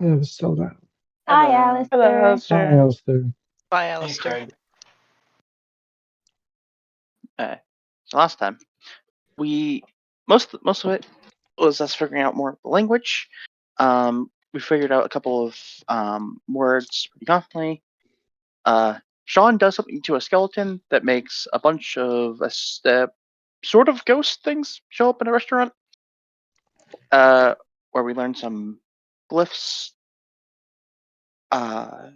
It was so loud. Hi, Hello. Alistair. Hello, Alistair. Hi, Alistair. Bye, Hey, Alistair. Craig. So last time, most of it was us figuring out more of the language. We figured out a couple of words pretty confidently. Sean does something to a skeleton that makes a bunch of sort of ghost things show up in a restaurant. Where we learned some glyphs. Got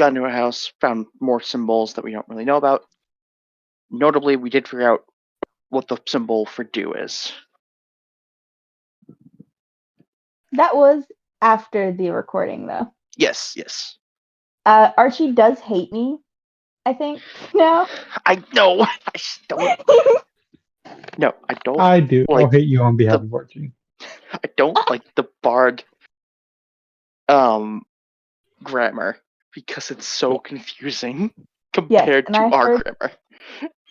into a house, found more symbols that we don't really know about. Notably, we did figure out what the symbol for do is. That was after the recording, though. Yes. Archie does hate me, I think, now. I know. I don't. No, I don't. I do. Like I'll hate you on behalf of Archie. I don't like the bard grammar because it's so confusing compared to our grammar.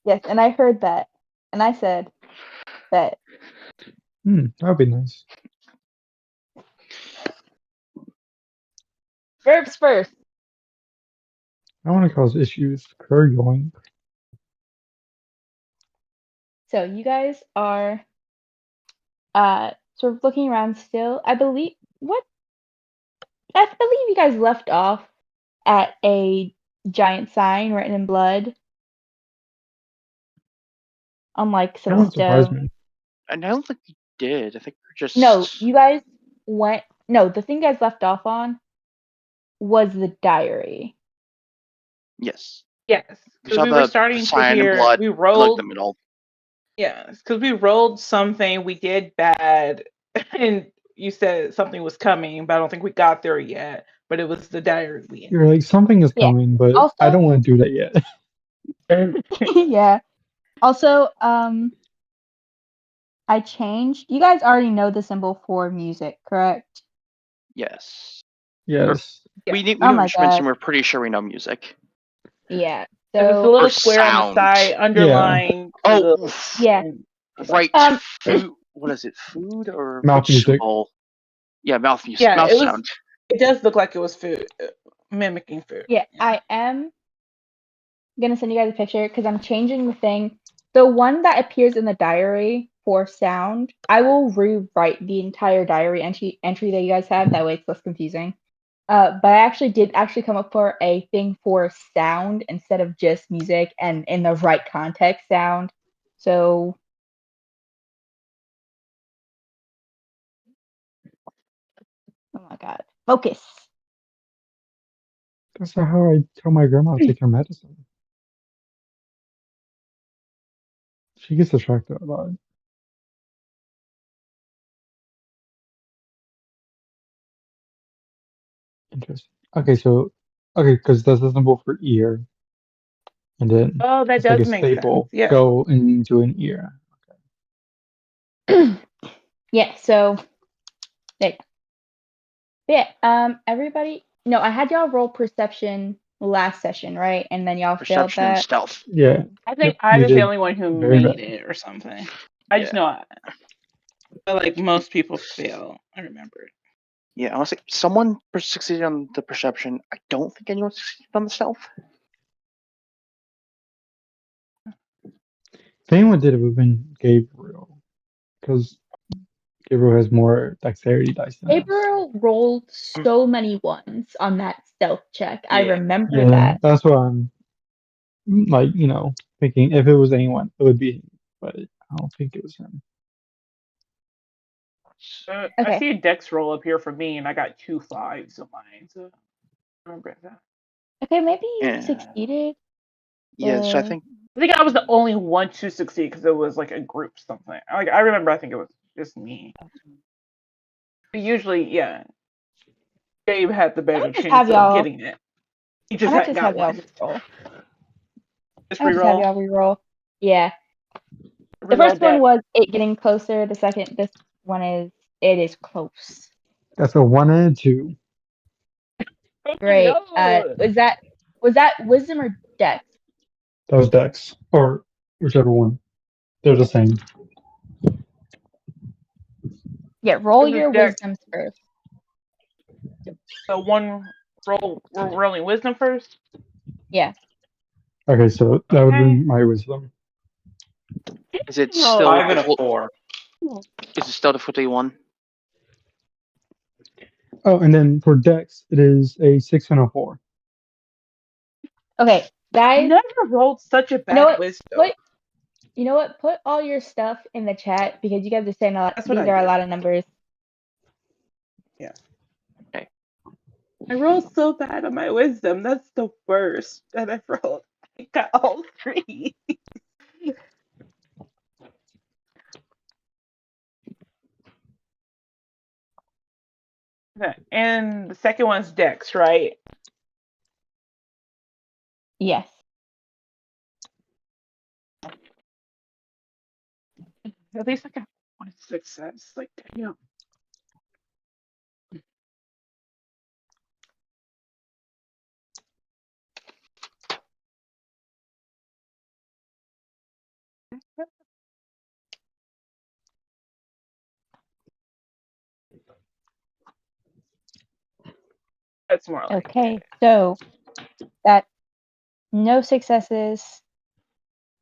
Yes, and I heard that. And I said that. That would be nice. Verbs first. I want to cause issues. Kerr going. So you guys are sort of looking around still. I believe you guys left off at a giant sign written in blood on like That some wouldn't surprise stone. me. And I don't think we did. I think we're just No, you guys went. No, the thing you guys left off on was the diary. Yes. Yes, We because saw we were the starting to sign in hear. blood We in like rolled. the middle. Yes, because we rolled something. We did bad, and you said something was coming, but I don't think we got there yet. But it was the diary we You're like, something is Yeah. coming, but Also- I don't want to do that yet. Yeah. Also, I changed. You guys already know the symbol for music, correct? Yes. Yes. We Oh know my instruments, God. and we're pretty sure we know music. Yeah. It was the So little Or square on the sound. side, underlined. Oh, yeah. right. Um, Food. What is it? Food or Mouth which music. symbol? Yeah, mouth music. Yeah, Mouth it was. sound. It does look like it was food, mimicking food. Yeah, I am gonna send you guys a picture because I'm changing the thing. The one that appears in the diary for sound, I will rewrite the entire diary entry that you guys have. That way it's less confusing. But I actually did come up for a thing for sound instead of just music and in the right context sound. So oh my God. Focus. That's how I tell my grandma to take her medicine. She gets distracted a lot. Interesting. Okay, because that's the symbol for ear, and then Oh, that it's like a does make sense. staple. Yeah. Go into an ear. Yeah, so there. Yeah, everybody. No, I had y'all roll perception last session, right? And then y'all failed Perception and that. stealth. Yeah. I think Yep, I you was the did only one who very made bad. it or something. I just know I feel like most people fail. I remember it. Yeah, honestly, someone succeeded on the perception. I don't think anyone succeeded on the stealth. If anyone did, it would have been Gabriel, because Gabriel has more dexterity dice than us. Gabriel rolled so many ones on that stealth check. I Yeah. remember Yeah, that. that's what I'm like, thinking. If it was anyone, it would be him, but I don't think it was him. I Okay. see a dex roll up here for me, and I got 2 5s on mine. So I remember that. Okay, maybe you Yeah. succeeded. Yeah, so I think I think I was the only one to succeed because it was like a group something. Like I remember, I think it was just me. But usually, yeah, Gabe had the better just have chance of y'all- getting it. He just I hadn't just got have y'all one. reroll. Just I just have reroll. y'all reroll. Yeah. The Reroll first one that. was it getting closer. The second, this one is it is close. That's a 1 and a 2. Great. No. Was that wisdom or dex? That was Dex, or whichever one. They're the same. Yeah, roll It was your dex. wisdoms first. So one roll, we're rolling wisdom first. Yeah. Okay, so that would Okay. be my wisdom. Is it No. still 5 and a 4. Is it still the 41? Oh, and then for Dex, it is a 6 and a 4. Okay, guys. Never rolled such a You know bad what? wisdom. You know what? Put all your stuff in the chat because you guys are saying a lot. That's what These I are a did. lot of numbers. Yeah. Okay. I rolled so bad on my wisdom. That's the worst that I've rolled. I got all 3. Okay. And the second one's Dex, right? Yes. At least I got one success. Like, damn. That's more like Okay, it. so that no successes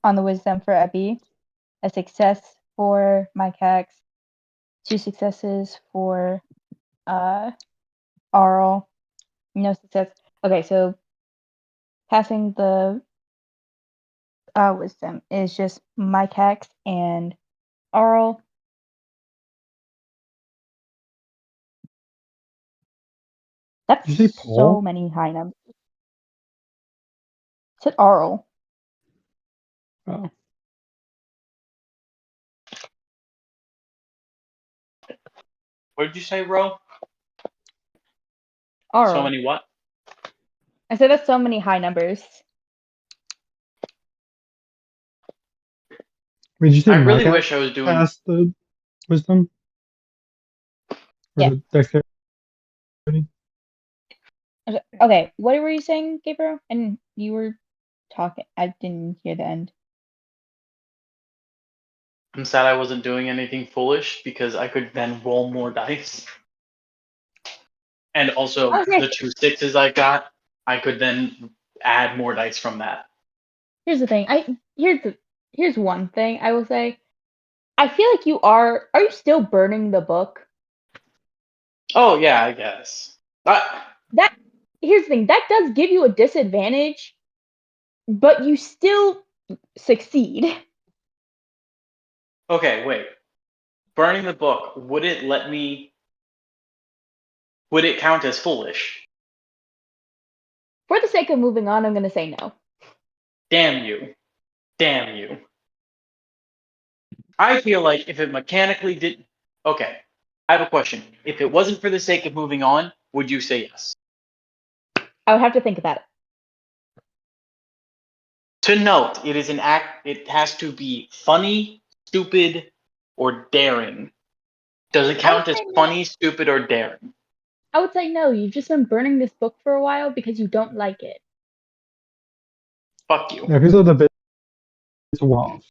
on the wisdom for Epi, a success for Mike Hacks, 2 successes for Arl, no success. Okay, so passing the wisdom is just Mike Hacks and Arl. That's Did you say so Paul? many high numbers. I said Arl. Oh. What did you say, Ro? Arl. So many what? I said that's so many high numbers. Wait, did you say I really Micah wish I was doing. passed the wisdom? Or Yeah. the dexterity? Okay, what were you saying, Gabriel? And you were talking. I didn't hear the end. I'm sad I wasn't doing anything foolish because I could then roll more dice. And also, Okay. the 2 6s I got, I could then add more dice from that. Here's the thing. Here's one thing I will say. I feel like you are. Are you still burning the book? Oh, yeah, I guess. That here's the thing. That does give you a disadvantage, but you still succeed. Okay, wait. Burning the book, would it let me. Would it count as foolish? For the sake of moving on, I'm gonna say no. Damn you. Damn you. I feel like if it mechanically did. Okay, I have a question. If it wasn't for the sake of moving on, would you say yes? I would have to think about it. To note, it is an act. It has to be funny, stupid, or daring. Does it I would count as say no. funny, stupid, or daring? I would say no. You've just been burning this book for a while because you don't like it. Fuck you. Yeah, because of the bit off.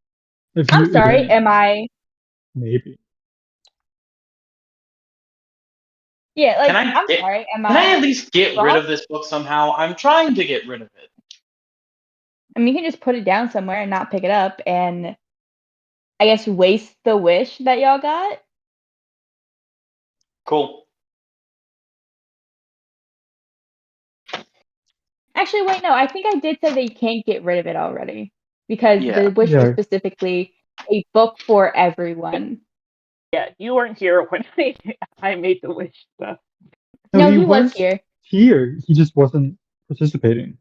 If I'm sorry. yeah, Am I? maybe. Yeah. Like Can I I'm get? sorry. Am Can I I at least get rid wrong? of this book somehow? I'm trying to get rid of it. I mean, you can just put it down somewhere and not pick it up, and I guess waste the wish that y'all got. Cool. Actually, wait, no. I think I did say that you can't get rid of it already because Yeah. the wish was Yeah. specifically a book for everyone. Yeah, you weren't here when I made the wish stuff. No, he was here. Here. He just wasn't participating.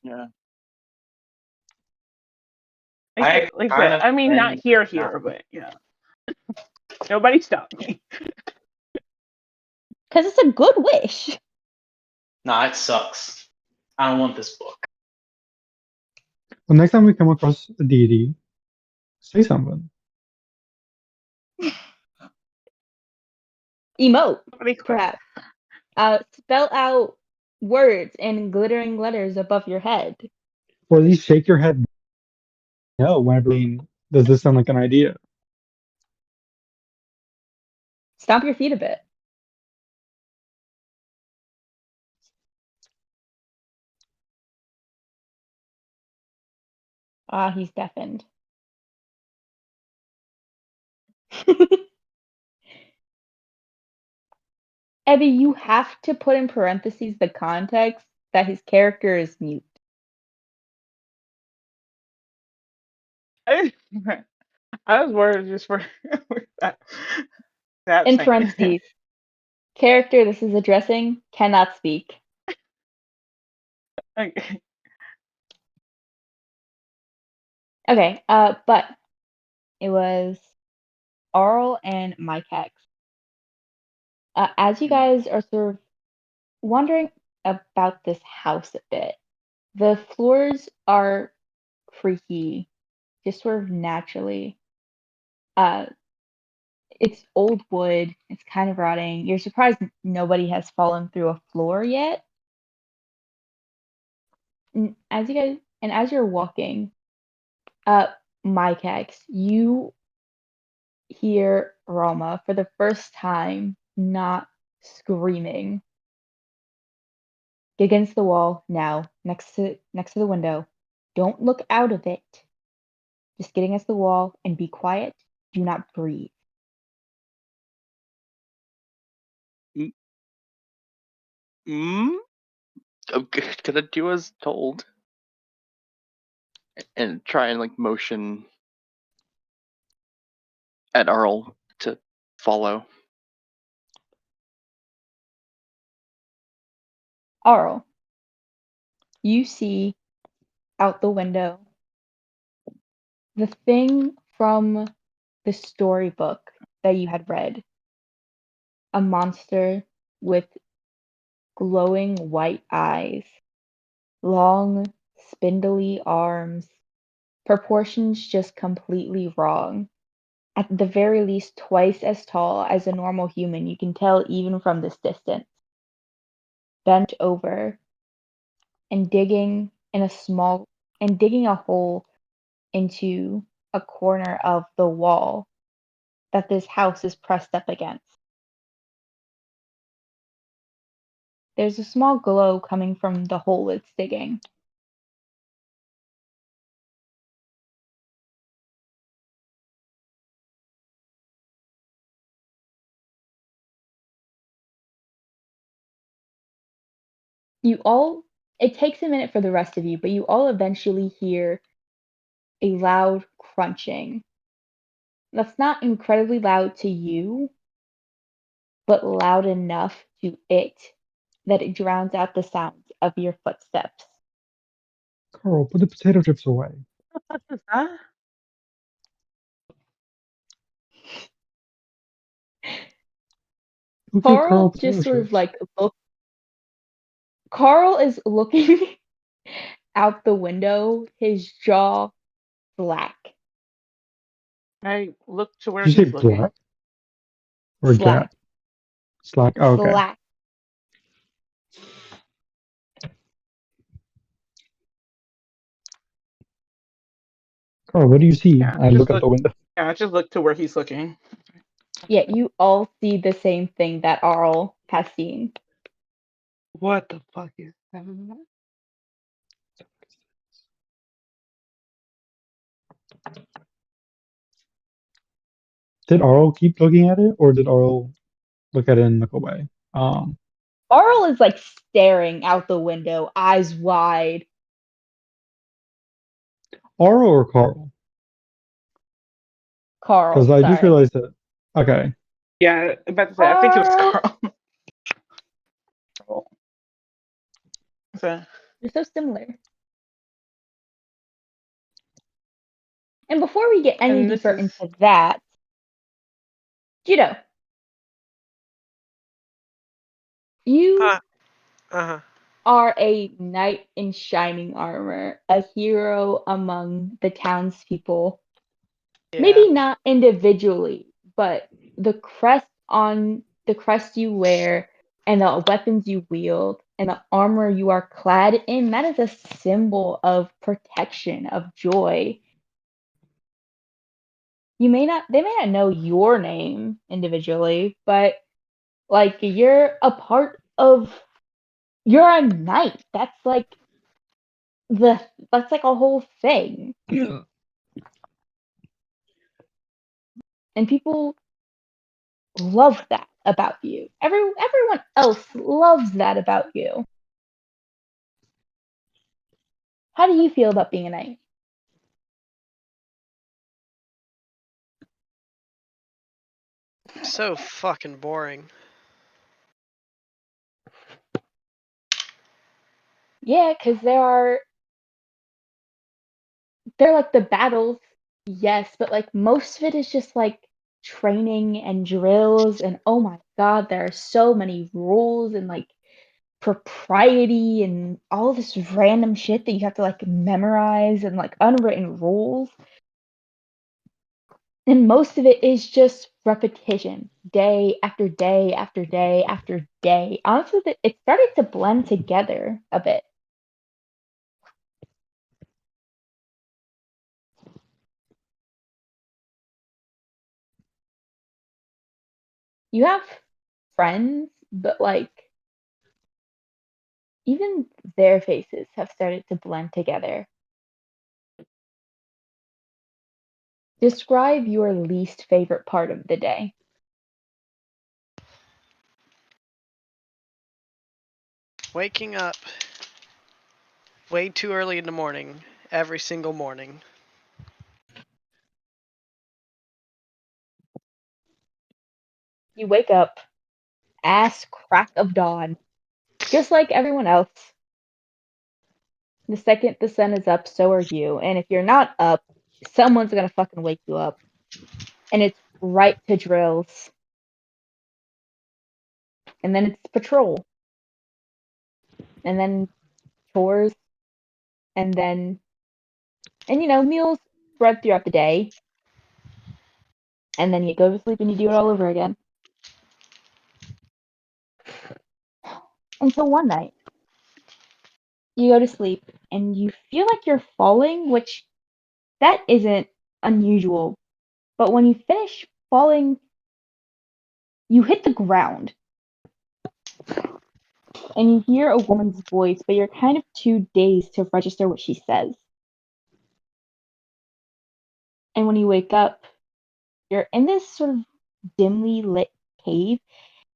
Yeah. I Like I kind said, of I mean, not been here, not- but yeah. Nobody stopped me. Because it's a good wish. Nah, it sucks. I don't want this book. Well, next time we come across a deity, say something. Emote, Nobody quit. perhaps. Spell out words in glittering letters above your head. Or at least shake your head no whenever does this sound like an idea? Stomp your feet a bit. He's deafened. Abby, you have to put in parentheses the context that his character is mute. I was worried just for that In thing. parentheses, character this is addressing cannot speak. Okay. Okay, but it was Arl and Mike Hex. As you guys are sort of wondering about this house a bit, the floors are creaky, just sort of naturally. It's old wood. It's kind of rotting. You're surprised nobody has fallen through a floor yet. As you're walking, Mike Hex, you hear Roma for the first time not screaming. Get against the wall now, next to the window. Don't look out of it. Just get against the wall and be quiet. Do not breathe. Mm? I'm gonna do as told. And try and like motion at Arl to follow. Arl, you see out the window the thing from the storybook that you had read. A monster with glowing white eyes, long, spindly arms, proportions just completely wrong. At the very least, twice as tall as a normal human, you can tell even from this distance. Bent over and digging a hole into a corner of the wall that this house is pressed up against. There's a small glow coming from the hole it's digging. It takes a minute for the rest of you, but you all eventually hear a loud crunching. That's not incredibly loud to you, but loud enough to it that it drowns out the sounds of your footsteps. Carl, put the potato chips away. Huh? Who gave Carl Carl potato just sort of chips? like look. Carl is looking out the window, his jaw black. I look to where Did you say he's looking. black or Slack. gap? Slack. Oh, okay. Slack. Carl, what do you see? Yeah, I just look out look. the window. Yeah, just look to where he's looking. Yeah, you all see the same thing that Arl has seen. What the fuck is that? Did Arl keep looking at it, or did Arl look at it and look away? Arl is like staring out the window, eyes wide. Arl or Carl? Because Carl, I just sorry. realized that. Okay. Yeah, about to say. I think it was Carl. Carl. So, They're so similar. And before we get any and this deeper is into that, Judo, you Uh-huh. are a knight in shining armor, a hero among the townspeople. Yeah. Maybe not individually, but the crest you wear and the weapons you wield and the armor you are clad in, that is a symbol of protection, of joy. They may not know your name individually, but like you're a knight. That's like a whole thing. And people love that about you. Everyone else loves that about you. How do you feel about being a knight? So fucking boring. Yeah, because they're like the battles, yes, but like most of it is just like training and drills, and oh my god, there are so many rules and like propriety and all this random shit that you have to like memorize and like unwritten rules. And most of it is just repetition, day after day after day after day. Honestly, it started to blend together a bit. You have friends, but like even their faces have started to blend together. Describe your least favorite part of the day. Waking up way too early in the morning, every single morning. You wake up, ass crack of dawn, just like everyone else. The second the sun is up, so are you. And if you're not up, someone's gonna fucking wake you up. And it's right to drills. And then it's patrol. And then chores. And then, and meals spread throughout the day. And then you go to sleep and you do it all over again. Until one night, you go to sleep and you feel like you're falling, which that isn't unusual. But when you finish falling, you hit the ground and you hear a woman's voice, but you're kind of too dazed to register what she says. And when you wake up, you're in this sort of dimly lit cave.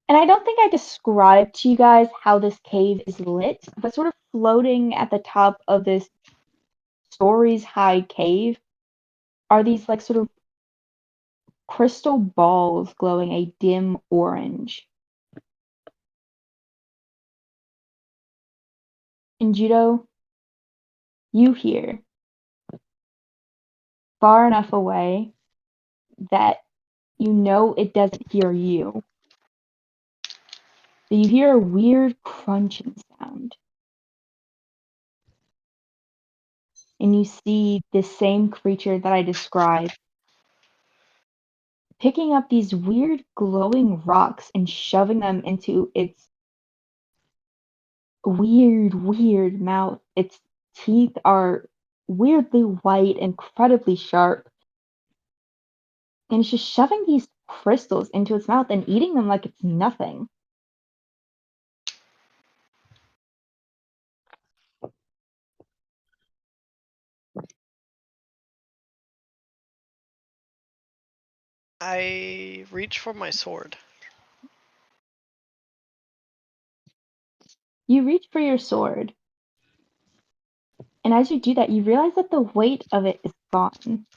And I don't think I described to you guys how this cave is lit, but sort of floating at the top of this stories high cave are these like sort of crystal balls glowing a dim orange. In Judo, you hear far enough away that you know it doesn't hear you. So you hear a weird crunching sound. And you see this same creature that I described picking up these weird glowing rocks and shoving them into its weird mouth. Its teeth are weirdly white, incredibly sharp. And it's just shoving these crystals into its mouth and eating them like it's nothing. I reach for my sword. You reach for your sword, and as you do that, you realize that the weight of it is gone.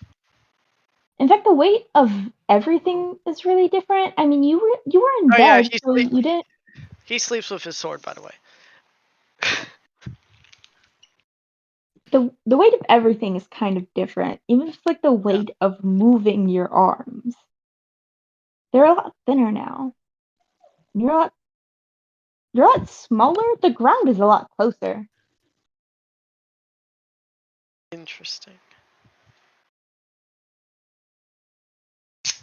In fact, the weight of everything is really different. I mean, you were in Oh yeah, bed, so you didn't. he sleeps with his sword, by the way. The weight of everything is kind of different. Even just like the weight of moving your arms. They're a lot thinner now. You're a lot smaller. The ground is a lot closer. Interesting.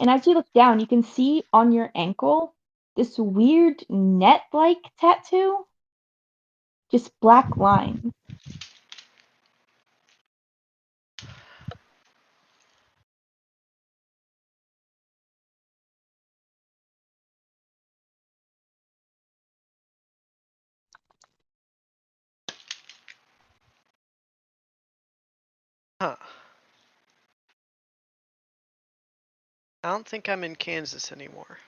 And as you look down, you can see on your ankle this weird net-like tattoo. Just black lines. Huh. I don't think I'm in Kansas anymore.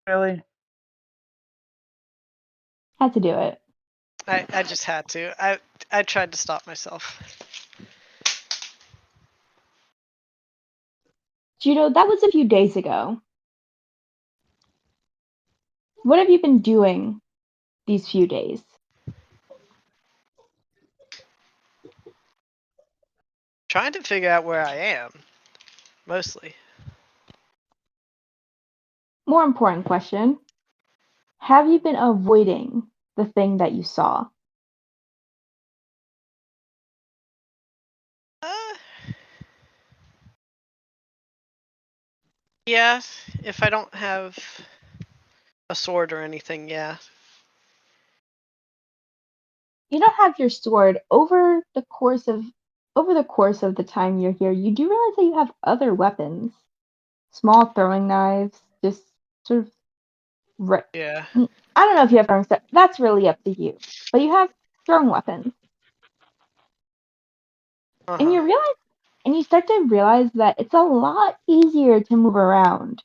Really? Had to do it. I just had to. I tried to stop myself. Judo, that was a few days ago. What have you been doing these few days? Trying to figure out where I am, mostly. More important question. Have you been avoiding the thing that you saw? Uh, yeah, if I don't have a sword or anything, yeah. You don't have your sword over the course of the time you're here. You do realize that you have other weapons, small throwing knives, just sort of. Yeah. I don't know if you have throwing stuff. That's really up to you. But you have throwing weapons, and Uh-huh. you start to realize that it's a lot easier to move around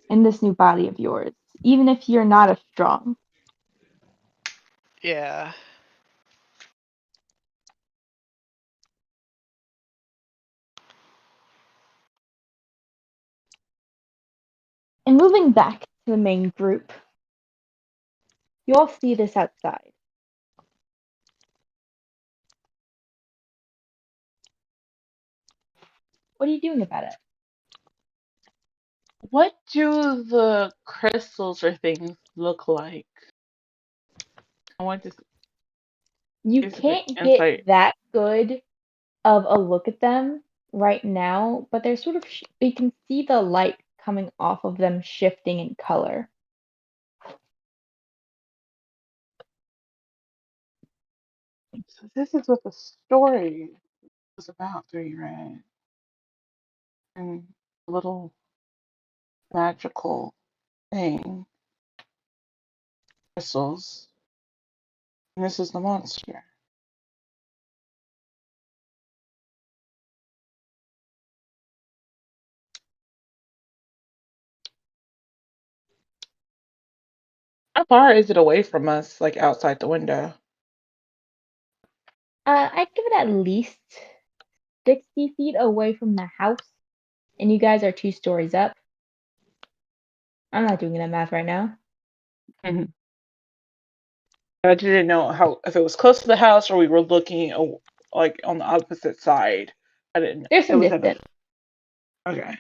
in this new body of yours, even if you're not as strong. Yeah. And moving back to the main group, you all see this outside. What are you doing about it? What do the crystals or things look like? I want to You use the can't get insight. that good of a look at them right now, but they're sort of you can see the light coming off of them shifting in color. So this is what the story was about to be read. And a little magical thing. Crystals. And this is the monster. How far is it away from us, like outside the window? I'd give it at least 60 feet away from the house, and you guys are 2 stories up. I'm not doing that math right now. Mm-hmm. I didn't know how if it was close to the house or we were looking like on the opposite side. I didn't. There's It some was at distance. okay.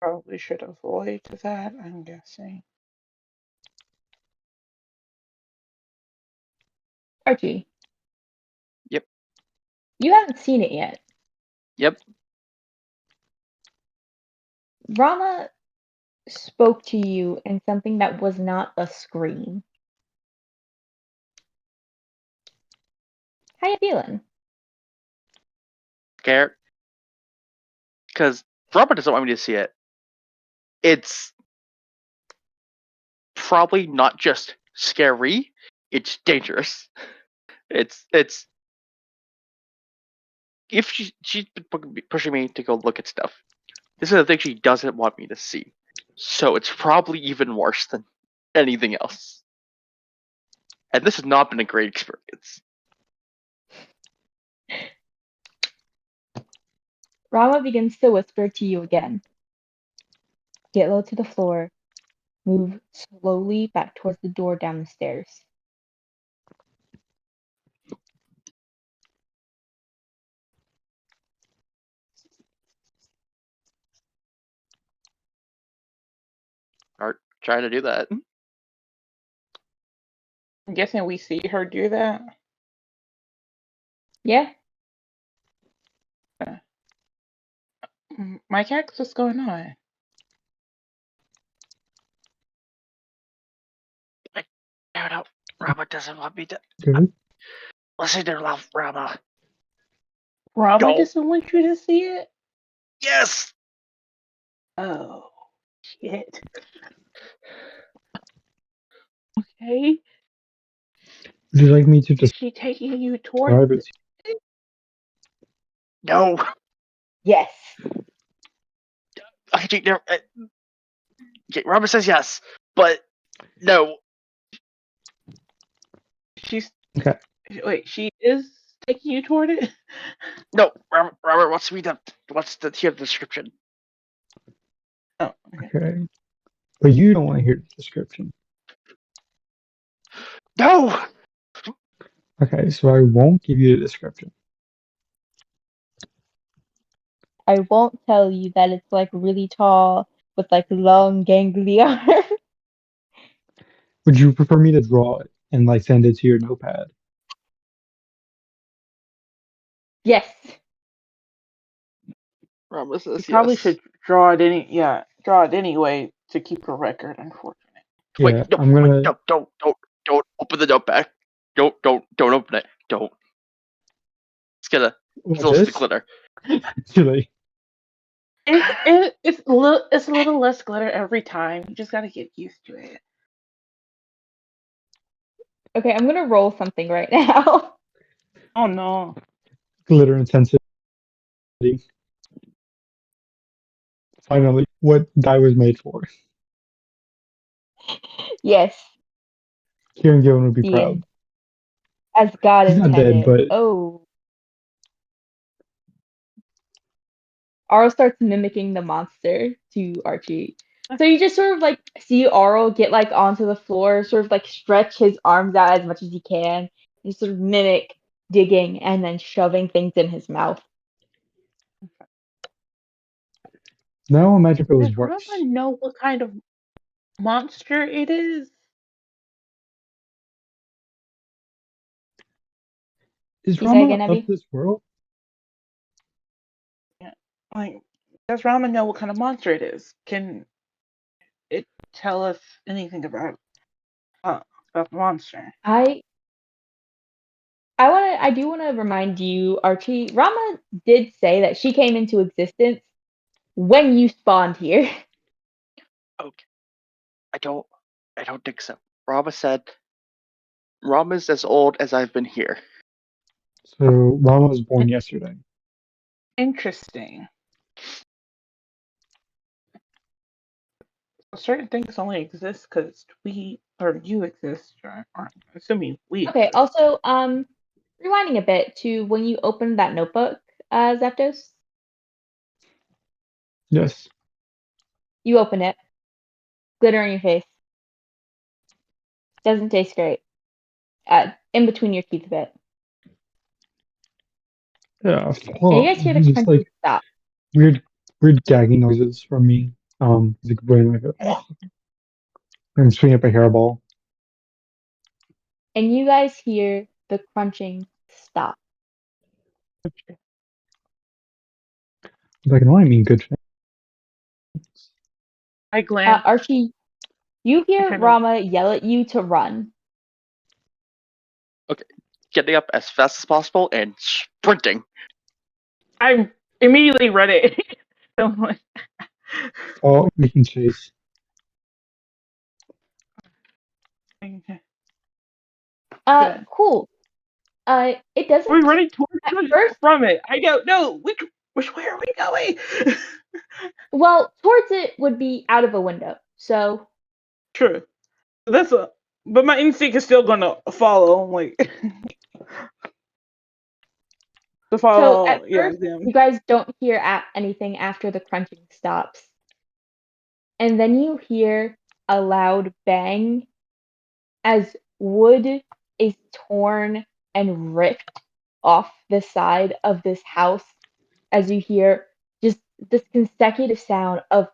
Probably should avoid that. I'm guessing. Archie. Yep. You haven't seen it yet. Yep. Rama spoke to you in something that was not a scream. How you feeling? Scared. Because Robert doesn't want me to see it. It's probably not just scary, it's dangerous. It's if she's been pushing me to go look at stuff. This is the thing she doesn't want me to see. So it's probably even worse than anything else. And this has not been a great experience. Rama begins to whisper to you again. Get low to the floor. Move slowly back towards the door down the stairs. Start trying to do that. I'm guessing we see her do that. Yeah? My cat, what's going on? No, Robert doesn't want me to. Good. Listen to love, Rama. Rama Go. doesn't want you to see it. Yes. Oh. Shit. Okay. Would you like me to Is she taking you toward describe it? No. Yes. Okay, no, okay, Robert says yes, but no. she's Okay. wait, she is taking you toward it? No, Robert wants me to hear the description. Oh, okay. Okay. But you don't want to hear the description. No. Okay, so I won't give you the description. I won't tell you that it's like really tall with like long gangly arms. Would you prefer me to draw it and like send it to your notepad? Yes. Robert You says probably yes. should draw it anyway to keep a record, unfortunately. Wait, Yeah, no, I'm wait, gonna. no, don't open the notepad. Don't open it. Don't. It's gonna What, spill the this? glitter. Actually, It's a little less glitter every time. You just gotta get used to it. Okay, I'm gonna roll something right now. Oh no. glitter intensity. Finally, what die was made for. Yes, Kieran Gillen would be the proud. end. As God He's not dead, intended. but Oh. Arl starts mimicking the monster to Archie. So you just sort of like see Arl get like onto the floor, sort of like stretch his arms out as much as he can, and sort of mimic digging and then shoving things in his mouth. now imagine if it was Does Rama worse. know what kind of monster it is? Is Can you say Rama again, of Abby? this world? Yeah. Like, does Rama know what kind of monster it is? Can it tell us anything about the monster? I do wanna remind you, Archie, Rama did say that she came into existence when you spawned here. Okay, I don't think so. Robert said Rama's as old as I've been here. So Rama was born yesterday. Interesting. Certain things only exist because we or you exist, or I'm assuming we Okay, exist. also, rewinding a bit to when you opened that notebook, Zapdos, Yes. you open it, glitter in your face. Doesn't taste great. In between your teeth a bit. Yeah. And you Well, guys hear the just crunchy like stop. weird gagging noises from me. Like brain like I'm swinging up a hairball. And you guys hear the crunching stop. That can only mean good things. I glance. Archie, you I hear kind of. Rama yell at you to run. Getting up as fast as possible and sprinting. I'm immediately ready. So I'm like, Oh, making chase. okay. Cool. It doesn't We're running towards at it first. from it. I don't know which way are we going? Well, towards it would be out of a window. So True. That's a. But my instinct is still gonna follow. Like to So at follow. Yeah, first, them. you guys don't hear anything after the crunching stops. And then you hear a loud bang as wood is torn and ripped off the side of this house as you hear just this consecutive sound of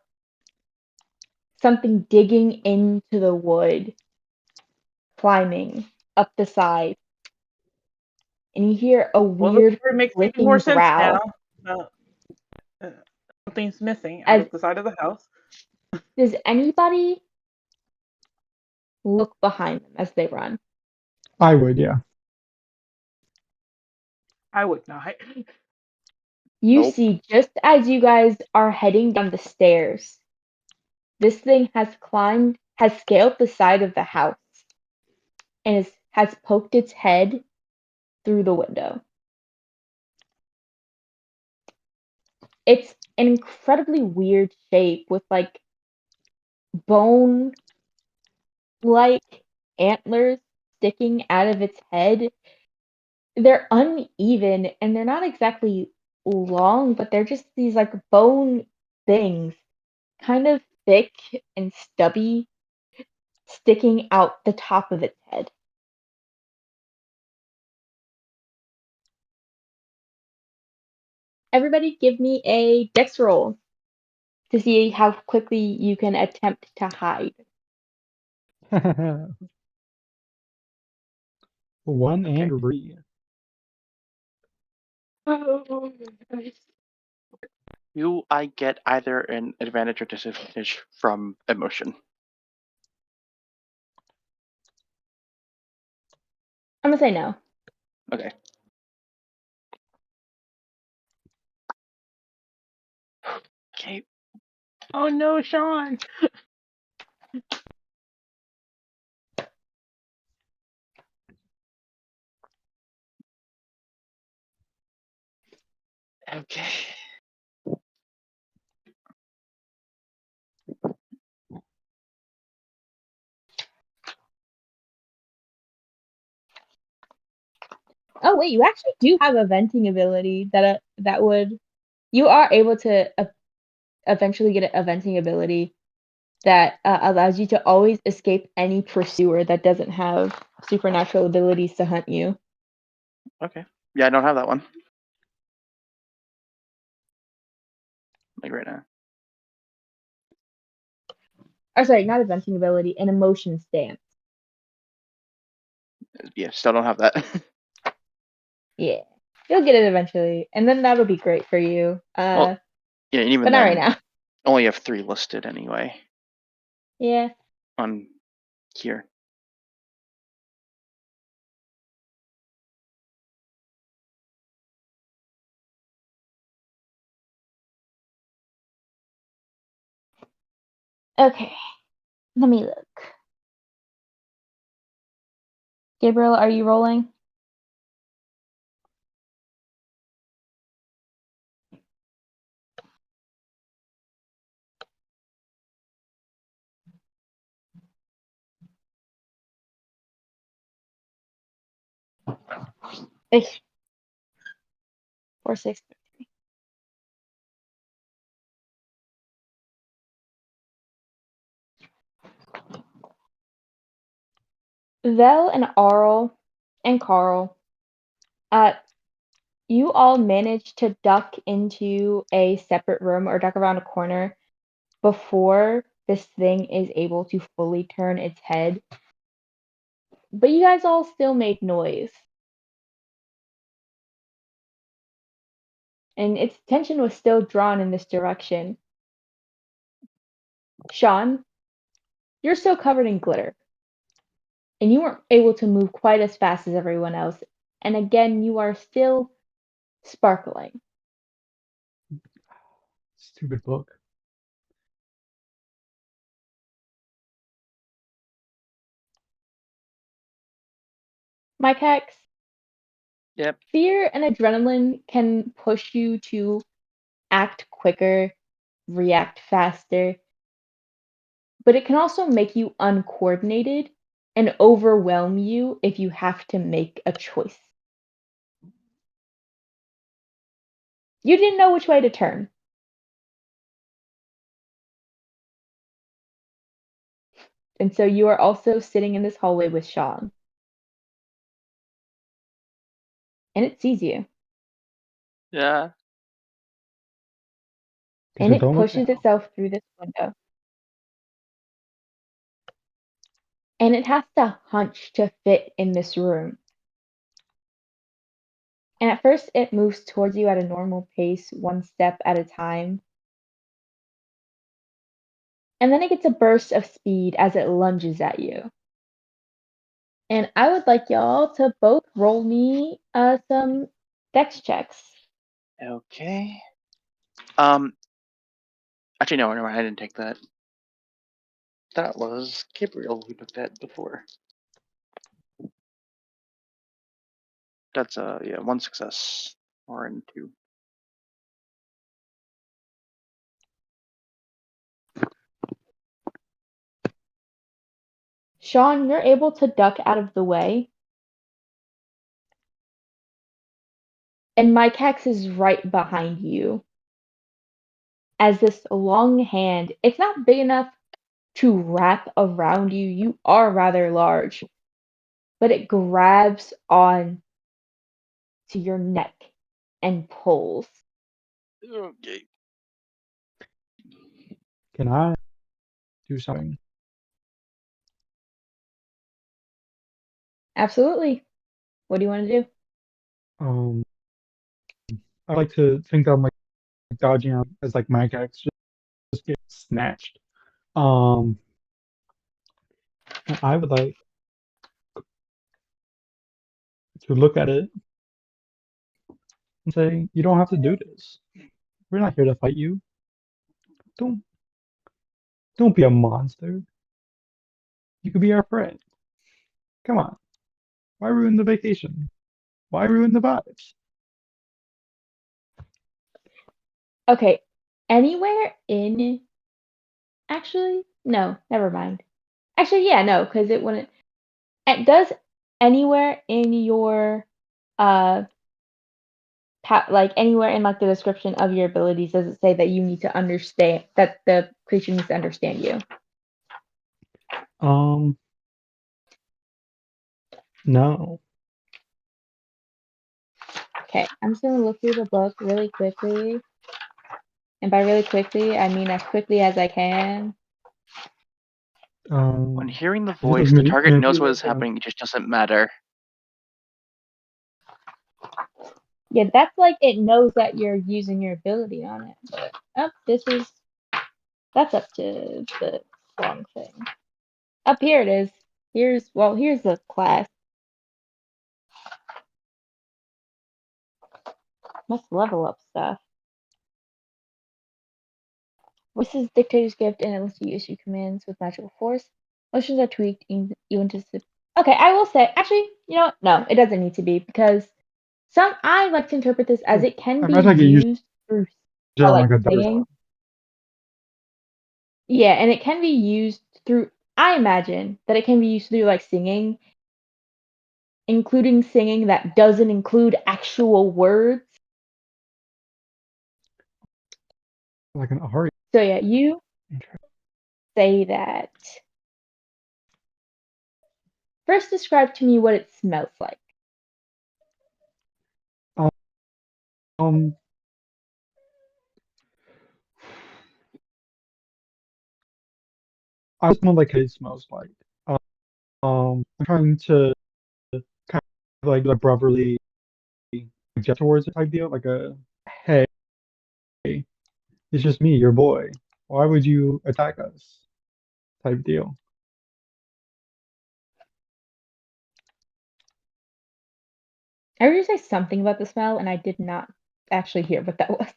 something digging into the wood, climbing up the side. And you hear a Well, the weird story makes even more clicking sense growl now. Uh, uh, Something's missing out as of the side of the house. does anybody look behind them as they run? I would, yeah. I would not. You Nope. see, just as you guys are heading down the stairs, this thing has scaled the side of the house and has poked its head through the window. It's an incredibly weird shape with like bone like antlers sticking out of its head. They're uneven and they're not exactly long, but they're just these like bone things, kind of thick and stubby, sticking out the top of its head. Everybody give me a dex roll to see how quickly you can attempt to hide. 1 Okay. and re. Oh, Do I get either an advantage or disadvantage from emotion? I'm gonna say no. Okay. Okay. Oh no, Sean. Okay. Oh wait, you actually do have a venting ability that would you are able to eventually get a venting ability that allows you to always escape any pursuer that doesn't have supernatural abilities to hunt you. Okay. Yeah, I don't have that one. Like right now. Or sorry, not a venting ability, an emotion stance. Yeah, still don't have that. Yeah. You'll get it eventually, and then that'll be great for you. Well, yeah, and even But not right then, now. only have 3 listed anyway Yeah. on here. Okay. Let me look. Gabriel, are you rolling? Ish. 4, 6. Vel and Arl and Carl, you all managed to duck into a separate room or duck around a corner before this thing is able to fully turn its head. But you guys all still made noise. And its attention was still drawn in this direction. Sean, you're still covered in glitter. And you weren't able to move quite as fast as everyone else. And again, you are still sparkling. Stupid book. Mike Hex, Yep. fear and adrenaline can push you to act quicker, react faster, but it can also make you uncoordinated and overwhelm you if you have to make a choice. You didn't know which way to turn. And so you are also sitting in this hallway with Sean. And it sees you. Yeah. Guess And we're it done with pushes now. itself through this window. And it has to hunch to fit in this room. And at first, it moves towards you at a normal pace, one step at a time. And then it gets a burst of speed as it lunges at you. And I would like y'all to both roll me some dex checks. Okay. Actually, no, never mind. I didn't take that. That was Gabriel who took that before. That's yeah, 1 success. Or in 2. Sean, you're able to duck out of the way. And Mike Hex is right behind you. As this long hand, it's not big enough to wrap around you. You are rather large. But it grabs on to your neck and pulls. Okay. Can I do something? Absolutely. What do you want to do? I like to think that I'm like dodging out as like my axe just get snatched. Um, and I would like to look at it and say, you don't have to do this. We're not here to fight you. Don't don't be a monster. You could be our friend. Come on. Why ruin the vacation? Why ruin the vibes? Okay. Anywhere in. Actually, no, never mind. Actually, yeah, no, because it wouldn't. It does anywhere in your like anywhere in like the description of your abilities does it say that you need to understand that the creature needs to understand you? No. Okay, I'm just gonna look through the book really quickly. And by really quickly, I mean as quickly as I can. When hearing the Is it like voice, the target maybe knows what is like happening, it just doesn't matter. Yeah, that's like it knows that you're using your ability on it. But that's up to the wrong thing. Up here it is. Here's the class. Must level up stuff. This is Dictator's Gift, and it lets you issue commands with magical force. Motions are tweaked even to. Okay, I will say, actually, you know what? No, it doesn't need to be because I like to interpret this as it can I be imagine I get used used through to it on like like a dark singing. Yeah, and it can be used through. I imagine that it can be used through like singing, including singing that doesn't include actual words. like an Ahari. So yeah, you say that. First, describe to me what it smells like. Um, I smell like it smells like. I'm trying to kind of like brotherly get towards it type deal, like a hey, it's just me, your boy. Why would you attack us? Type deal. I heard you say something about the smell, and I did not actually hear what that was.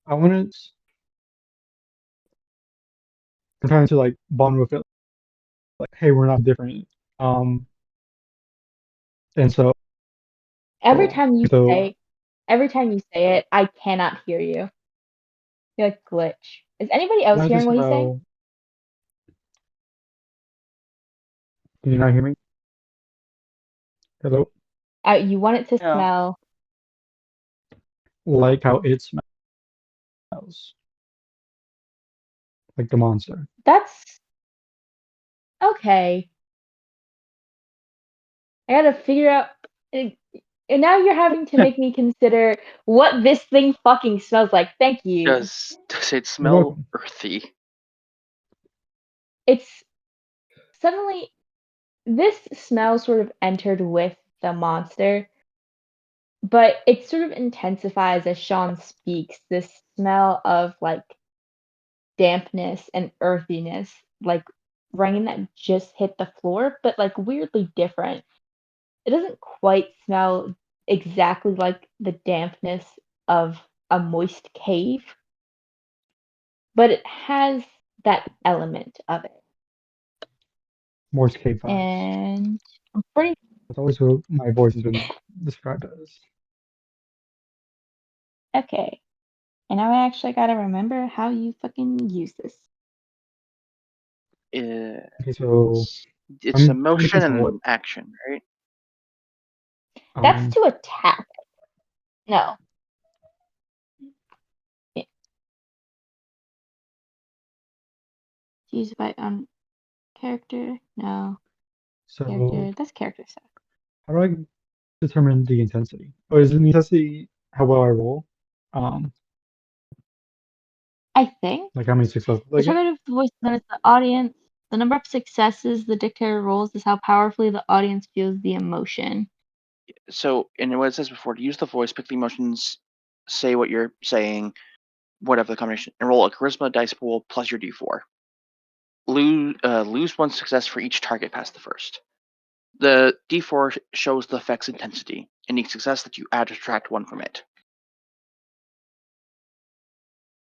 I want to. I'm trying to like bond with it, like, hey, we're not different. Um, and so, Every time you so say, every time you say it, I cannot hear you. You like glitch. Is anybody else I hearing just what he's saying? smell. Can you not hear me? Hello? You want it to Yeah. smell. Like how it smells, like the monster. That's okay. I gotta figure out. And now you're having to make me consider what this thing fucking smells like. Thank you. Does it You're smell welcome. earthy? It's suddenly this smell sort of entered with the monster, but it sort of intensifies as Sean speaks. This smell of like dampness and earthiness, like rain that just hit the floor, but like weirdly different. It doesn't quite smell exactly like the dampness of a moist cave, but it has that element of it. Morse K5. And I'm pretty That's always what my voice has been described as. okay. And now I actually gotta remember how you fucking use this. Okay, so It's a I'm trying to motion control and action, right? That's it. to attack. No. Yeah. Use by character. No. So Character. That's character stuff. how do I determine the intensity? Oh, is the intensity how well I roll? Um, I think like how many successes I the get? target of the voice notice the audience. The number of successes the dictator rolls is how powerfully the audience feels the emotion. So, and what it says before, to use the voice, pick the emotions, say what you're saying, whatever the combination, and roll a charisma dice pool plus your d4. Lose one success for each target past the first. The d4 shows the effect's intensity. Any success that you add, subtract one from it.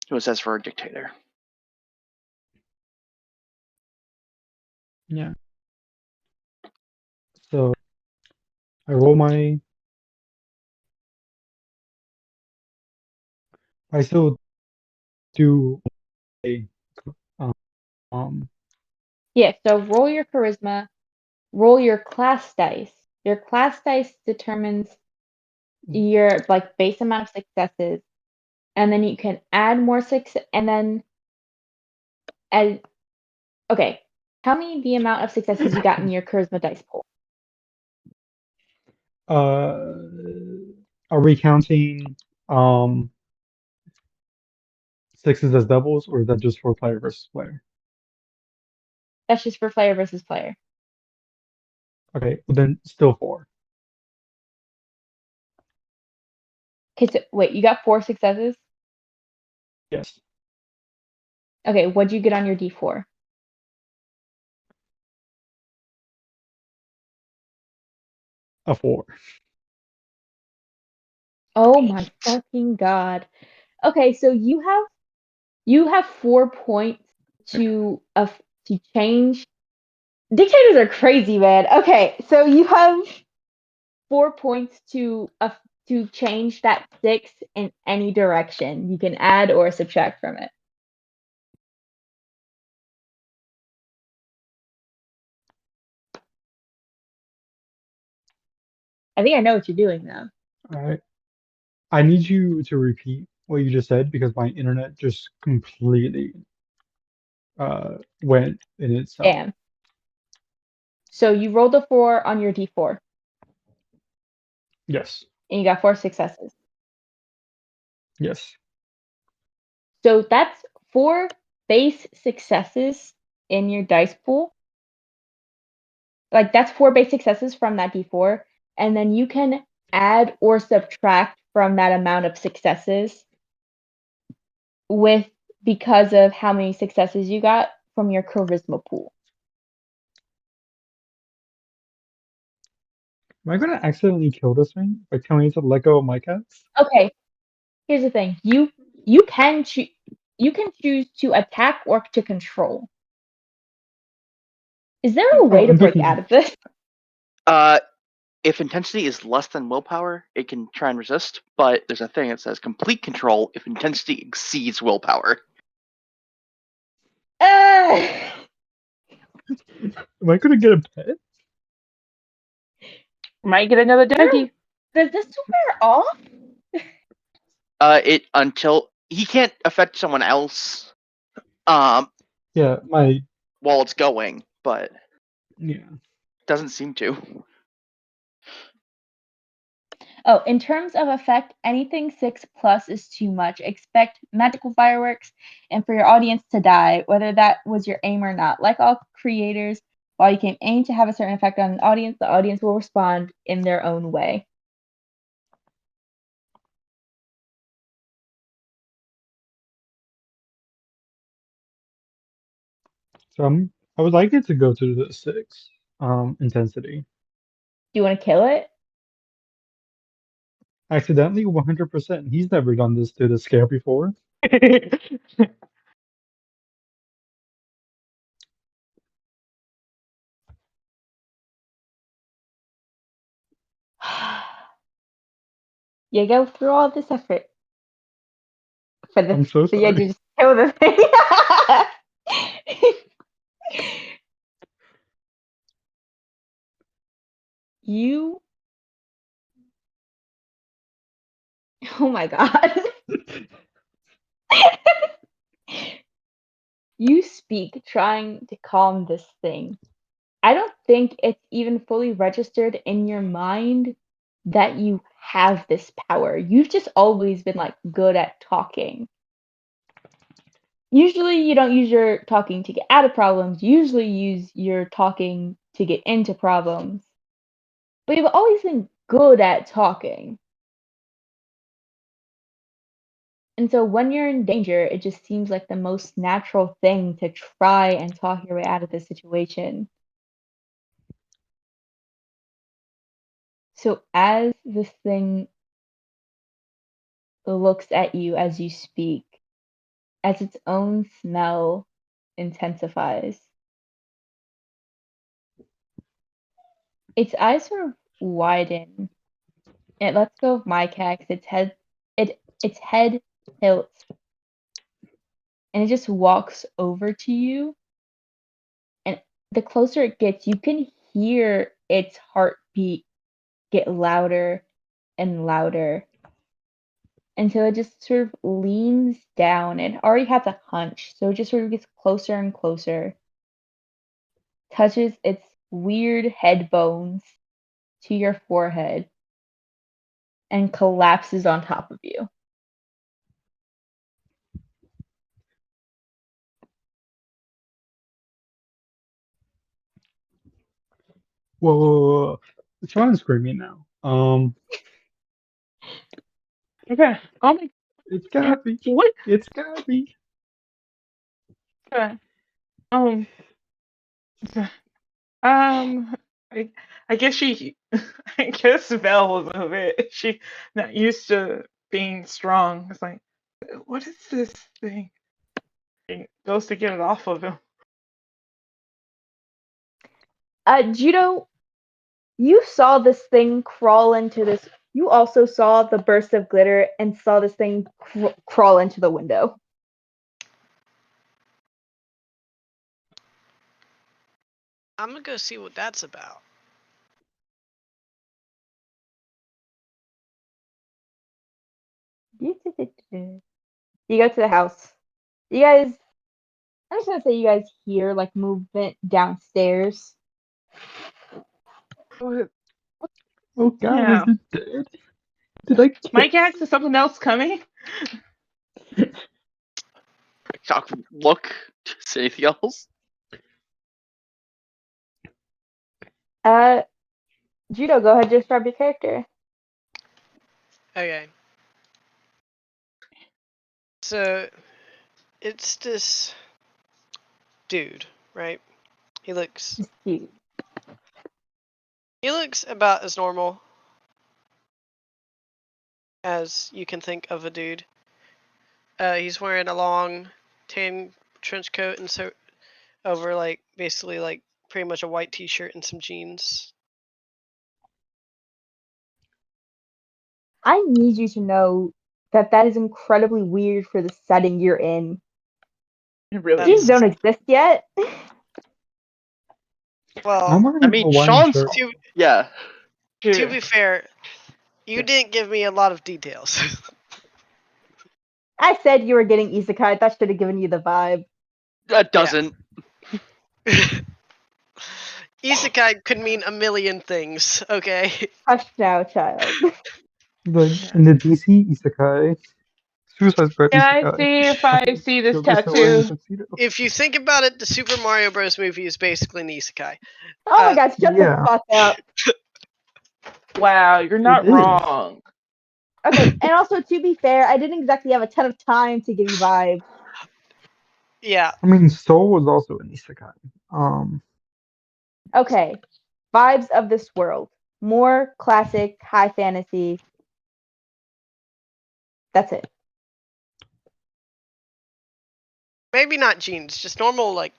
So it says for a dictator. Yeah. So I roll my. I still do a um, um Yeah, so roll your charisma, roll your class dice. Your class dice determines your like base amount of successes, and then you can add more success, and then add. Okay, tell me the amount of successes you got in your charisma dice pool. uh are we counting um sixes as doubles, or is that just for player versus player? That's just for player versus player. Okay, well then still four. Okay, so wait, you got 4 successes? Yes, Okay, what'd you get on your D4? a four. Oh my fucking god. Okay, so you have 4 points to change. Dictators are crazy, man. Okay, so you have 4 points to change that 6 in any direction. You can add or subtract from it. I think I know what you're doing though. All right. I need you to repeat what you just said because my internet just completely went in itself. Damn. So you rolled a 4 on your D4 Yes, and you got 4 successes. yes. So that's 4 base successes in your dice pool. Like that's 4 base successes from that D4, and then you can add or subtract from that amount of successes with because of how many successes you got from your charisma pool. Am I gonna accidentally kill this thing by telling it to let go of my cats? Okay, here's the thing. You can choose to attack or to control. Is there a way to I'm break thinking. out of this? If intensity is less than willpower, it can try and resist, but there's a thing that says complete control if intensity exceeds willpower. Uh, Am I gonna get a pet? Might get another doggy. does this wear off? It until he can't affect someone else Yeah, my while it's going, but yeah. doesn't seem to. Oh, in terms of effect, anything 6 plus is too much. Expect magical fireworks and for your audience to die, whether that was your aim or not. Like all creators, while you can aim to have a certain effect on an audience, the audience will respond in their own way. So I would like it to go to the six intensity. Do you want to kill it? Accidentally 100%. He's never done this to the scale before. You go through all this effort for I'm so for you to sorry. just kill the thing. You. Oh my god. You speak trying to calm this thing. I don't think it's even fully registered in your mind that you have this power. You've just always been like good at talking. Usually you don't use your talking to get out of problems. You usually use your talking to get into problems. But you've always been good at talking. And so when you're in danger, it just seems like the most natural thing to try and talk your way out of the situation. So as this thing looks at you as you speak, as its own smell intensifies, its eyes sort of widen. It lets go of Mycax. Its head tilts, and it just walks over to you. And the closer it gets, you can hear its heartbeat get louder and louder until it just sort of leans down. It already has a hunch, so it just sort of gets closer and closer, touches its weird head bones to your forehead, and collapses on top of you. Whoa. Sean's screaming now. Okay. Oh my. It's gotta be. What? It's gotta be. Okay. Um. Um. I guess she. I guess Vel was a bit. She not used to being strong. It's like, what is this thing? He goes to get it off of him. Judo, you saw this thing crawl into this. You also saw the burst of glitter and saw this thing crawl into the window. I'm gonna go see what that's about. You go to the house. You guys, I'm just gonna say you guys hear like movement downstairs. What? Oh god, Yeah. is it dead? Did I kill Mike asks, is something else coming? Doc, look. See anything else? Judo, go ahead, describe your character. Okay. So, it's this dude, right? He looks Just cute. about as normal as you can think of a dude. He's wearing a long tan trench coat and so over like basically like pretty much a white t-shirt and some jeans. I need you to know that that is incredibly weird for the setting you're in. It really That's- Jeans don't exist yet. Well, I'm wearing I a mean, Hawaiian Sean's. shirt. Yeah. to be fair, you didn't give me a lot of details. I said you were getting isekai. That should have given you the vibe. That doesn't. Isekai could mean a million things, okay? Hush now, child. Like in the DC Isekai, Suicide Squad Can I Isekai. see if I see this Joker's still wearing a tattoo? tuxedo. If you think about it, the Super Mario Bros. Movie is basically an isekai. Oh my god, shut Yeah. the fuck up. Wow, you're not is. wrong. Okay, and also to be fair, I didn't exactly have a ton of time to give you vibes. Yeah, I mean, Soul was also an Isekai. Okay, vibes of this world. More classic, high fantasy. That's it. maybe not jeans, just normal like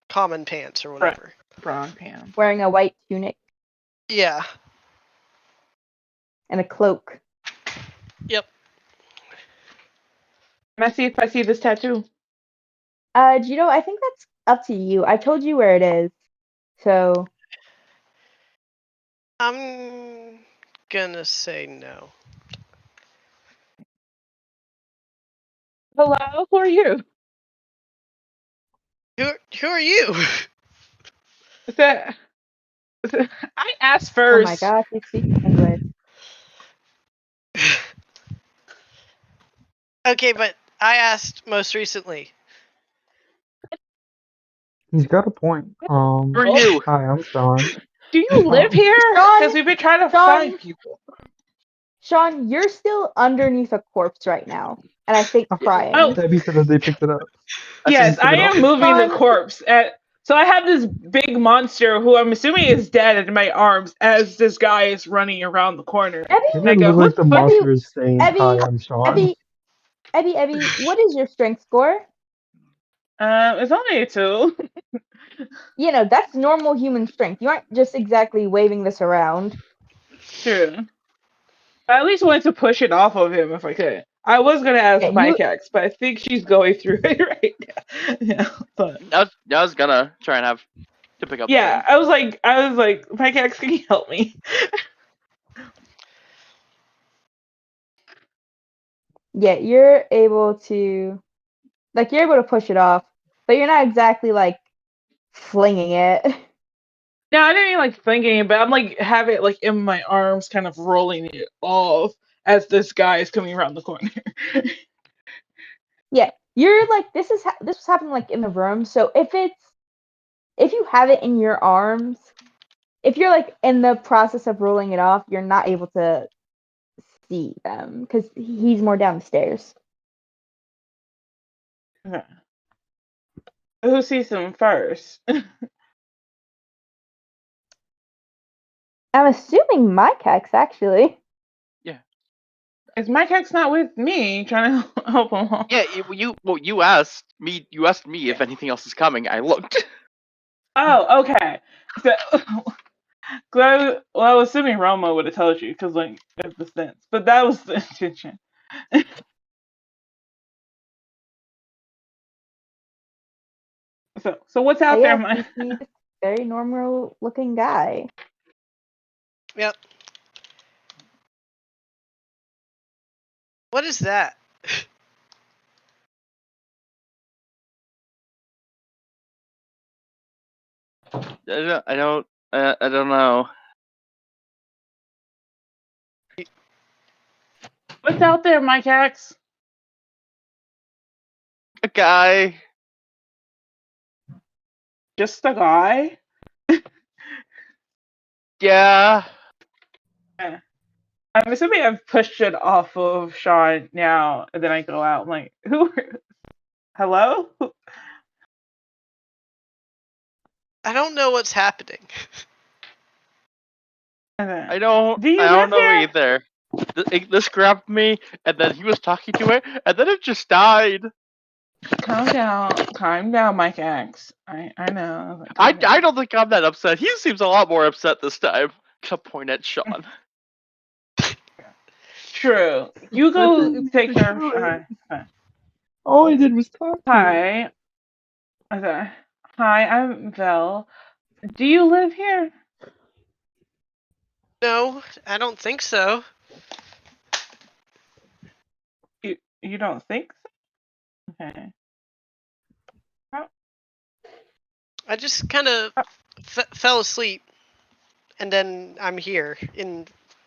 common pants or whatever. Wrong, Pam. Wearing a white tunic. Yeah. and a cloak. Yep. Can I see if I see this tattoo? Gino, I think that's up to you. I told you where it is. So, I'm gonna say no. Hello, who are you? Who are you? Is that? I asked oh my first. gosh, he speaks English. Okay, but I asked most recently. He's got a point. Who are you? Hi, I'm Sean. Do you live here? Sean, Because we've been trying to Sean, find people. Sean, you're still underneath a corpse right now, and I think Yeah. crying. Oh, Debbie said that they picked it up. yes, pick I it up. am moving the Sean, corpse. So I have this big monster who I'm assuming is dead in my arms as this guy is running around the corner. Abby, Doesn't And I it go, look like the what? Abby, monster is saying, Abby, "Hi, I'm Sean"? Abby, what is your strength score? It's only a 2. You know, that's normal human strength. You aren't just exactly waving this around. True. I at least wanted to push it off of him if I could. I was gonna ask Yeah, Mike X, but I think she's going through it right now. Yeah, but I was gonna try and have to pick up the yeah, phone. I was like, Mike X, can you help me? Yeah, you're able to push it off, but you're not exactly like flinging it. No, I didn't mean like thinking, but I'm like have it like in my arms, kind of rolling it off as this guy is coming around the corner. Yeah, you're like this was happening like in the room. So if you have it in your arms, if you're like in the process of rolling it off, you're not able to see them because he's more down the stairs. Okay. Who sees him first? I'm assuming Mike X actually. Is Mike X not with me trying to help him? Yeah, you asked me. You asked me if anything else is coming. I looked. Oh, okay. So, well, I was assuming Roma would have told you because like of the sense, but that was the intention. So what's out there, Yes, Mike? you see this very normal looking guy. Yep. What is that? I don't know. What's out there, Mike X? A guy. Just a guy? Yeah. Yeah. I'm assuming I've pushed it off of Sean now, and then I go out. I'm like, who? Hello? I don't know what's happening. And then, I don't. do you I don't live know here? either. This grabbed me, and then he was talking to it, and then it just died. Calm down, Mike X. I know. Calm down. I don't think I'm that upset. He seems a lot more upset this time. To point at Sean. True. You go take care of Sean. All I did was talk to him. Hi. Okay. Hi, I'm Vel. Do you live here? No, I don't think so. You don't think so? Okay. I just kind of fell asleep, and then I'm here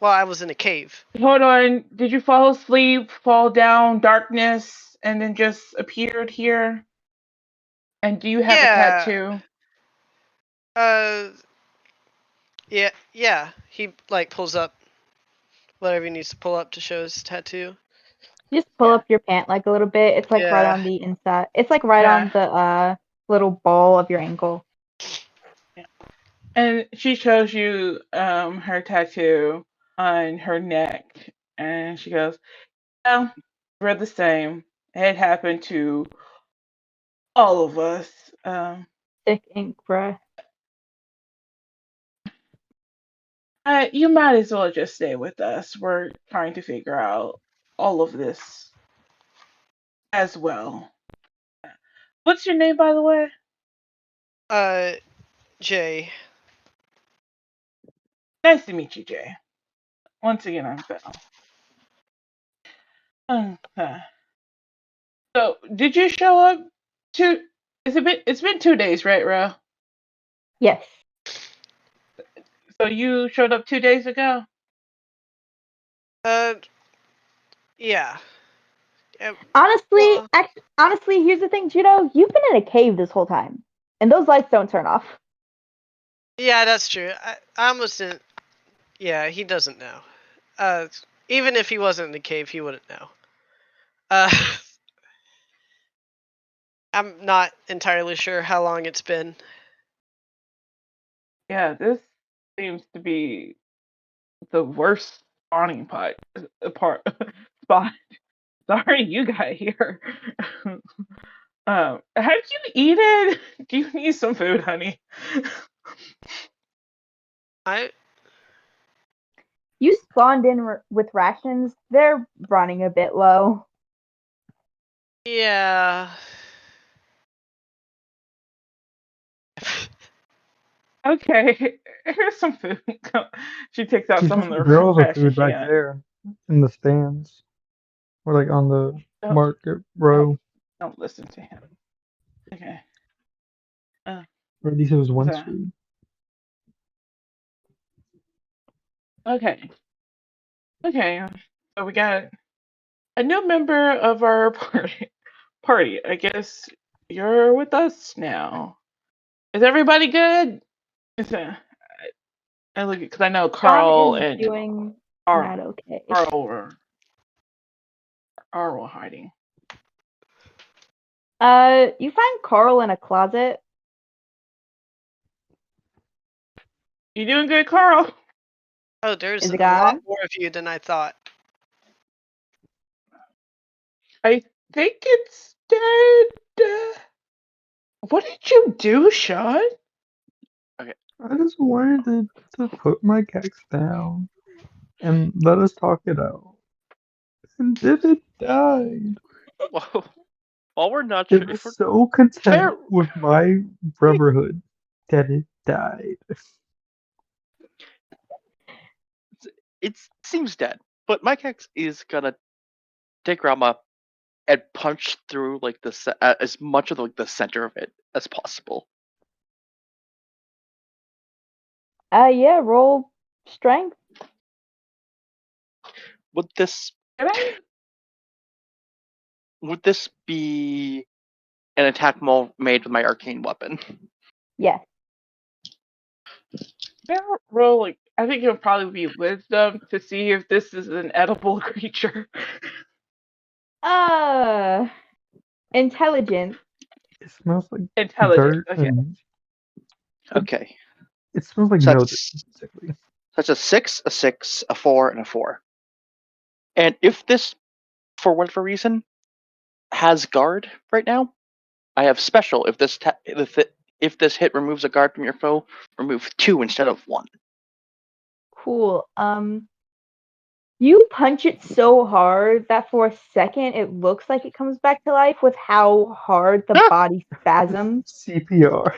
I was in a cave. Hold on. Did you fall asleep, fall down, darkness, and then just appeared here? And do you have a Yeah. tattoo? Yeah. He like pulls up whatever he needs to pull up to show his tattoo. Just pull Yeah. up your pant like a little bit. It's like right Yeah. on the inside. It's like right Yeah. on the little ball of your ankle. And she shows you her tattoo on her neck, and she goes, "Yeah, we're the same. It happened to all of us." Thick ink, bruh. You might as well just stay with us. We're trying to figure out all of this as well. What's your name, by the way? Jay. Nice to meet you, Jay. Once again, I'm Belle. So, did you show up to? It's been 2 days, right, Ro? Yes. So you showed up 2 days ago. Uh, yeah. Honestly, Well, honestly, here's the thing, Judo. You've been in a cave this whole time, and those lights don't turn off. yeah, that's true. I almost didn't. Yeah, he doesn't know. Even if he wasn't in the cave, he wouldn't know. Uh, I'm not entirely sure how long it's been. Yeah, this seems to be the worst spawning spot. Sorry, you got here. Have you eaten? Do you need some food, honey? You spawned in with rations. They're running a bit low. Yeah. Okay, here's some food. She takes out There's some of different the barrels of ration food she back had. there in the stands, or like on the Don't, market row. don't listen to him. Okay. Or at least it was once So, food. okay. Okay. So we got a new member of our party. I guess you're with us now. Is everybody good? I look because I know John Carl is and doing Carl, not okay. Carl were hiding. You find Carl in a closet. You doing good, Carl? Oh, there's Is a it lot gone? more of you than I thought. I think it's dead. What did you do, Sean? I just wanted to put my cactus down and let us talk it out. And then it died. Well, while we're not It sure was if we're so content fair, with my brotherhood that it died. it seems dead, but Mike X is gonna take Rama and punch through like as much of like the center of it as possible. Yeah, roll strength. Would this Can I would this be an attack made with my arcane weapon? Yes. roll like I think it'll probably be wisdom to see if this is an edible creature. Intelligence. It smells like Intelligent. dirt Okay. and Okay, it smells like so noses, that's basically. that's a 6, a 4, and a 4. And if this, for whatever reason, has guard right now, I have special. If this hit removes a guard from your foe, remove 2 instead of 1. Cool. You punch it so hard that for a second it looks like it comes back to life with how hard the Ah! body spasms. CPR.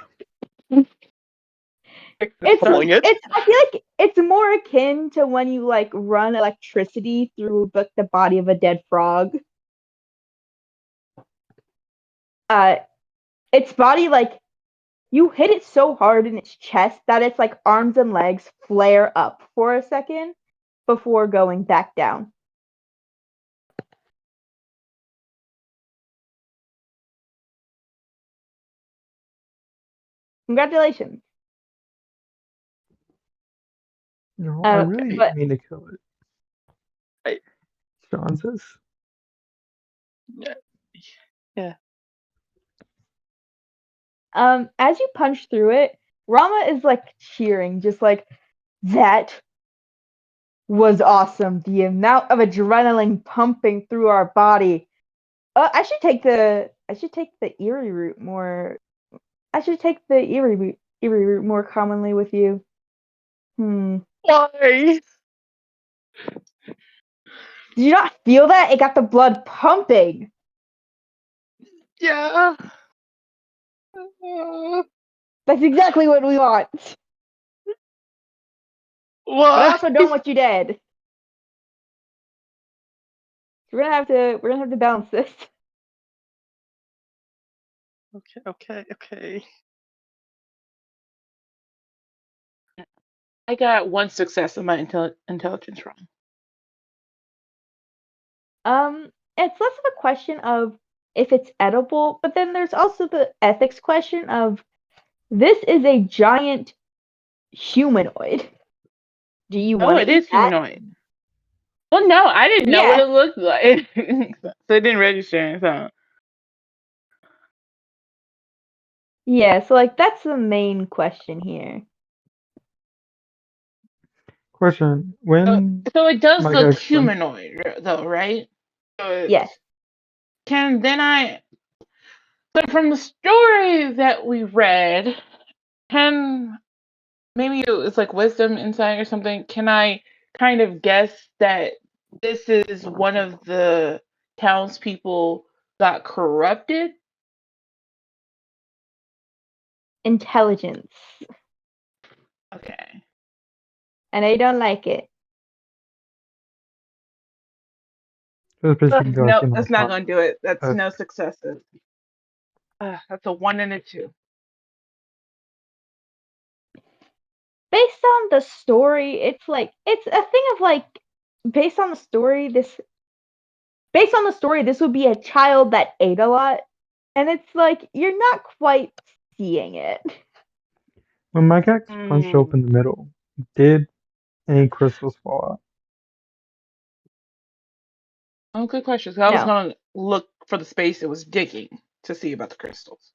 Pulling it. I feel like it's more akin to when you like run electricity through like the body of a dead frog. Its body like you hit it so hard in its chest that its like arms and legs flare up for a second before going back down. Congratulations. No, I really But mean to kill it. I- Sean says. Yeah. as you punch through it, Rama is like cheering, just like that was awesome. The amount of adrenaline pumping through our body. I should take the eerie route more. I should take the eerie route more commonly with you. Why? Did you not feel that? It got the blood pumping. Yeah. That's exactly what we want. But I Why? also don't want you dead. We're gonna have to balance this. Okay. I got one success in my intelligence wrong. It's less of a question of if it's edible, but then there's also the ethics question of this is a giant humanoid. Do you Oh, want to it eat is that? humanoid. Well, no, I didn't know what Yeah. it looked like. So it didn't register. So Yeah, so like that's the main question here. Question: When so it does my look guy punched, humanoid, though, right? So Yes. can then I? But from the story that we read, can maybe it's like wisdom insight or something? Can I kind of guess that this is one of the townspeople got corrupted? Intelligence. Okay. And I don't like it. so basically got No, that's not going to do it. That's That's no successes. That's a 1 and a 2. Based on the story, it's like it's a thing of like based on the story, this would be a child that ate a lot. And it's like you're not quite seeing it. when my guy punched open the Mm. middle. Did any crystals fall out? Oh, good question. So I was No. going to look for the space it was digging to see about the crystals.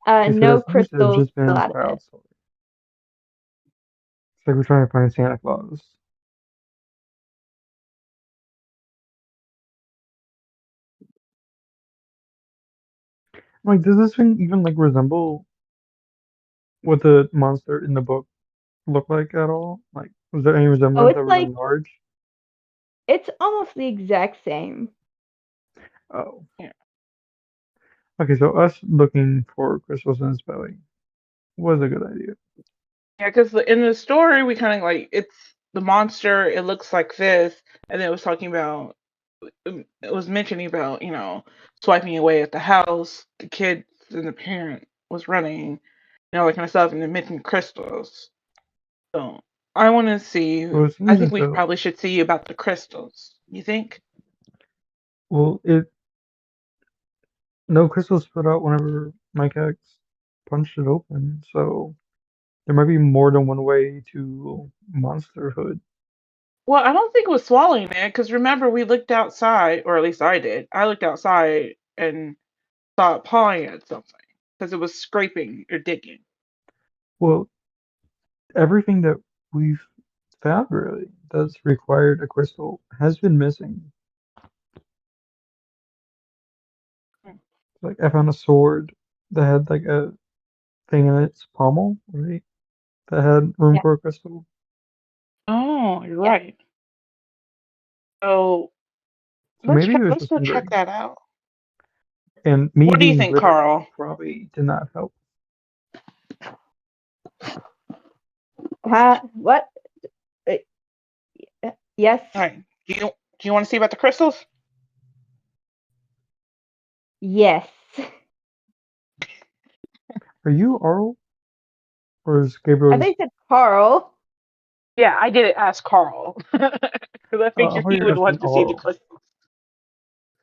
Okay, so No that seems to have crystals just been fell a out of crowd it. source. It's like we're trying to find Santa Claus. Like, does this thing even like resemble what the monster in the book looked like at all? Like, was there any Oh, resemblance it's other like than large? it's almost the exact same. Oh. Yeah. Okay, so us looking for crystals in his belly was a good idea. Yeah, because in the story, we kind of like it's the monster, it looks like this. And then it was talking about, it was mentioning about, swiping away at the house, the kids and the parent was running, that kind of stuff. And then mentioned crystals. So I want to see, Well, it I seems think as we though, probably should see about the crystals. You think? well, no crystals split out whenever Mike X punched it open, so there might be more than one way to monsterhood. Well, I don't think it was swallowing it because remember we looked outside, or at least I did. I looked outside and saw it pawing at something because it was scraping or digging. Well, everything that we've found really that's required a crystal has been missing. Like I found a sword that had like a thing in its pommel, right? That had room Yeah. for a crystal. Oh, you're Yeah. right. So So maybe it was let's just go check hungry. that out. And me What do you being think, bitter Carl? probably did not help. What? Uh, Yes. All right. Do you want to see about the crystals? Yes. Are you Arl? Or is I Gabriel just think it's Carl. Yeah, I did ask Carl because I I figured thought he you were would asking want to see the Arl. crystals.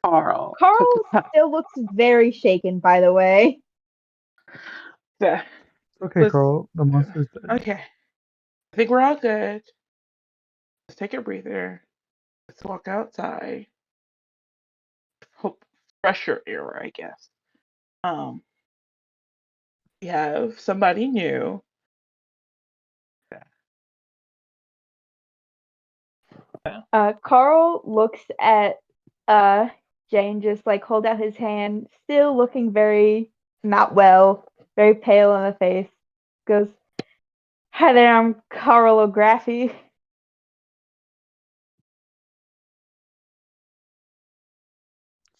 Carl took the Carl time. still looks very shaken, by the way. Yeah. It's okay, Let's, Carl. The monster's dead. okay. I think we're all good. Let's take a breather. Let's walk outside. Hope fresher air, I guess. Um, we have somebody new. Carl looks at Jane, just like hold out his hand, still looking very not well, very pale in the face. Goes, Hi there, I'm Carl O'Graphy.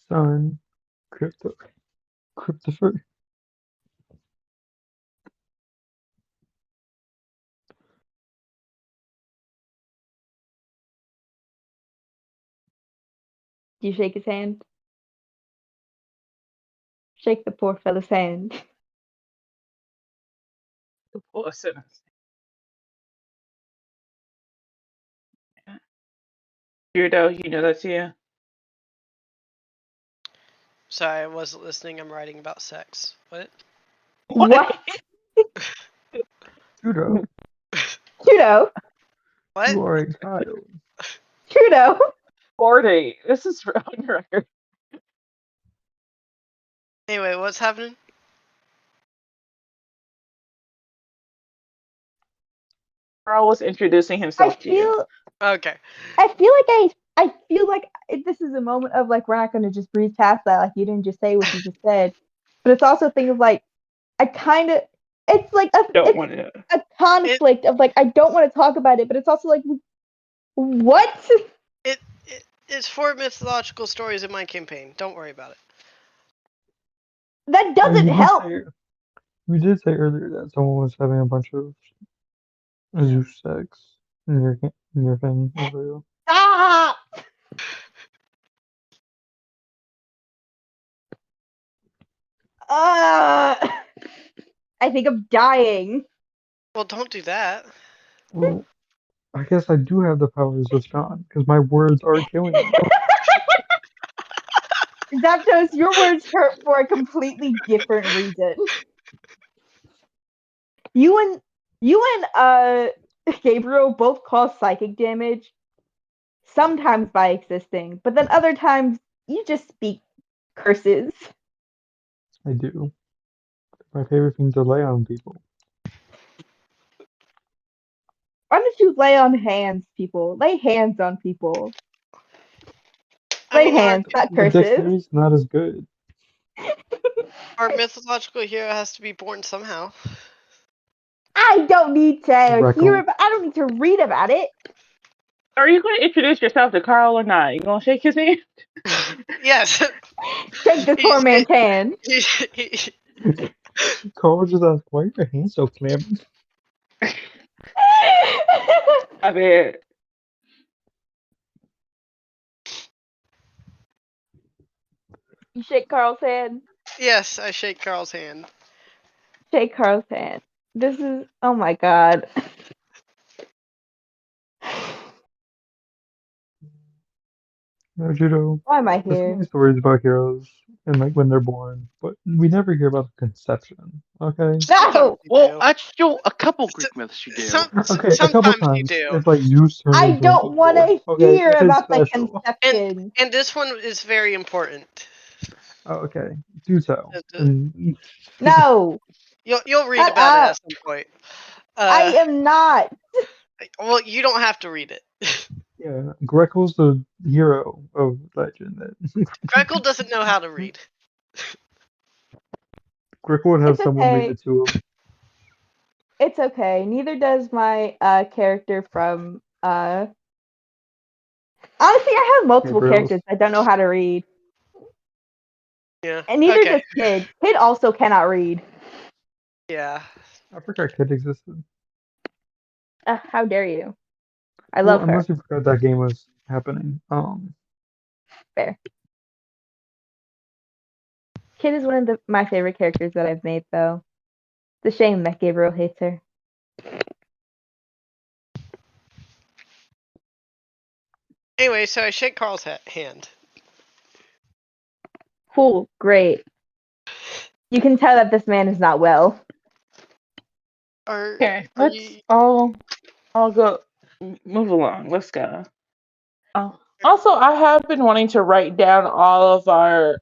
Son, Cryptopher. Do you shake his hand? Shake the poor fellow's hand. Pull a sentence. Weirdo, you know that's you. Sorry, I wasn't listening. I'm writing about sex. What? What? Trudeau, Trudeau. What? you are a child. Trudeau. 40. This is on record. Anyway, what's happening? Carl was introducing I himself to you. feel Okay. I feel like this is a moment of like we're not gonna just breeze past that, like you didn't just say what you just said. But it's also a thing of like I kinda it's like Don't want to. a conflict of like I don't want to talk about it, but it's also like what? It's 4 mythological stories in my campaign. Don't worry about it. That doesn't help. We did say earlier that someone was having a bunch of Zeus sex in your thing earlier. Stop! I think I'm dying. Well, don't do that. Well, I guess I do have the powers of Sean because my words are killing me. Zapdos, your words hurt for a completely different reason. You and Gabriel both cause psychic damage, sometimes by existing, but then other times you just speak curses. I do. My favorite thing to lay on people. Why don't you lay on hands, people? Lay hands on people. I Lay mean, hands, not The curses. dextery's not as good. our mythological hero has to be born somehow. I don't need to Reckle. hear about. I don't need to read about it. Are you going to introduce yourself to Carl or not? You going to shake his hand? Yes. Shake this poor man's hand. Carl just asked, why are your hands so clammy? I bet. You shake Carl's hand. Yes, I shake Carl's hand. Shake Carl's hand. This is. Oh my god. No, Judo. Why am I There's so here? many stories about heroes and like when they're born, but we never hear about the conception. Okay. No! Well, actually, a couple Greek myths you do. Okay, a couple Sometimes you times. do. If like Zeus turned I into an don't want to eagle. Okay, hear if it's about the special. conception. And this one is very important. Oh, okay, do so. And No! You'll read Shut about it up. at some point. I am not. Well, you don't have to read it. yeah, Greco's the hero of legend. Greco doesn't know how to read. Greco would have It's someone read okay. it to him. It's okay. Neither does my character from honestly, I have multiple Gabriel's. characters I don't know how to read. Yeah. And neither Okay. does Kid. Kid also cannot read. Yeah. I forgot Kid existed. How dare you? I Well, love her. unless you forgot that game was happening. Fair. Kid is one of my favorite characters that I've made, though. It's a shame that Gabriel hates her. Anyway, so I shake Carl's hand. Cool, great. You can tell that this man is not well. Okay, Are let's you, all go move along. Let's go. Also, I have been wanting to write down all of our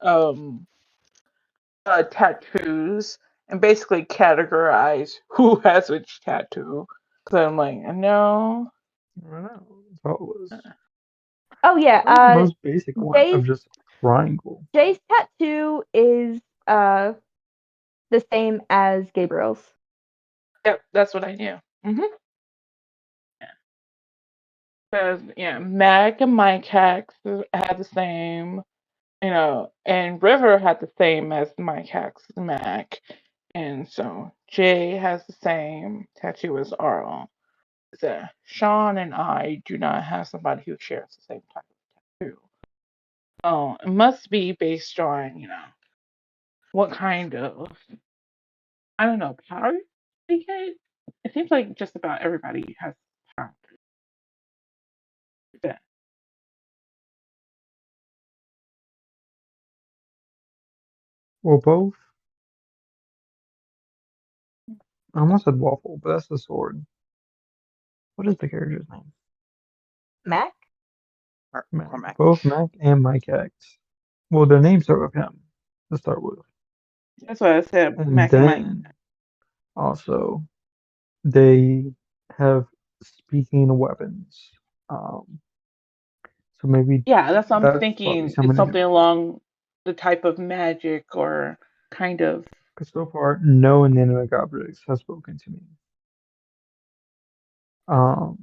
tattoos and basically categorize who has which tattoo. Because I'm like, no. I don't know. That's how it was. Oh yeah, Probably the most basic one of just triangle. Jay's tattoo is the same as Gabriel's. Yep, that's what I knew. Mm-hmm. Because yeah, Mac and Mike Hacks had the same, and River had the same as Mike Hacks and Mac, and so Jay has the same tattoo as Arl. So Sean and I do not have somebody who shares the same type of tattoo. Oh, it must be based on what kind of, I don't know, power they get. It seems like just about everybody has power. Yeah. Well, both. I almost said waffle, but that's the sword. What is the character's name? Mac? Mac. Cormac. Both Mac and Mike X. Well, their names start with him to start with. That's why I said And Mac and Mike. then also they have speaking weapons. Um, so maybe Yeah, that's what I'm that's probably thinking. It's summoning something him. along the type of magic or kind of. Because so far, no inanimate objects has spoken to me. Um,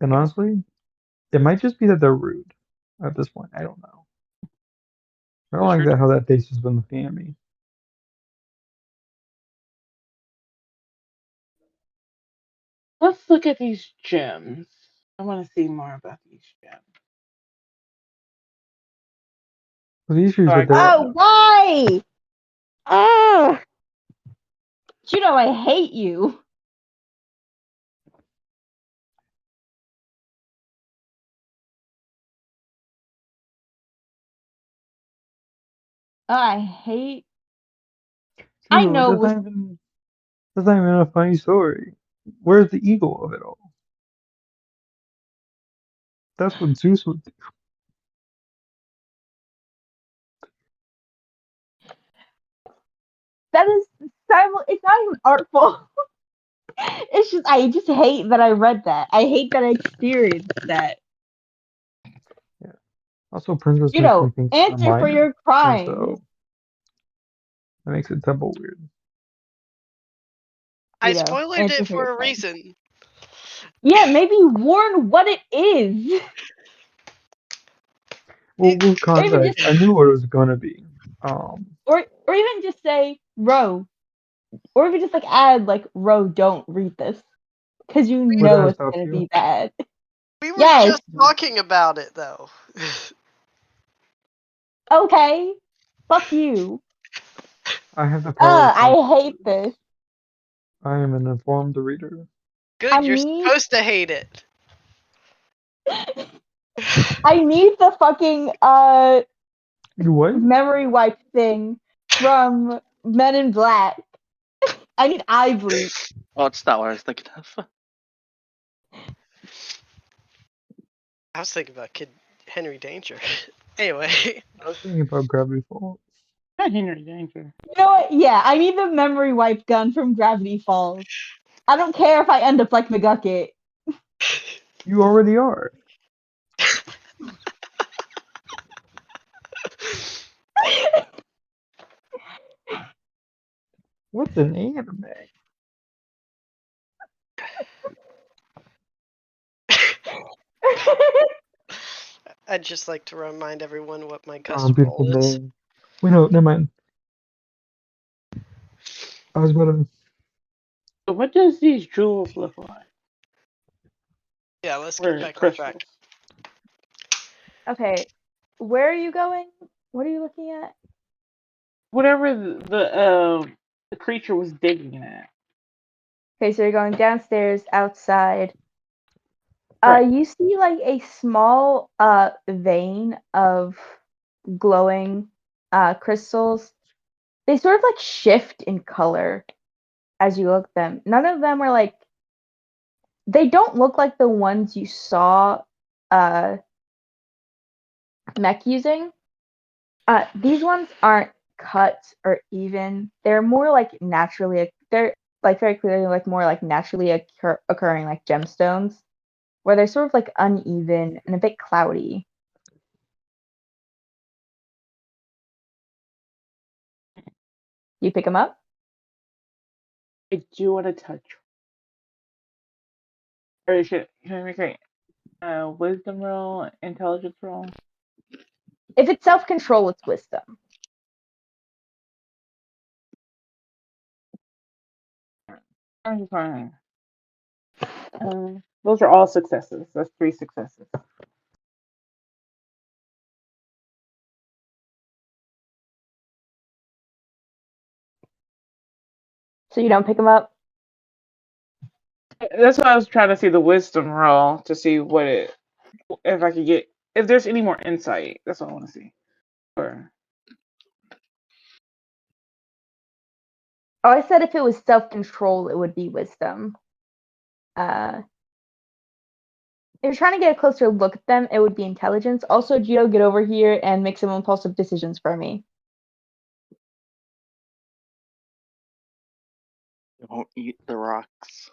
and honestly, it might just be that they're rude at this point. I don't know. I don't like that how that face has been looking at me. Let's look at these gems. I want to see more about these gems. But the issue is that Sorry. they're Oh, why? Oh, I hate you. I hate. I Dude, know. that's not even a funny story. Where's the ego of it all? That's what Zeus would do. That is it's not even artful. I just hate that I read that. I hate that I experienced that. Yeah. Also, Princess makes me think she's a Answer for minor, your and crimes. so that makes it double weird. I spoiled Answer it for your for a crimes. reason. Yeah, maybe warn what it is. Well, with Or even context, just I knew what it was gonna be. Um, or even just say Ro. Or even just add Ro, don't read this. Because you would that know have it's stopped gonna you? be bad. We were Yes. just talking about it though. Okay. Fuck you. I have the power of I context. hate this. I am an informed reader. I Good, you're need supposed to hate it. I need the fucking You what? memory wipe thing from Men in Black. I need eye bleach. Oh, it's not what I was thinking of. I was thinking about Kid Henry Danger. Anyway, I was thinking about Gravity Falls. Not Henry Danger. You know what? Yeah, I need the memory wipe gun from Gravity Falls. I don't care if I end up like McGucket. You already are. What's an anime? I'd just like to remind everyone what my gust Beautiful roll is. day. Wait, no, never mind. I was about to. So what does these jewels look like? Yeah, let's Or get back on crystals? track. Okay, where are you going? What are you looking at? Whatever the creature was digging at. Okay, so you're going downstairs outside. Right. You see a small vein of glowing crystals. They sort of shift in color as you look at them. None of them are they don't look like the ones you saw Mech using. These ones aren't cut or even. They're more naturally. They're very clearly more naturally occurring gemstones, where they're sort of uneven and a bit cloudy. You pick them up. I do want to touch. Or should I make a wisdom roll, intelligence roll? If it's self-control, it's wisdom. I'm just fine. Those are all successes. That's 3 successes. So you don't pick them up? That's why I was trying to see the wisdom roll to see if I could get, if there's any more insight. That's what I want to see. Or, Oh, I said if it was self-control, it would be wisdom. If you're trying to get a closer look at them, it would be intelligence. Also, Gio, get over here and make some impulsive decisions for me. Don't eat the rocks.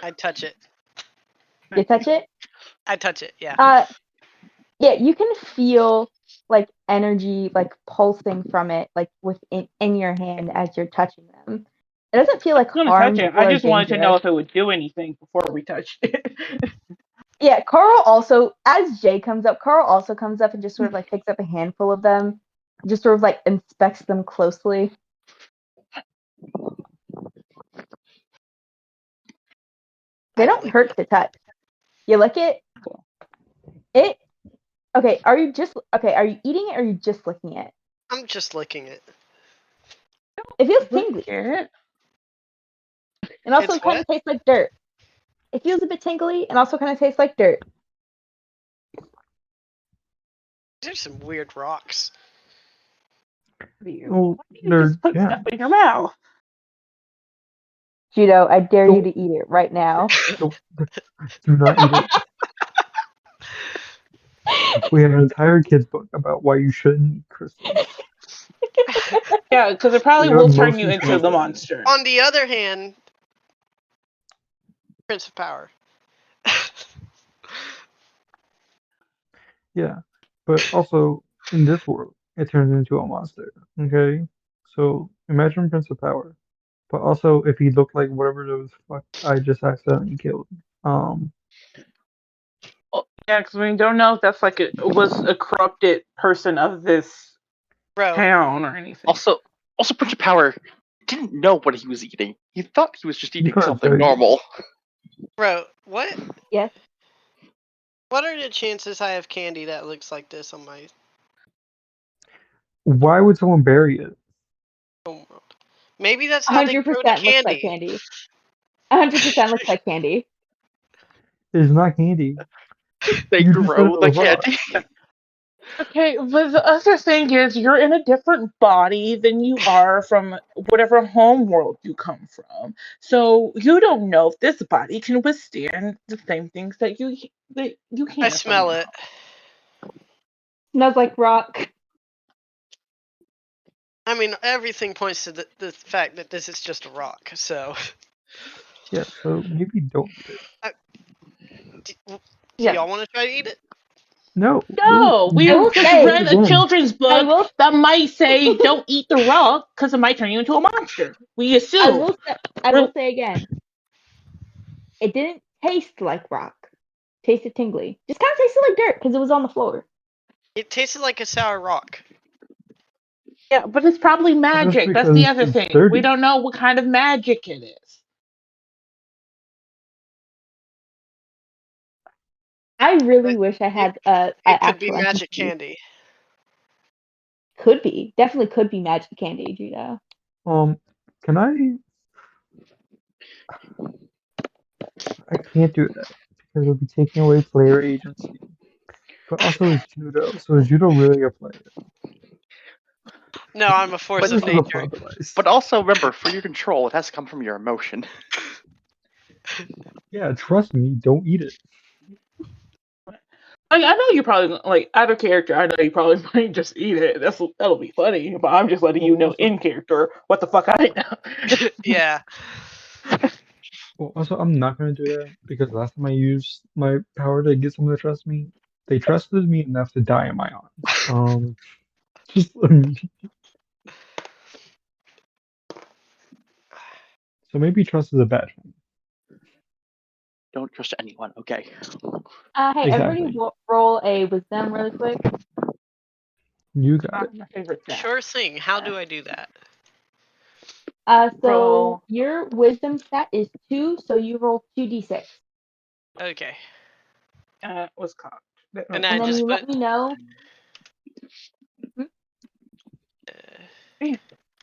I touch it. You touch it? I touch it. Yeah. Yeah, you can feel like energy like pulsing from it, like in your hand as you're touching them. It doesn't feel like I'm gonna touch it. harmful I or just wanted to know dangerous. if it would do anything before we touched it. Yeah, Carl also, as Jay comes up, Carl also comes up and just sort of like picks up a handful of them, just sort of like inspects them closely. They don't hurt to touch. You lick it. Okay, are you eating it or are you just licking it? I'm just licking it. It feels tingly. Yeah. And also It's kind what? of tastes like dirt. It feels a bit tingly and also kind of tastes like dirt. There's some weird rocks. Well, Why do you just put stuff in your mouth? Judo, I dare you to eat it right now. Do not eat it. We have an entire kids book about why you shouldn't eat crystals. Yeah, because it probably Yeah, will turn you mostly into the crystals. monster. On the other hand, Prince of Power. Yeah, but also in this world, it turns into a monster. Okay, so imagine Prince of Power, but also if he looked like whatever those fuck I just accidentally killed. Yeah, because we don't know if that's like was a corrupted person of this Bro, town or anything. Also, Prince of Power didn't know what he was eating. He thought he was just eating Yeah, something so- normal. bro, what? Yes. What are the chances I have candy that looks like this on my Why would someone bury it? home world? Maybe that's how they 100% grow the looks like candy. candy. 100% looks like candy. It's not candy. They You just said grow it the was rock. candy. Okay, but the other thing is you're in a different body than you are from whatever home world you come from. So you don't know if this body can withstand the same things that you can't. I smell it. Smells like rock. I mean, everything points to the fact that this is just a rock. So, Yeah, so maybe don't eat it. do Yeah. y'all want to try to eat it? No. No, we I will just say- read a children's I book will, that might say don't eat the rock because it might turn you into a monster. We assume. I will say again. It didn't taste like rock. Tasted tingly. Just kind of tasted like dirt because it was on the floor. It tasted like a sour rock. Yeah, but it's probably magic. That's the because other it's thing. dirty. We don't know what kind of magic it is. I really wish I had It could be actual magic NPC. candy. Could be. Definitely could be magic candy, Judo. Can I can't do that because it'll be taking away player agency. But also it's judo, so is judo really a player? No, I'm a force But of This is a nature. plot device. But also remember, for your control, it has to come from your emotion. Yeah, trust me, don't eat it. I know you probably like out of character. I know you probably might just eat it. That'll be funny. But I'm just letting you know in character what the fuck I know. Yeah. Well, also I'm not gonna do that because last time I used my power to get someone to trust me, they trusted me enough to die in my arms. Just So maybe trust is a bad thing. Don't trust anyone. Okay. Hey, everybody, Exactly. roll a wisdom really quick. You got it. Not my favorite stat. Sure thing. How do I do that? So Roll. your wisdom stat is 2, so you roll 2d6. Okay. Was cocked. And And I then just you put. let me know.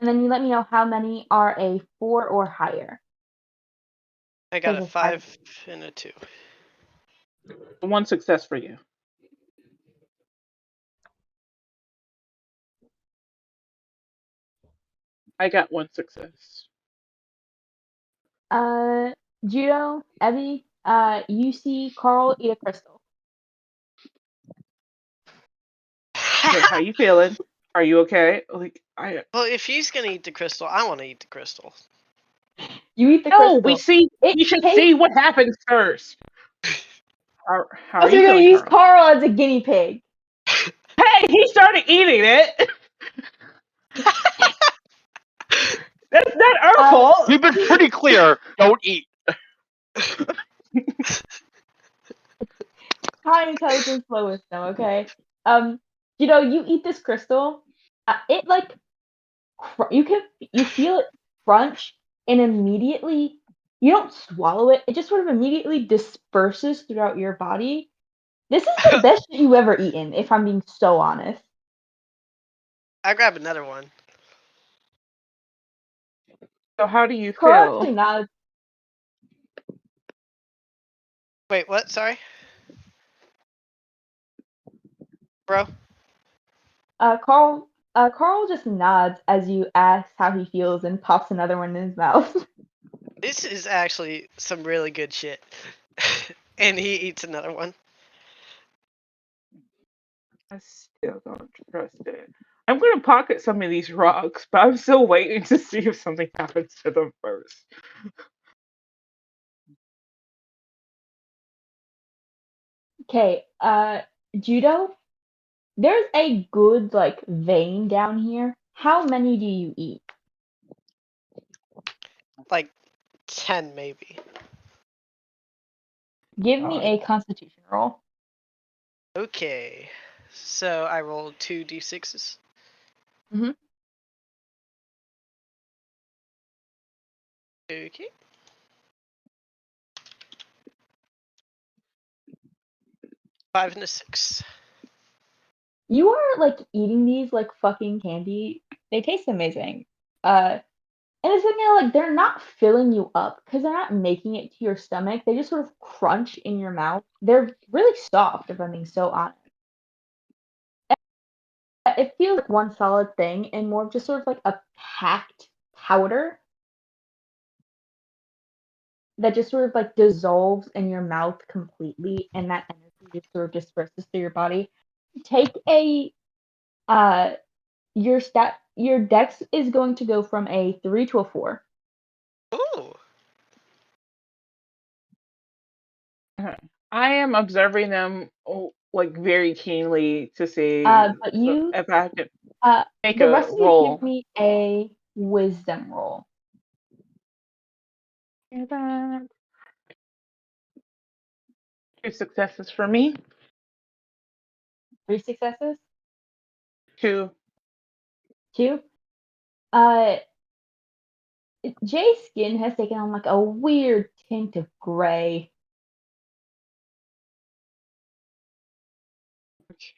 And then you let me know how many are a 4 or higher. I got a There's a five. 5 and a 2. One success for you. I got one success. Judo, Evie, you see Carl eat a crystal. Okay, how you feeling? Are you okay? Like Well, if he's gonna eat the crystal, I want to eat the crystal. You eat the No, crystal. we should see what happens first. How Oh, are so you you're gonna feeling, use Carl? Carl as a guinea pig. Hey, he started eating it. That's not our fault. We've been pretty clear. Don't eat. High intelligence, low wisdom. Okay. You eat this crystal. It like you feel it crunch, and immediately you don't swallow it. It just sort of immediately disperses throughout your body. This is the best shit you've ever eaten, if I'm being so honest. I grab another one. So how do you Carl feel? actually nods. Wait, what? Sorry, bro. Carl just nods as you ask how he feels and pops another one in his mouth. This is actually some really good shit. And he eats another one. I still don't trust it. I'm gonna pocket some of these rocks, but I'm still waiting to see if something happens to them first. Okay, Judo, there's a good like vein down here. How many do you eat? Like 10 maybe. Give me a constitution roll. Okay. So I rolled 2d6s. Mhm. Okay. Five and a 6. You are like eating these like fucking candy. They taste amazing. And it's like they're not filling you up because they're not making it to your stomach. They just sort of crunch in your mouth. They're really soft, if I'm being so honest. It feels like one solid thing and more of just sort of like a packed powder that just sort of like dissolves in your mouth completely, and that energy just sort of disperses through your body. Take a uh your dex is going to go from a 3 to a 4. Ooh. I am observing them like very keenly to see But if I can uh make the a rest of you roll. give me a wisdom roll. Hear that? 2 successes for me. 3 successes? 2. 2. Jay's skin has taken on like a weird tint of gray.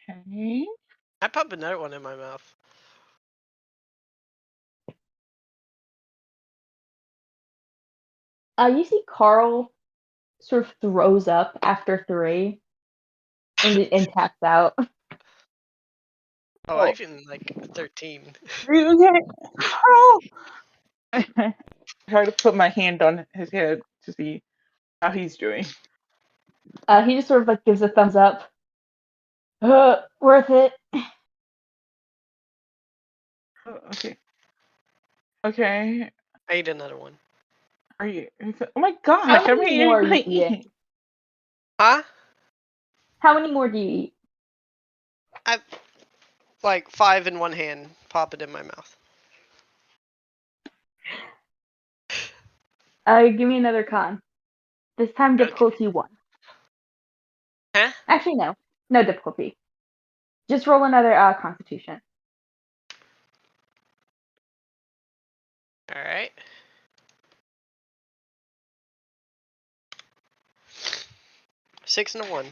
Okay. I pop another one in my mouth. You see Carl sort of throws up after 3 and taps out. Oh, Oh, I've been like 13. are you okay? Oh. I try to put my hand on his head to see how he's doing. He just sort of like gives a thumbs up. Worth it. Oh, okay. Okay. I ate another one. Are you? Oh my How gosh! I'm many more are you gonna eating? eat. Huh? How many more do you eat? I like 5 in one hand, pop it in my mouth. Give me another con. This time Okay. difficulty 1. Huh? Actually, no. No difficulty. Just roll another Constitution. All right. Six and a 1.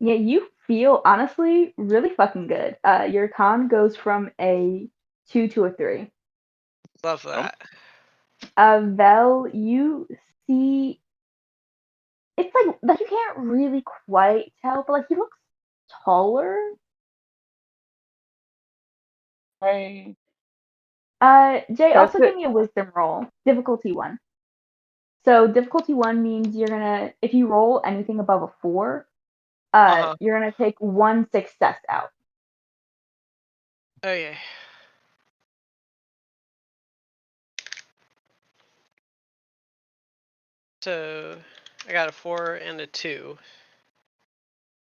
Yeah, you feel honestly really fucking good. Your con goes from a 2 to a 3. Love that. Vel, you see, it's like you can't really quite tell, but like he looks taller. I Jay, That's also it. give me a wisdom roll. Difficulty 1. So difficulty 1 means you're gonna, if you roll anything above a 4, Uh-huh. you're gonna take 1 success out. Okay. So I got a 4 and a 2. So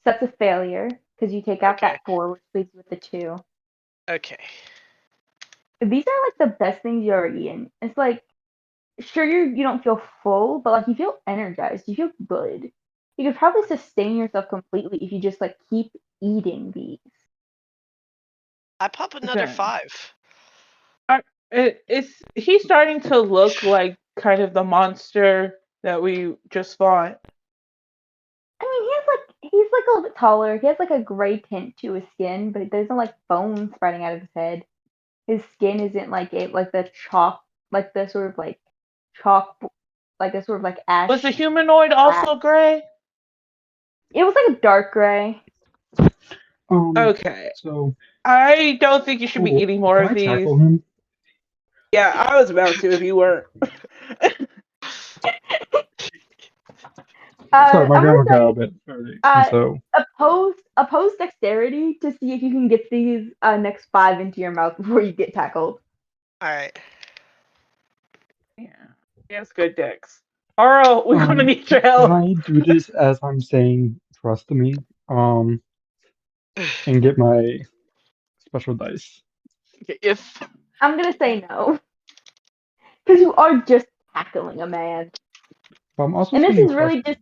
that's a failure because you take out Okay. that 4, which leaves you with the 2. Okay. These are like the best things you ever eaten. It's like, sure, you don't feel full, but like you feel energized. You feel good. You could probably sustain yourself completely if you just like keep eating these. I pop another Okay. 5. He's starting to look like kind of the monster that we just fought. I mean, he's like a little bit taller. He has like a gray tint to his skin, but there's no like bones sprouting out of his head. His skin isn't like the chalk, like the sort of like chalk, like a sort of like ash. Was the humanoid also gray? It was like a dark gray. Okay. So I don't think you should be cool. eating more Can of I these. tackle him? Yeah, I was about to if you weren't. Sorry, my I'm grandma gonna got say, a bit early, and so oppose dexterity to see if you can get these next 5 into your mouth before you get tackled. All right. Yeah, that's good, Dex. Aro, we're gonna need your can help. I do this as I'm saying trust me? And get my special dice. Okay, if I'm gonna say no because you are just tackling a man, But I'm also and this saying is trust really me. just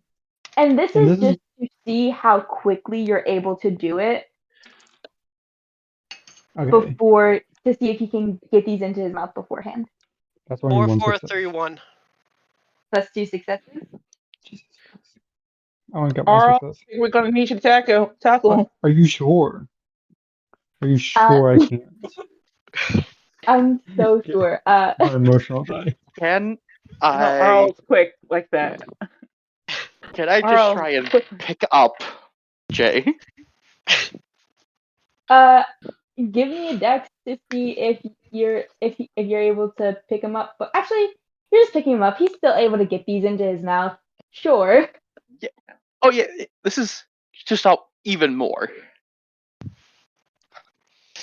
and this And is this is just to see how quickly you're able to do it okay. before to see if you can get these into his mouth beforehand. That's only 4, one 4, success. 3, 1. Plus 2 successes. Jesus Christ. I only got one Aro, success. we're gonna need you to tackle him. Are you sure? Are you sure I can't? I'm so sure. My emotional die. can No, I Aro's quick like that. can I just Aro, try and quick. pick up Jay? Give me a dex to see if you're able to pick him up. But actually, you're just picking him up. He's still able to get these into his mouth. Sure. Yeah. Oh yeah, this is just out even more.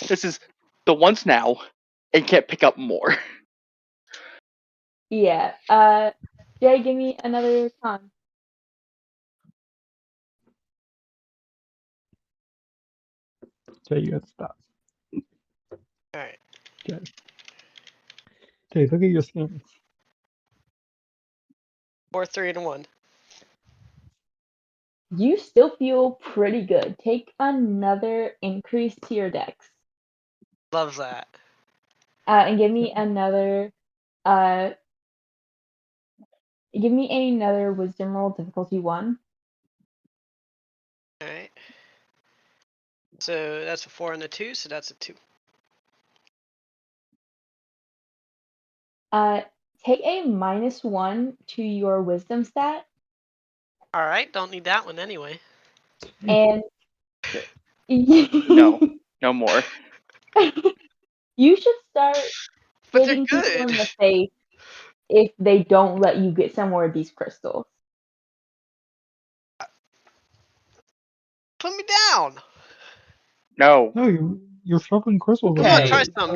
This is the ones now and can't pick up more. Yeah. Jay, give me another con. Okay, you got to stop. All right. Okay. Okay, look at your skin. 4, 3, and 1. You still feel pretty good. Take another increase to your dex. Love that. And give me another. Give me another wisdom roll, difficulty 1. All right. So that's a 4 and a 2, so that's a 2. Take a -1 to your wisdom stat, All right. Don't need that one anyway. and No, no more. you should start But they're hitting people good. in the face if they don't let you get some more of these crystals. Put me down. No. No, you're shoveling crystals Come on, Okay. try some.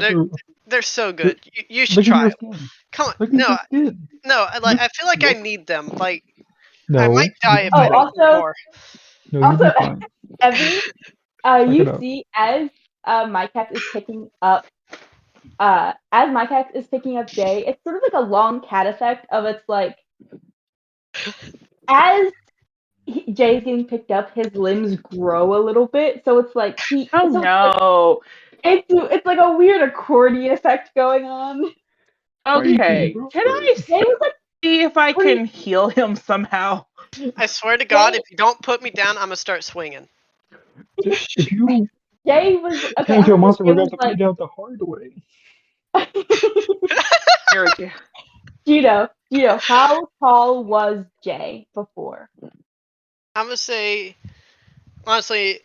They're so good. You should Look at try your 'em. skin. Come on. Look at No, your skin. no. Like I feel like I Look. need them. Like I No, might die if you'll I be don't eat Also, more. no, you'll also, be fine. Evie, Suck it you up. see as my cat is picking up as my cat is picking up Jay, it's sort of like a long cat effect of it's like as Jay's getting picked up, his limbs grow a little bit, so it's like Oh no. it's like a weird accordion effect going on. Why are you eating Okay. Can I broccoli? Jay was like, see if I Wait. can heal him somehow? I swear to God, Jay- if you don't put me down, I'm gonna start swinging. If you Jay was okay. turn into a I'm monster, we're gonna going to have to put you down the hard way. Here we go. Gino, how tall was Jay before? I'm gonna say, honestly,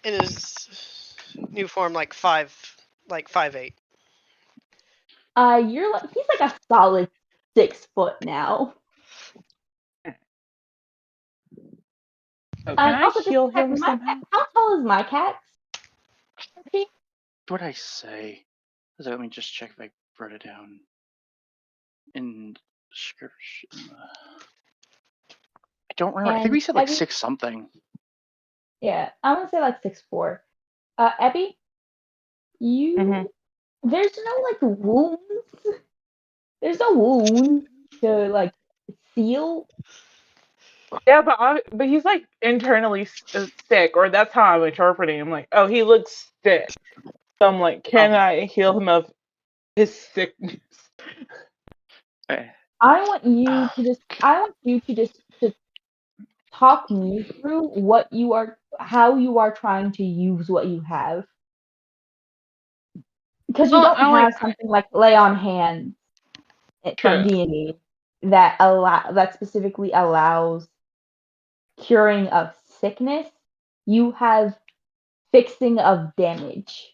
in his new form, like 5'8". He's like a solid 6 foot now. So can I Also, just heal check him somehow? how tall is my cat? What did I say? So let me just check if I wrote it down in description. I don't remember. I think And we said like Abby? 6 something. Yeah, I'm gonna say like 6'4". Abby, you Mhm. there's no like wounds. There's no wound to like seal. Yeah, but he's like internally sick, or that's how I'm interpreting him. Like, oh, he looks sick. So I'm like, can I heal him of his sickness? Okay. I want you to just to talk me through how you are trying to use what you have. Because you Well, don't have something like lay on hands from true. D&D that specifically allows curing of sickness. You have fixing of damage.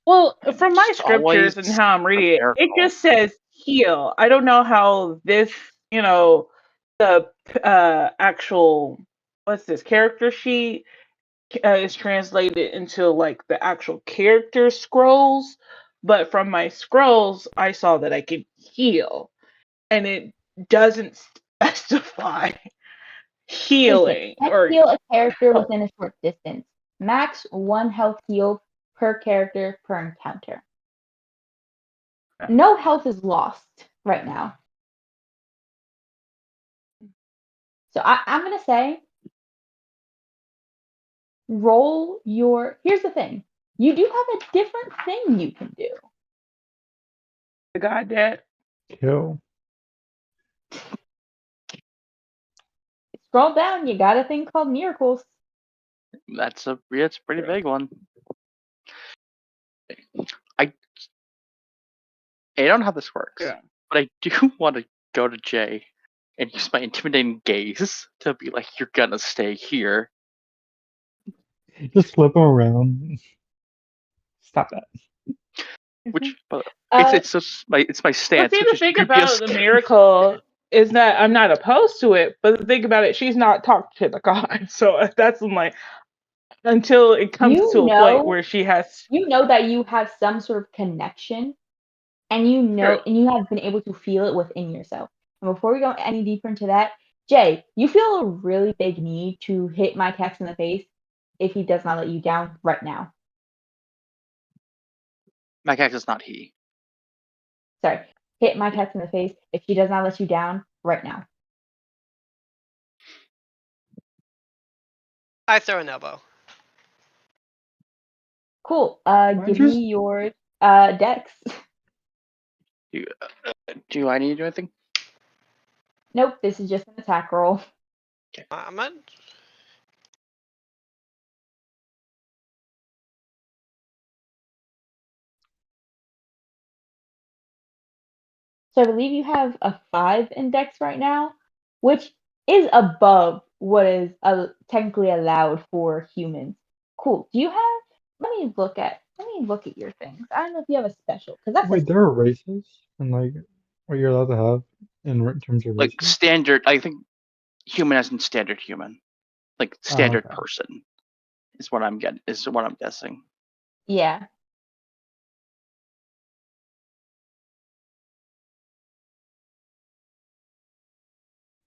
Well, from my Just scriptures and always how I'm reading it, prepare it for just says heal. I don't know how this, the actual, what's this, character sheet is translated into like the actual character scrolls. But from my scrolls, I saw that I could heal, and it doesn't specify Listen, healing can or heal a character health. within a short distance. Max 1 health healed per character per encounter. No health is lost right now. So I'm gonna say roll your. Here's the thing. You do have a different thing you can do. The god dead. Kill. Scroll down. You got a thing called miracles. That's a pretty big one. I don't know how this works, Yeah. but I do want to go to Jay and use my intimidating gaze to be like, "You're gonna stay here." Just flip him around. Stop that. Which, but Uh, it's my But stance, see, which the is thing you be a about the miracle is that I'm not opposed to it. But the thing about it, she's not talked to the god. So that's like until it comes you to a point know, where she has. you know that you have some sort of connection, and True. you have been able to feel it within yourself. And before we go any deeper into that, Jay, you feel a really big need to hit my Tex in the face if he does not let you down right now. My cat is not he. Sorry, hit my Tex in the face if she does not let you down right now. I throw an elbow. Cool. Mine Give just- me your Dex. Do I need to do anything? Nope, this is just an attack roll. I'm not. So I believe you have a 5 in Dex right now, which is above what is technically allowed for humans. Cool. Do you have? Let me look at your things. I don't know if you have a special because that's Wait, there are races and like what you're allowed to have in terms of Like races. standard, I think human as in standard human, like Oh, standard okay. person is what I'm guessing. yeah.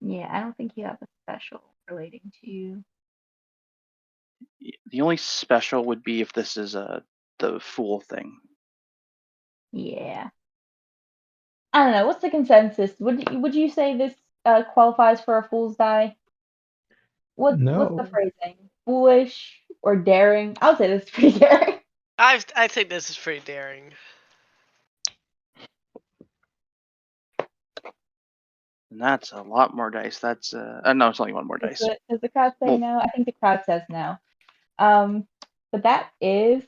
Yeah, I don't think you have a special relating to you. The only special would be if this is a the fool thing. Yeah. I don't know. What's the consensus? Would you say this qualifies for a fool's die? What's the No. phrasing? Foolish or daring? I would say this is pretty daring. I think this is pretty daring. And that's a lot more dice. That's no, it's only one more dice. Does the crowd say Well- no? I think the crowd says no. But that is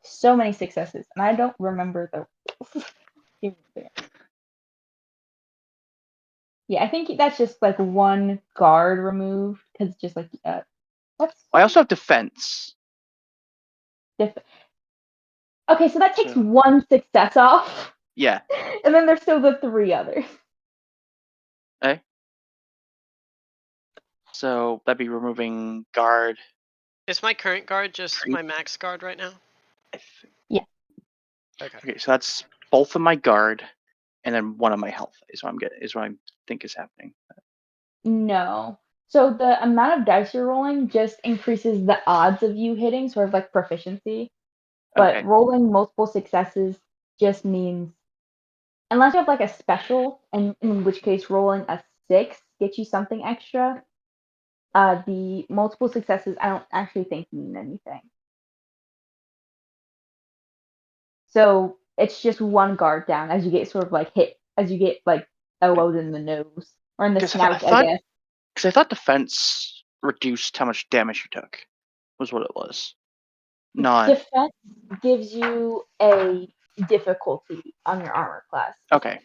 so many successes, and I don't remember the rules. Give me a second. Yeah, I think that's just like one guard removed because just like what's I also have defense. diff- okay, so that takes So- one success off, Yeah. and then there's still the three others. Okay. So that'd be removing guard. Is my current guard just my max guard right now? I think. Okay. Okay, so that's both of my guard, and then one of my health is what I'm getting. Is what I think is happening. No. So the amount of dice you're rolling just increases the odds of you hitting, sort of like proficiency. But Okay. rolling multiple successes just means, unless you have like a special, and in which case rolling a 6 gets you something extra. The multiple successes I don't actually think mean anything. So it's just one guard down as you get sort of like hit, as you get like elbowed in the nose or in the 'Cause I snout, thought- I guess. Because I thought defense reduced how much damage you took. Was what it was. Not Defense gives you a difficulty on your armor class. okay.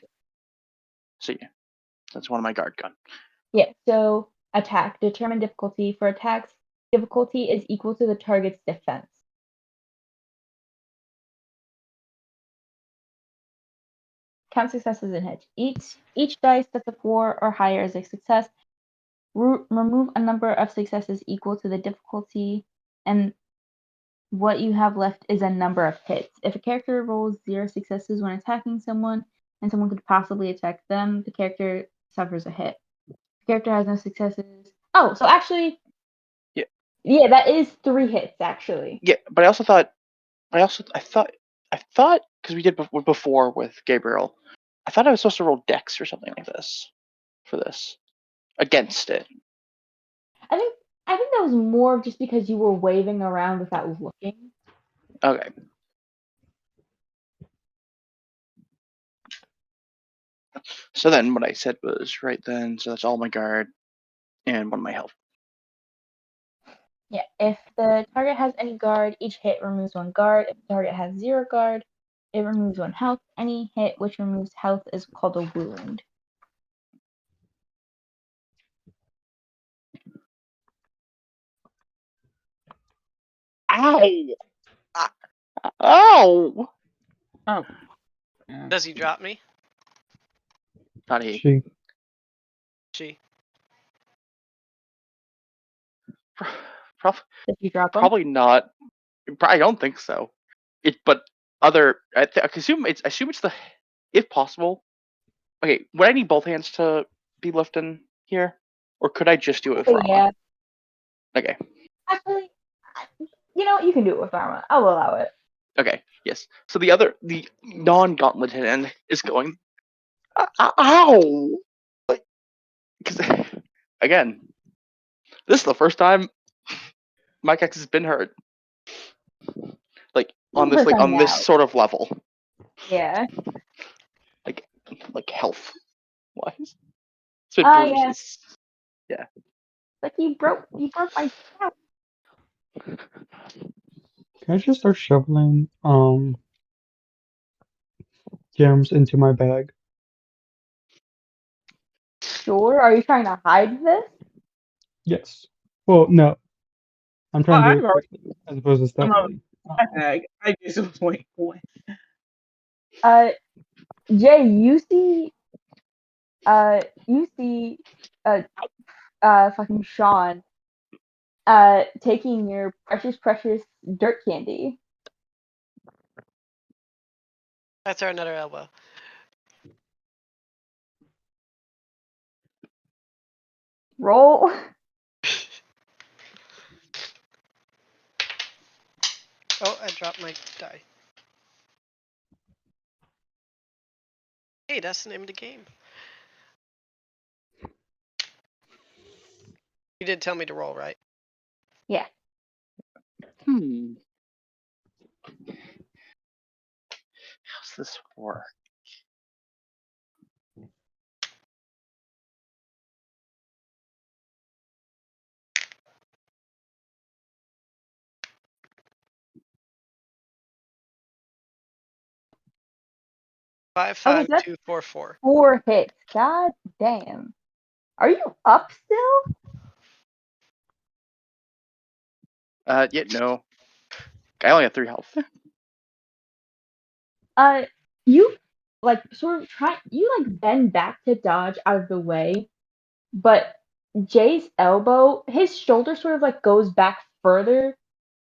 So yeah, that's one of my guard gun. Yeah, so attack. Determine difficulty. For attacks, difficulty is equal to the target's defense. Count successes and hits. Each dice that's a 4 or higher is a success. Remove a number of successes equal to the difficulty, and what you have left is a number of hits. If a character rolls 0 successes when attacking someone, and someone could possibly attack them, the character suffers a hit. If the character has no successes. Oh, so actually, Yeah. yeah, that is 3 hits actually. Yeah, but I thought because we did before with Gabriel, I thought I was supposed to roll Dex or something like this for this against it. I think that was more just because you were waving around without looking. Okay. So then what I said was right then. So that's all my guard and one of my health. Yeah, if the target has any guard, each hit removes 1 guard. If the target has 0 guard, it removes 1 health. Any hit which removes health is called a wound. Ow! Ow! Oh. Yeah. Does he drop me? Not he. She. She. Did you drop him? Probably not. I don't think so. But other. I assume it's the, if possible. Okay, would I need both hands to be lifting here, or could I just do it with Oh, Rama? yeah. Okay. Actually, you know what? You can do it with Rama. I'll allow it. Okay. Yes. So the non-gauntlet hand is going. Ow! Because again, this is the first time my Kex has been hurt. Like on this, First like time on this now. sort of level, Yeah. like health wise. It's been Yeah. bruises. Like you broke my snout. Can I just start shoveling gems into my bag? Sure. Are you trying to hide this? Yes. Well, no. I'm trying to do I've it already quickly as opposed to stealthily. my bag. I just wait. Jay, you see fucking Sean taking your precious dirt candy. I throw another elbow. Roll. Oh, I dropped my die. Hey, that's the name of the game. You did tell me to roll, right? Yeah. How's this work? Five Oh, five is that 244. 4 hits? God damn. Are you up still? Yeah, no. I only have 3 health. You like sort of try. You like bend back to dodge out of the way, but Jay's elbow, his shoulder sort of like goes back further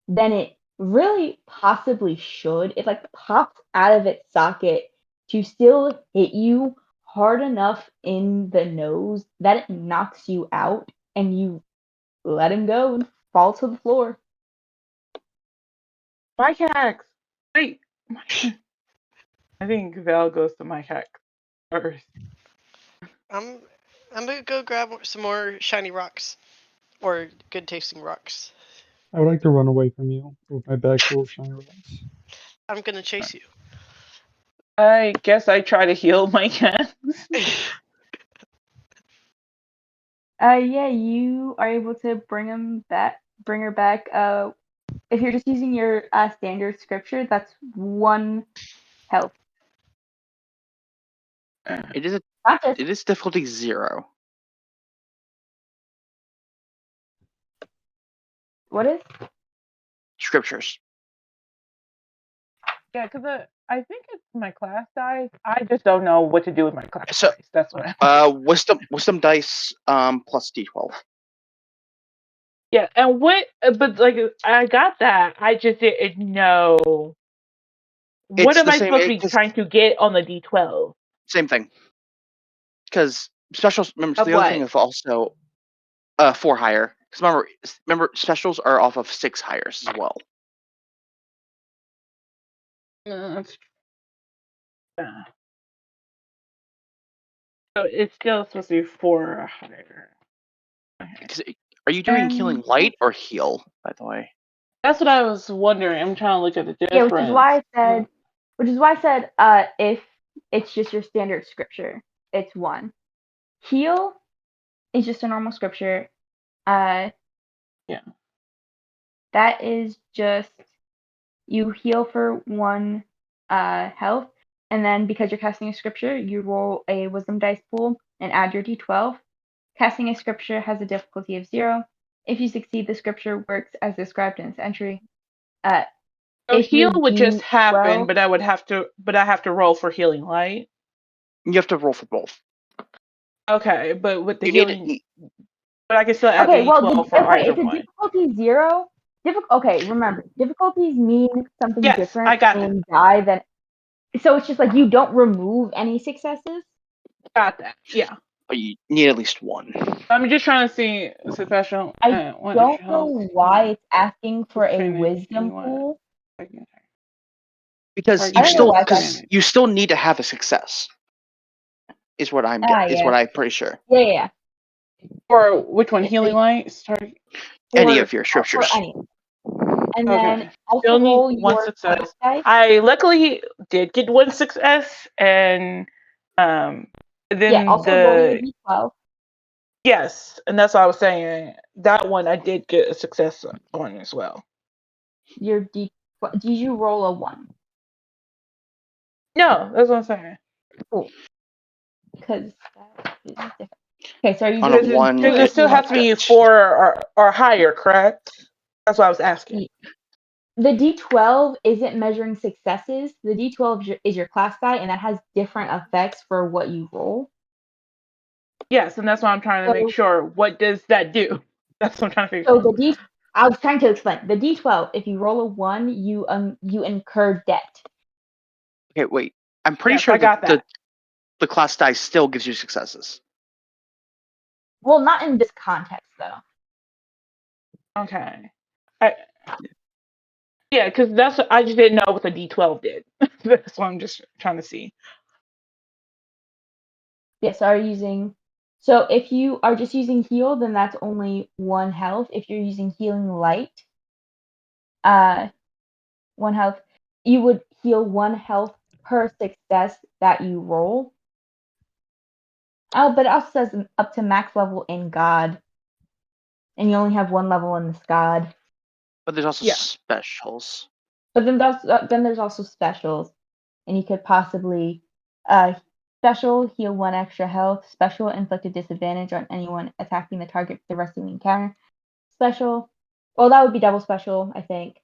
than it really possibly should. It like pops out of its socket to still hit you hard enough in the nose that it knocks you out, and you let him go and fall to the floor. Mike hacks. Wait. I think Val goes to Mike hacks first. I'm gonna go grab some more shiny rocks, or good tasting rocks. I would like to run away from you with my bag full of shiny rocks. I'm gonna chase you. I guess I try to heal Mike hacks. Yeah, you are able to bring her back. If you're just using your standard scripture, that's 1 health. It is Not just it is difficulty 0. what is? Scriptures. Yeah, because I think it's my class dice. I just don't know what to do with my class So, dice. That's what. Wisdom dice plus D12. Yeah, and what? But like, I got that. I just didn't know. What It's am the I same. supposed to be trying to get on the D12? Same thing. Because specials. Remember, Of the other thing what? is also 4 higher. Because remember, specials are off of 6 hires as well. That's So it's still supposed to be 4 or higher. Okay. Are you doing And healing light or heal? By the way. that's what I was wondering. I'm trying to look at the difference. Yeah, which is why I said if it's just your standard scripture, it's 1. Heal is just a normal scripture. Yeah. That is just you heal for 1 health, and then because you're casting a scripture, you roll a wisdom dice pool and add your d12. Casting a scripture has a difficulty of 0. If you succeed, the scripture works as described in its entry. So If heal you would just do happen, well, but I have to roll for healing light. You have to roll for both. Okay, but with the You healing, need. but I can still add okay, the well, D12 for either it's a one. difficulty 0. Okay, remember, difficulties mean something Yes, different I got that. in die than. So it's just like you don't remove any successes. Got that. Yeah. But you need at least 1. I'm just trying to see special. I One don't extra know health. why it's asking for a Finish wisdom anyone. pool. Because I you don't know why you still need to have a success. Is what I'm pretty sure. Yeah. Or which one? It's Healing like light. Start. Any for of your scriptures. any. And Okay. then also Still need roll 1 your success. dice. I luckily did get 1 success, and then Yeah, also roll your d12. yes, and that's what I was saying. That one I did get a success on as well. Your d. Did you roll a 1? No, that's what I'm saying. Cool. Because that is different. Okay, so are you On a doing 1, Because it still has to be 4 or higher, correct? That's what I was asking. The d12 isn't measuring successes. The d12 is your class die, and that has different effects for what you roll. Yes, and that's why I'm trying to make sure. What does that do? That's what I'm trying to figure out. I was trying to explain. The d12, if you roll a 1, you incur debt. Okay, wait. I'm pretty sure I got that. The class die still gives you successes. Well, not in this context, though. Okay. Yeah, because that's I just didn't know what the D12 did. That's what I'm just trying to see. Yes, are you using? So if you are just using heal, then that's only 1 health. If you're using healing light, 1 health, you would heal 1 health per success that you roll. Oh, but it also says up to max level in God, and you only have 1 level in this God. But there's also Yeah. specials. But then there's also specials, and you could possibly special heal 1 extra health, special inflict a disadvantage on anyone attacking the target for the rest of the encounter, special. Well, that would be double special, I think,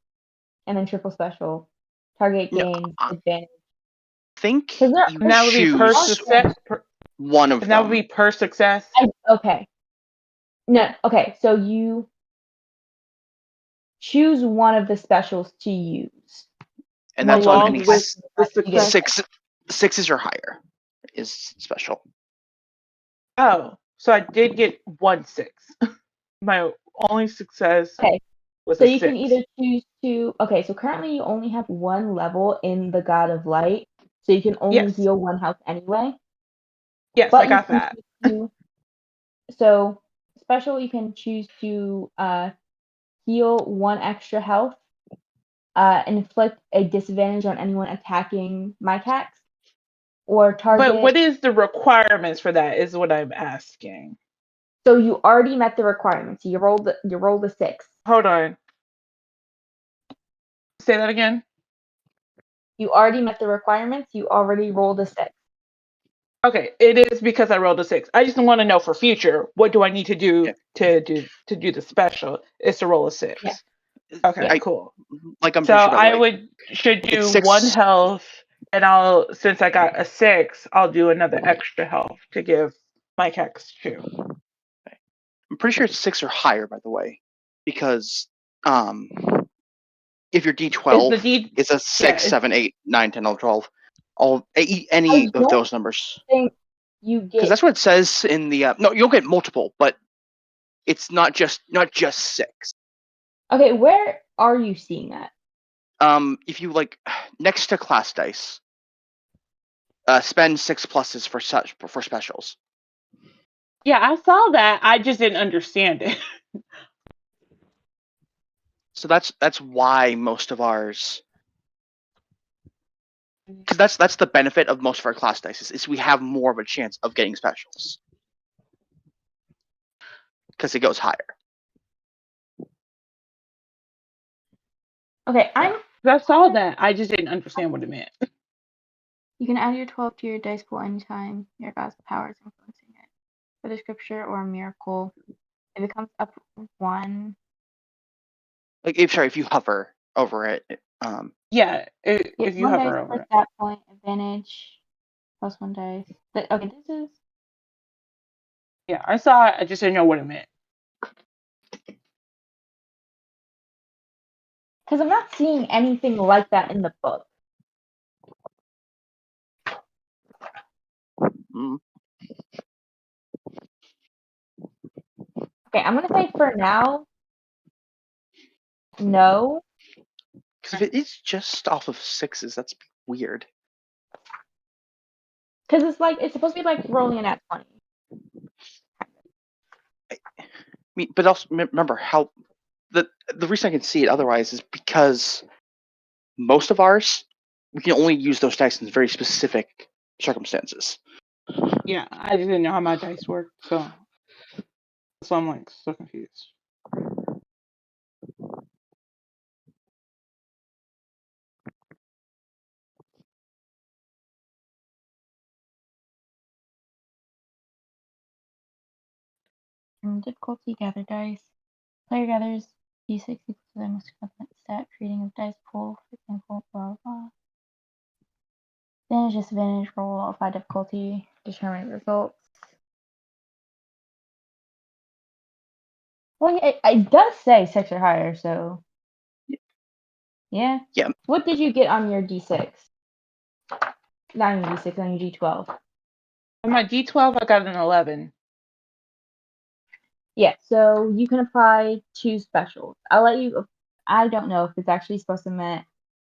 and then triple special. Target No, gains I advantage. think 'Cause there- you And that would be per choose success. one of And that would them. be per success. Okay. No, okay, so you choose one of the specials to use. And that's on Along any with the You get success. sixes or higher is special. Oh, so I did get 1 6. My only success Okay. was So a you 6. can either choose to. Okay, so currently you only have 1 level in the God of Light, so you can only Yes. heal 1 health anyway. Yes, But I got you that. can choose to, so special, you can choose to heal 1 extra health, and inflict a disadvantage on anyone attacking my attacks, or But target. what is the requirements for that is what I'm asking. So you already met the requirements. You rolled a 6. Hold on. Say that again. You already met the requirements. You already rolled a 6. Okay, it is because I rolled a 6. I just want to know for future, what do I need to do Yeah. to do the special? Is to roll a 6. Yeah. Okay, Yeah. cool. Like I'm So pretty sure, by the way, should do it's 6. 1 health, and since I got a 6, I'll do another extra health to give Mike Hex 2. I'm pretty sure it's 6 or higher, by the way, because if your Is the D12 D? is a 6, 7, 8, 9, 10, 11, 12, any I of don't those numbers, think you because get. that's what it says in the no, you'll get multiple, but it's not just 6. Okay, where are you seeing that? If you like next to class dice, spend 6 pluses for specials. Yeah, I saw that. I just didn't understand it. So that's why most of ours, because that's the benefit of most of our class dice is we have more of a chance of getting specials because it goes higher. Okay, I saw that. I just didn't understand what it meant. You can add your 12 to your dice pool anytime your God's power is influencing it. For the scripture or miracle, if it comes up 1. Like if you hover over it, Yeah, Get if you 1 dice hover per over it. stat point, advantage, plus 1 dice. Okay, this is. Yeah, I saw it. I just didn't know what it meant. Because I'm not seeing anything like that in the book. mm, Okay, I'm gonna say for now, no. because if it is just off of 6s, that's weird. Because it's supposed to be like rolling an at 20. I mean, but also remember how the reason I can see it otherwise is because most of ours we can only use those dice in very specific circumstances. Yeah, I just didn't know how my dice worked, so I'm like so confused. Difficulty gather dice. Player gathers d6 equals to their most equivalent stat, creating a dice pool, for example, blah blah. Advantage, disadvantage, roll, apply difficulty, determine results. Well, it does say 6 or higher, so. Yeah? Yeah. What did you get on your d6? Not on your d6, on your d12. On my D12, I got an 11. Yeah, so you can apply 2 specials. I'll let you I don't know if it's actually supposed to mean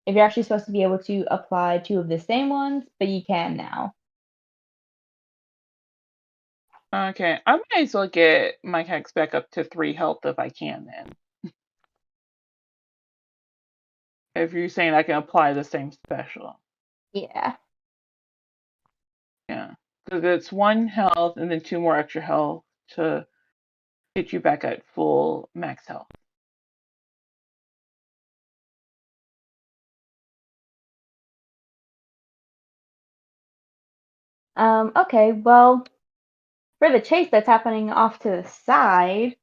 if you're actually supposed to be able to apply 2 of the same ones, but you can now. Okay, I might as well get my hex back up to 3 health if I can then. If you're saying I can apply the same special. Yeah. Yeah. Because it's 1 health and then 2 more extra health to get you back at full max health. Okay, well, for the chase that's happening off to the side.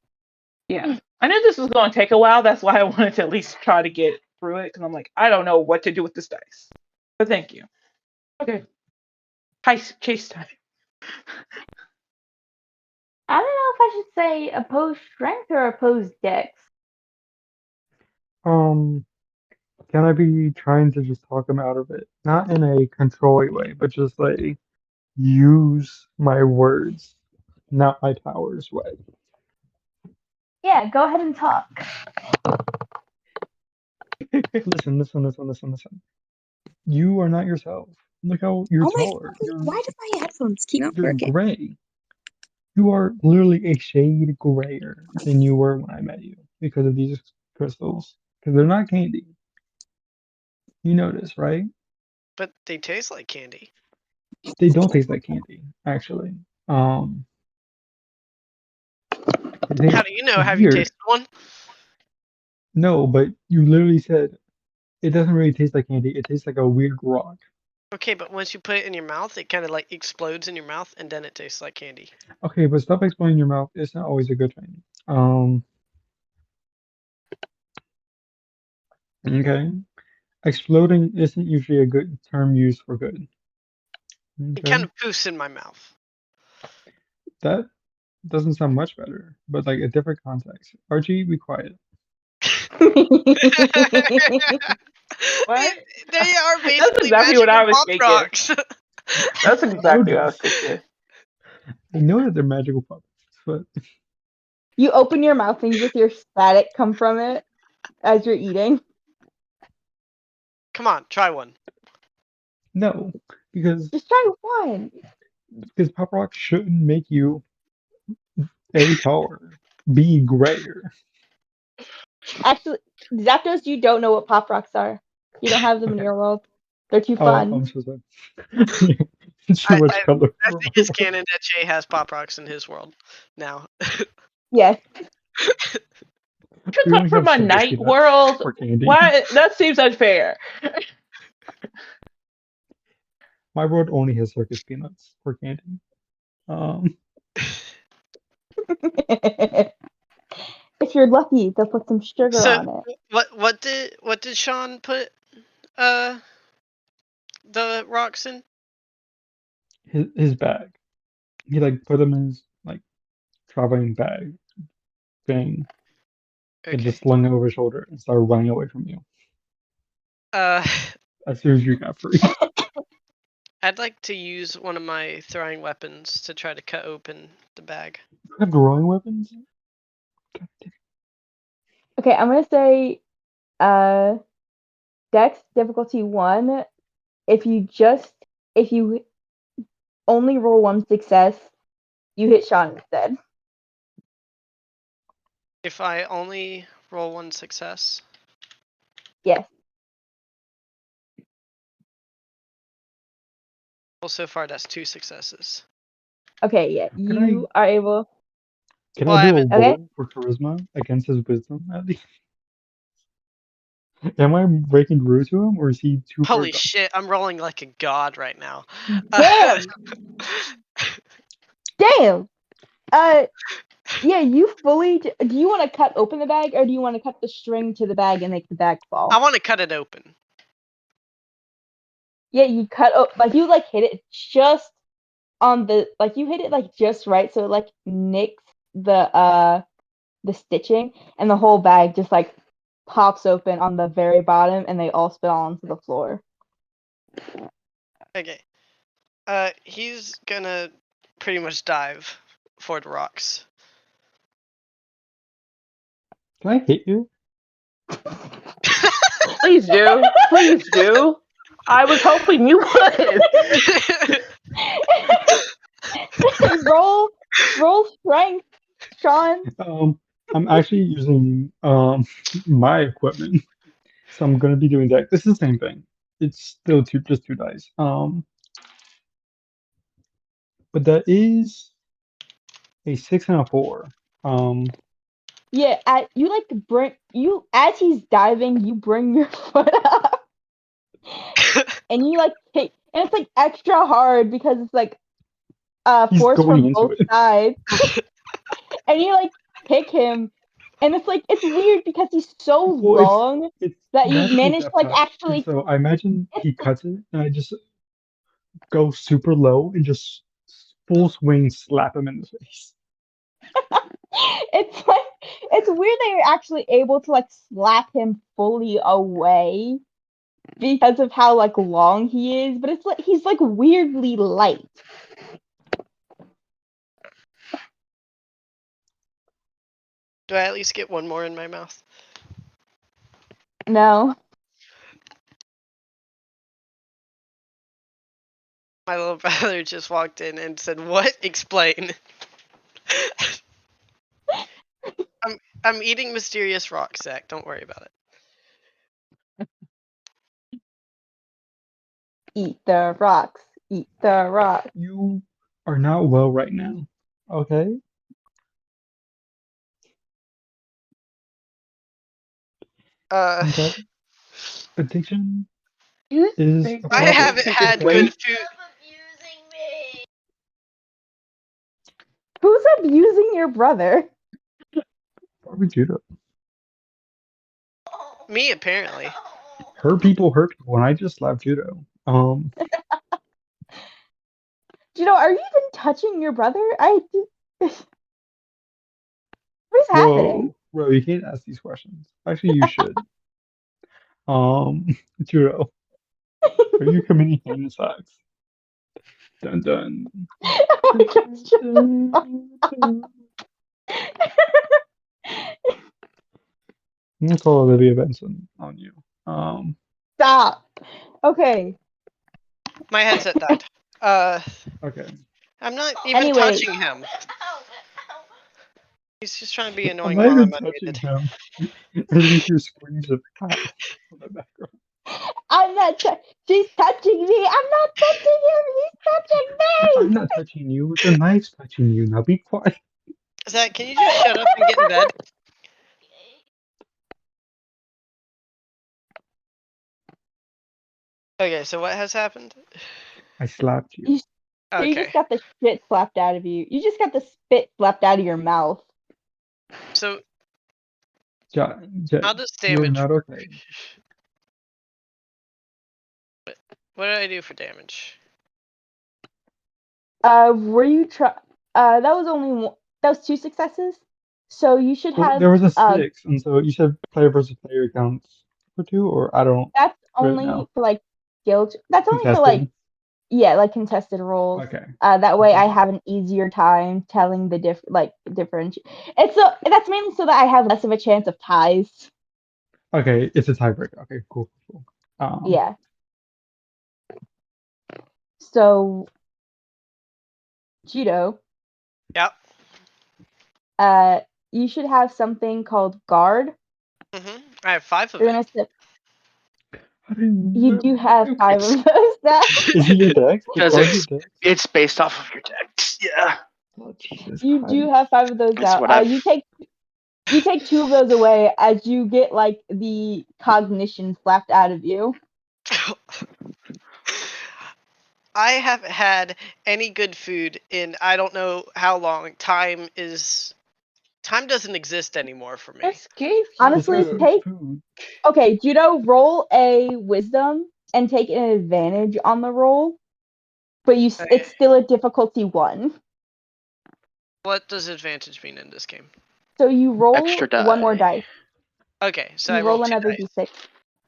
Yeah. I knew this was going to take a while. That's why I wanted to at least try to get through it. Because I'm like, I don't know what to do with this dice. But thank you. Okay. Chase time. I don't know if I should say opposed strength or opposed dex. Can I be trying to just talk him out of it? Not in a controlling way, but just like use my words, not my powers way. Yeah, go ahead and talk. Listen. You are not yourself. Look how you're Oh my taller. fucking, why do my headphones keep not You're working? gray. You are literally a shade grayer than you were when I met you because of these crystals. Because they're not candy. You notice, right? But they taste like candy. They don't taste like candy, actually. They How taste do you know? Have you weird. tasted one? No, but you literally said it doesn't really taste like candy. It tastes like a weird rock. Okay, but once you put it in your mouth, it kind of like explodes in your mouth, and then it tastes like candy. Okay, but stop explaining your mouth. It's not always a good thing. Okay. Exploding isn't usually a good term used for good. It Okay. kind of poofs in my mouth. That doesn't sound much better, but like a different context. Archie, be quiet. What? They are That's basically exactly what magical I was pop thinking. rocks. That's exactly what I was thinking. I know that they're magical puppets, but You open your mouth and you just hear static come from it as you're eating. Come on, try one. no, because Just try one. pop rock shouldn't make you A taller, B grayer. Actually, Zapdos, you don't know what pop rocks are. You don't have them in Okay. your world. They're too Oh, fun. I'm so sorry. Too much color. I think it's canon that Jay has pop rocks in his world now. Yes. You We come only from have a circus night peanuts world. for candy. Why? That seems unfair. My world only has circus peanuts for candy. Um, If you're lucky, they'll put some sugar So on it. what did Sean put the rocks in? his bag. He like put them in his like traveling bag thing and Okay. just slung it over his shoulder and started running away from you Uh as soon as you got free. I'd like to use one of my throwing weapons to try to cut open the bag. You have throwing weapons? Okay, I'm gonna say Dex difficulty 1. If you only roll 1 success, you hit Sean instead. If I only roll 1 success. Yes. Well, so far that's 2 successes. Okay, yeah. You are able. Can Well, I I do a haven't. Okay. roll for charisma against his wisdom at least? Am I breaking rude to him or is he too far Holy gone? shit, I'm rolling like a god right now. Damn! Damn! Yeah, you fully. Do you want to cut open the bag or do you want to cut the string to the bag and make the bag fall? I want to cut it open. Yeah, you like you like hit it just on the you hit it like just right so it like nicks the stitching and the whole bag just like pops open on the very bottom and they all spill onto the floor. Okay. He's gonna pretty much dive for the rocks. Can I hit you? Please do. Please do. I was hoping you would. roll strength, Sean. I'm actually using my equipment, so I'm gonna be doing that. This is the same thing. It's still just two dice. But that is a 6 and a 4. Yeah, you like bring you as he's diving, you bring your foot up and you like kick, and it's like extra hard because it's like He's force going from into both it. sides, and you like kick him, and it's like it's weird because he's so Well, long it's that you magically manage to that like fast. And actually. so I imagine he cuts it, and I just go super low and just full swing slap him in the face. It's like it's weird that you're actually able to like slap him fully away because of how like long he is, but it's like he's like weirdly light. Do I at least get one more in my mouth? No. My little brother just walked in and said, "What? Explain." I'm eating mysterious rock, Zach. Don't worry about it. Eat the rocks. Eat the rocks. You are not well right now. Okay? Okay. Addiction You is think a I that problem. haven't you had could good wait? food. Who's abusing your brother? Probably Judo. Me, apparently. Hurt people, and I just slapped Judo. Are you even touching your brother? What's happening? Bro, you can't ask these questions. Actually, you should. Um, Judo, are you committing heinous acts? Dun dun. Oh my gosh, shut the fuck I'm gonna call Olivia Benson on you. Stop. Okay. My headset died. Okay. I'm not even Anyway. touching him. He's just trying to be I'm annoying not while even I'm touching unmuted. him. And you hear screams of ow in the background. I'm not she's touching me. I'm not touching him. He's touching I'm me. not touching you. The knife's touching you. Now be quiet. Zach, can you just shut up and get in bed? Okay, so what has happened? I slapped you. You Okay. just got the shit slapped out of you. You just got the spit slapped out of your mouth. So Jet, how does you're damage not work? okay. What did I do for damage? Were you that was only that was 2 successes. So you should Well, have there was a 6, and so you said player versus player counts for 2, or I don't that's really only know. for like guild. That's only for like Contested? contested roles. Okay. That way I Okay. have an easier time telling the different. That's mainly so that I have less of a chance of ties. Okay, it's a tiebreaker. Okay, cool. Yeah. So, Cheeto, Yep. you should have something called guard. I have 5 of You're it. gonna sit. I didn't You do have 5 of those now. Is it your deck? Because Guard your deck? it's based off of your decks. Yeah. Oh, Jesus You Christ. do have 5 of those It's now. what I've. You take 2 of those away as you get like the cognition slapped out of you. I haven't had any good food in I don't know how long. Time doesn't exist anymore for me. Escape. Honestly, Just have take food. okay, Judo, roll a wisdom and take an advantage on the roll, but it's still a difficulty 1. What does advantage mean in this game? So you roll Extra die. 1 more dice. Okay, so You I roll rolled 2 another dice. d6.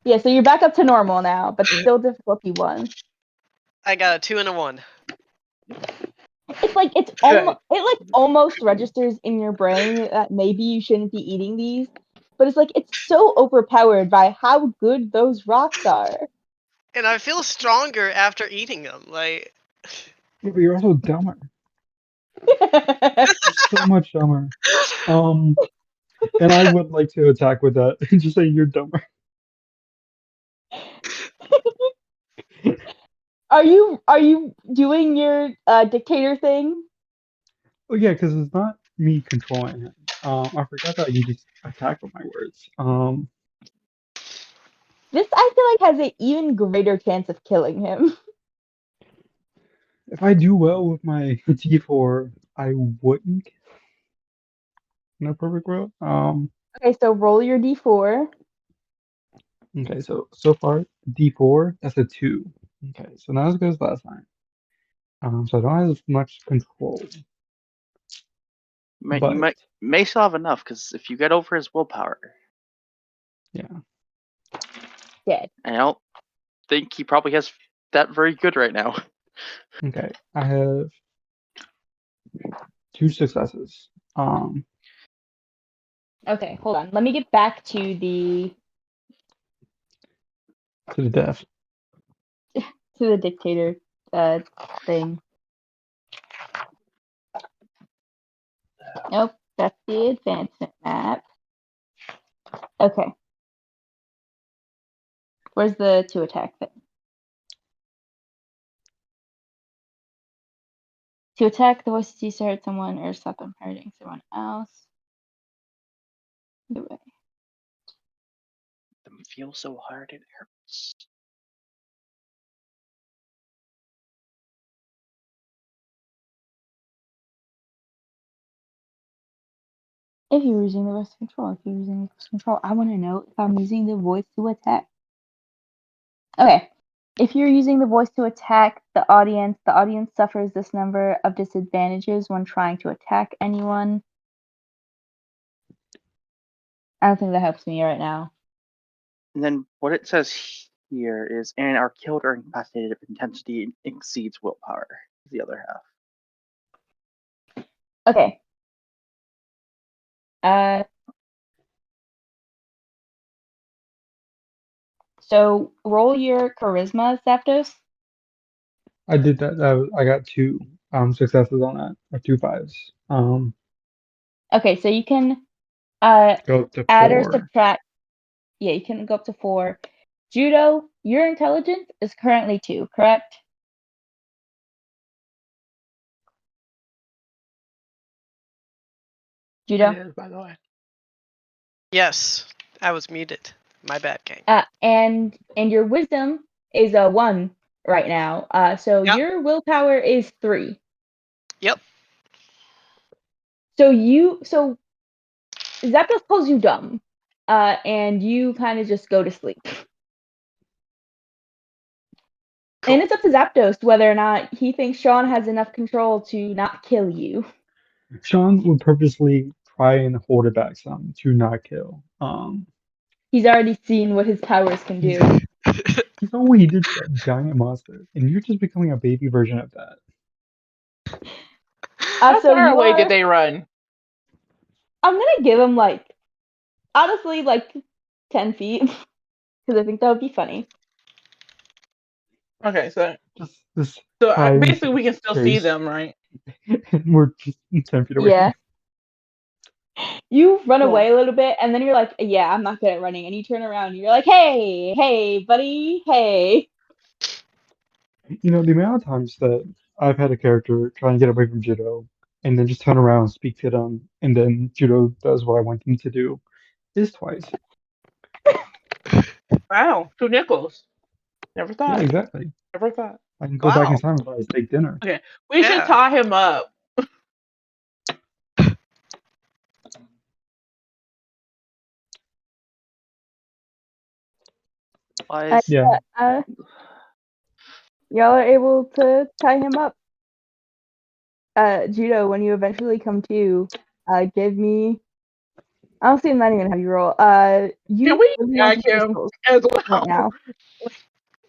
Yeah, so you're back up to normal now, but still difficulty 1. I got a 2 and a 1. It's like it almost registers in your brain that maybe you shouldn't be eating these, but it's like it's so overpowered by how good those rocks are. And I feel stronger after eating them. Like, Yeah, but you're also dumber. So much dumber. And I would like to attack with that. Just say you're dumber. Are you doing your dictator thing? Oh yeah, because it's not me controlling him. I forgot that you just attack with my words. This I feel like has an even greater chance of killing him. If I do well with my D4, I wouldn't. No perfect world. Okay, so roll your d4. Okay, so far D4, that's a 2. Okay, so not as good as last time. So I don't have as much control, You but may still have enough because if you get over his willpower, yeah. Dead. and I don't think he probably has that very good right now. Okay, I have 2 successes. Okay, hold on. Let me get back to the death. dictator thing. Nope, that's the advancement map. Okay. Where's the to attack thing? To attack, the voice is used to hurt someone or stop them hurting someone else. Either way. Them feel so hard it hurts. If you're using the voice control, if you're using the voice control, I want to know if I'm using the voice to attack. Okay. If you're using the voice to attack the audience suffers this number of disadvantages when trying to attack anyone. I don't think that helps me right now. And then what it says here is, and are killed or incapacitated if intensity exceeds willpower. The other half. Okay. So roll your charisma, Zapdos. I did that. I got 2 successes on that, or 2 5s. Okay, so you can Go up to add or 4. subtract. Yeah, you can go up to 4. Judo, your intelligence is currently 2, correct? Judo? It is, by the way. yes, I was muted. My bad, gang. And your wisdom is a 1 right now. So Yep. your willpower is 3. Yep. So Zapdos calls you dumb. And you kind of just go to sleep. Cool. And it's up to Zapdos whether or not he thinks Sean has enough control to not kill you. Sean would purposely try and hold it back some to not kill. He's already seen what his powers can do. You know what he did to that giant monster, and you're just becoming a baby version of that. How So far away you're- did they run? I'm gonna give him honestly 10 feet because I think that would be funny. Okay, so Just basically we can still see chase. them, right? And we're just 10 feet away. Yeah. You run Cool. away a little bit, and then you're like, "Yeah, I'm not good at running." And you turn around, and you're like, "Hey, buddy, hey." You know, the amount of times that I've had a character try and get away from Judo, and then just turn around and speak to them, and then Judo does what I want them to do, is twice. Wow, 2 nickels. Never Yeah, thought. exactly. Never thought. I can go back in Wow. time and buy a steak dinner. Okay, we should Yeah. tie him up. Why is Yeah. Y'all are able to tie him up. Judo, when you eventually come to, give me. Honestly, I'm not even gonna have you roll. You Can we really want gag those him crystals as well? right now.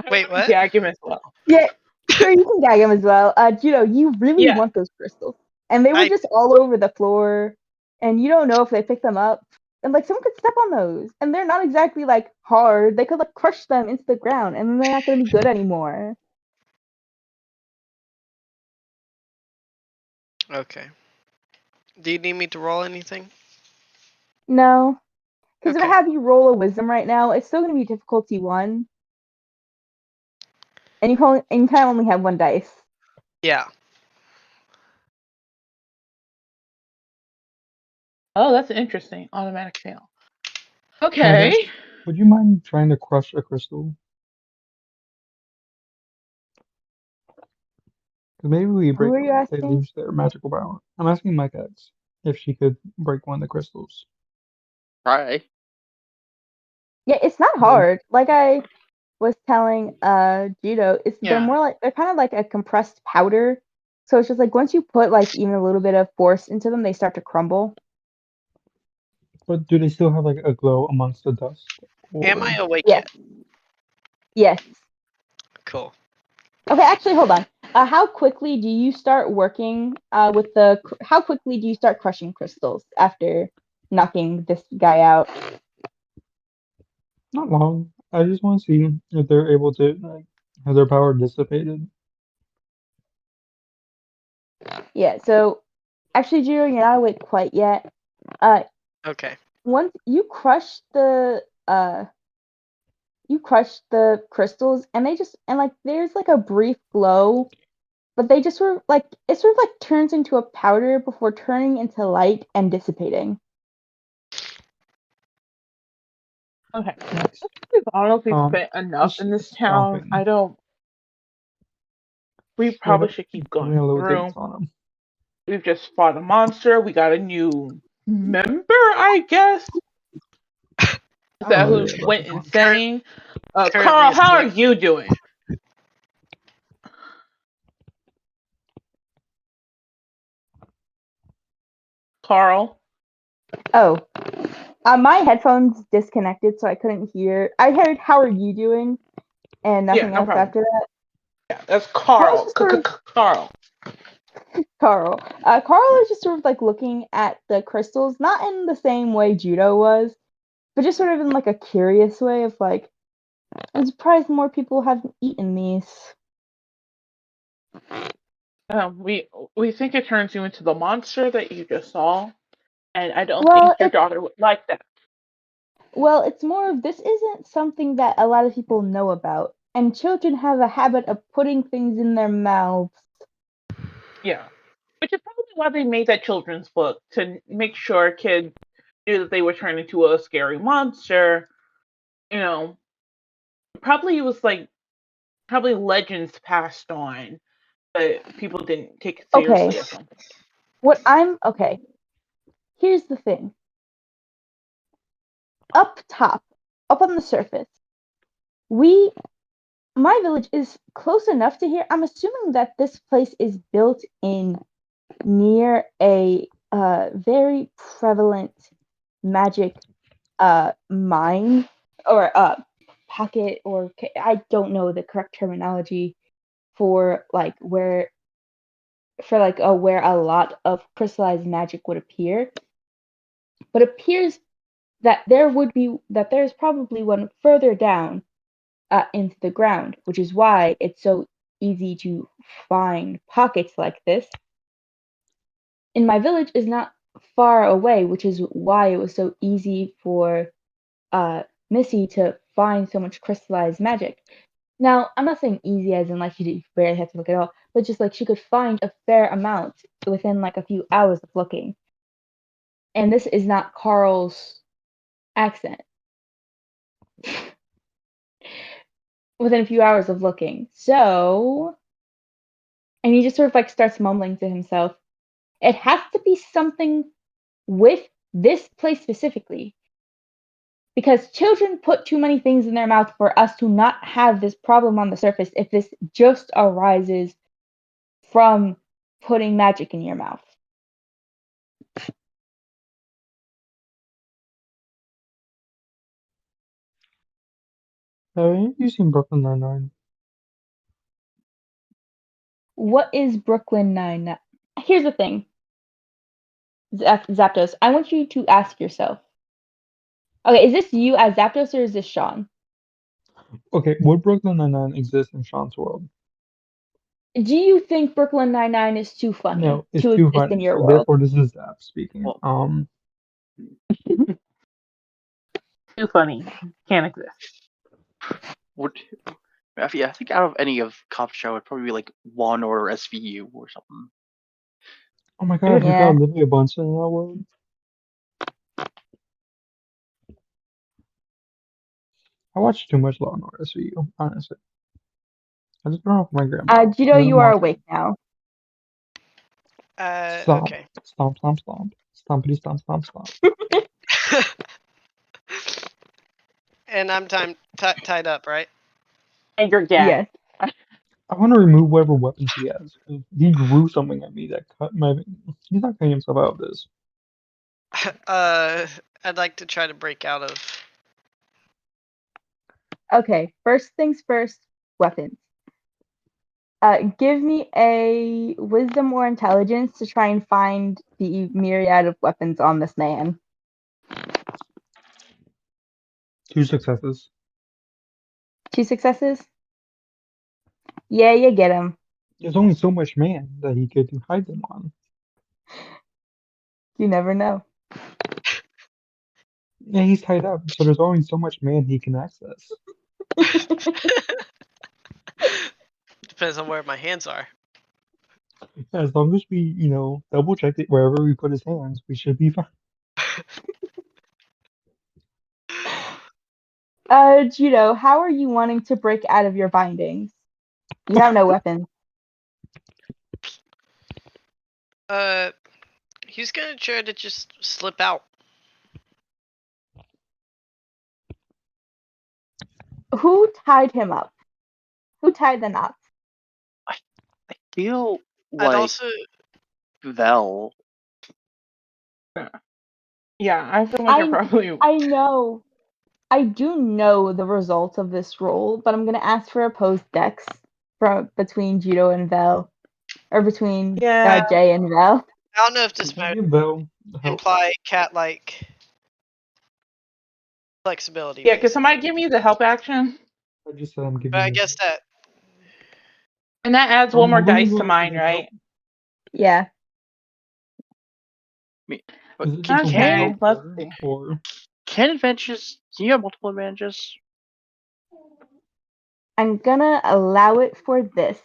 Wait, what? Gag him as well. Yeah, sure, you can gag him as well. Judo, you really Yeah. want those crystals, and they were just all over the floor, and you don't know if they picked them up. And like someone could step on those, and they're not exactly like hard. They could like crush them into the ground, and then they're not going to be good anymore. Okay. Do you need me to roll anything? No, because if I Okay. have you roll a wisdom right now, it's still going to be difficulty 1, and you kind of only have 1 dice. Yeah. Oh, that's interesting. Automatic fail. Can I Okay. ask, would you mind trying to crush a crystal? Because maybe we break Who are you them, they asking? lose their magical power. I'm asking Mike X if she could break one of the crystals. Try. Yeah, it's not Then hard. Like I was telling Judo, they're Yeah. more like they're kind of like a compressed powder. So it's just like once you put like even a little bit of force into them, they start to crumble. but do they still have like a glow amongst the dust? Am I Or awake Yes. yet? Yes. Cool. Okay, actually, hold on. How quickly do you start working with how quickly do you start crushing crystals after knocking this guy out? not long. I just want to see if they're able to like have their power dissipated. Yeah, so actually, Judo, you're not awake quite yet. Okay. Once you crush the crystals, and like there's like a brief glow, but they just sort of like it sort of like turns into a powder before turning into light and dissipating. Okay. Next, We've honestly um, spent enough just in this town. stomping. We Straight probably up should keep doing going a little through. dance on them. We've just fought a monster. We got a new member, I guess. Is I don't that know who yet about went this one. insane? Currently Carl, how are asleep. you doing? Carl? Oh, my headphones disconnected, so I couldn't hear. I heard "How are you doing?" and Yeah, nothing no else problem. after that. Yeah, that's Carl's Carl. just sort of Carl. Carl. Carl is just sort of like looking at the crystals, not in the same way Judo was, but just sort of in like a curious way of like, I'm surprised more people haven't eaten these. We think it turns you into the monster that you just saw, and I don't Well, think your daughter would like that. it's more of this isn't something that a lot of people know about, and children have a habit of putting things in their mouths. Yeah. Which is probably why they made that children's book, to make sure kids knew that they were turned into a scary monster. You know, probably it was like probably legends passed on, but people didn't take it Okay, seriously or something. okay. Here's the thing. Up top, up on the surface, my village is close enough to here. I'm assuming that this place is built in near a very prevalent magic mine or pocket, or I don't know the correct terminology for like where where a lot of crystallized magic would appear, but appears that there's probably one further down into the ground, which is why it's so easy to find pockets like this. And my village is not far away, which is why it was so easy for Missy to find so much crystallized magic. Now, I'm not saying easy as in like you barely have to look at all, but just like she could find a fair amount within like a few hours of looking. And this is not Carl's accent. Within a few hours of looking. So, and he just sort of like starts mumbling to himself. It has to be something with this place specifically. Because children put too many things in their mouth for us to not have this problem on the surface if this just arises from putting magic in your mouth. Have you seen Brooklyn Nine-Nine? What is Brooklyn Nine-Nine? Here's the thing, Zapdos. I want you to ask yourself, Okay, is this you as Zapdos or is this Sean? Okay, would Brooklyn Nine-Nine exist in Sean's world? Do you think Brooklyn Nine-Nine is too funny No, it's to too exist in funny. your So world? therefore, this is Zap speaking. Well- Too funny. Can't exist. Would I think out of any of Cop Show, it'd probably be like Law and Order SVU or something. Oh my God, we Yeah. got Olivia Bunsen in our world. I watch too much Law and Order SVU, honestly. I just turn off my grandma. Judo, and then you are watch it. awake now. Stomp, Okay. stomp, stomp, stomp, stompity, stomp, stomp, stomp. And I'm tied up, right? And you're gagged. Yes. I want to remove whatever weapons he has. 'Cause he grew something at me that cut my. He's not cutting himself out of this. I'd like to try to break out of. Okay, first things first, weapons. Give me a wisdom or intelligence to try and find the myriad of weapons on this man. 2 successes. 2 successes? Yeah, you get him. There's only so much man that he could hide them on. You never know. Yeah, he's tied up, so there's only so much man he can access. Depends on where my hands are. As long as we, double check it wherever we put his hands, we should be fine. Judo, how are you wanting to break out of your bindings? You have no weapons. He's gonna try to just slip out. Who tied him up? Who tied the knots? I feel I'd like also. Vel. Yeah, I feel like you're probably. I know. I do know the results of this roll, but I'm gonna ask for opposed decks between Judo and Vel, or between Yeah. Jay and Vel. I don't know if this Can might give Vel help. imply cat-like flexibility. Yeah, can basically. somebody give me the help action? I just said I'm giving But I you guess that. And that adds one more I'm gonna dice go to ahead mine, and give right? Yeah. Is it Can, just a Okay, one let's per, see. or can advantages? Can you have multiple advantages? I'm gonna allow it for this.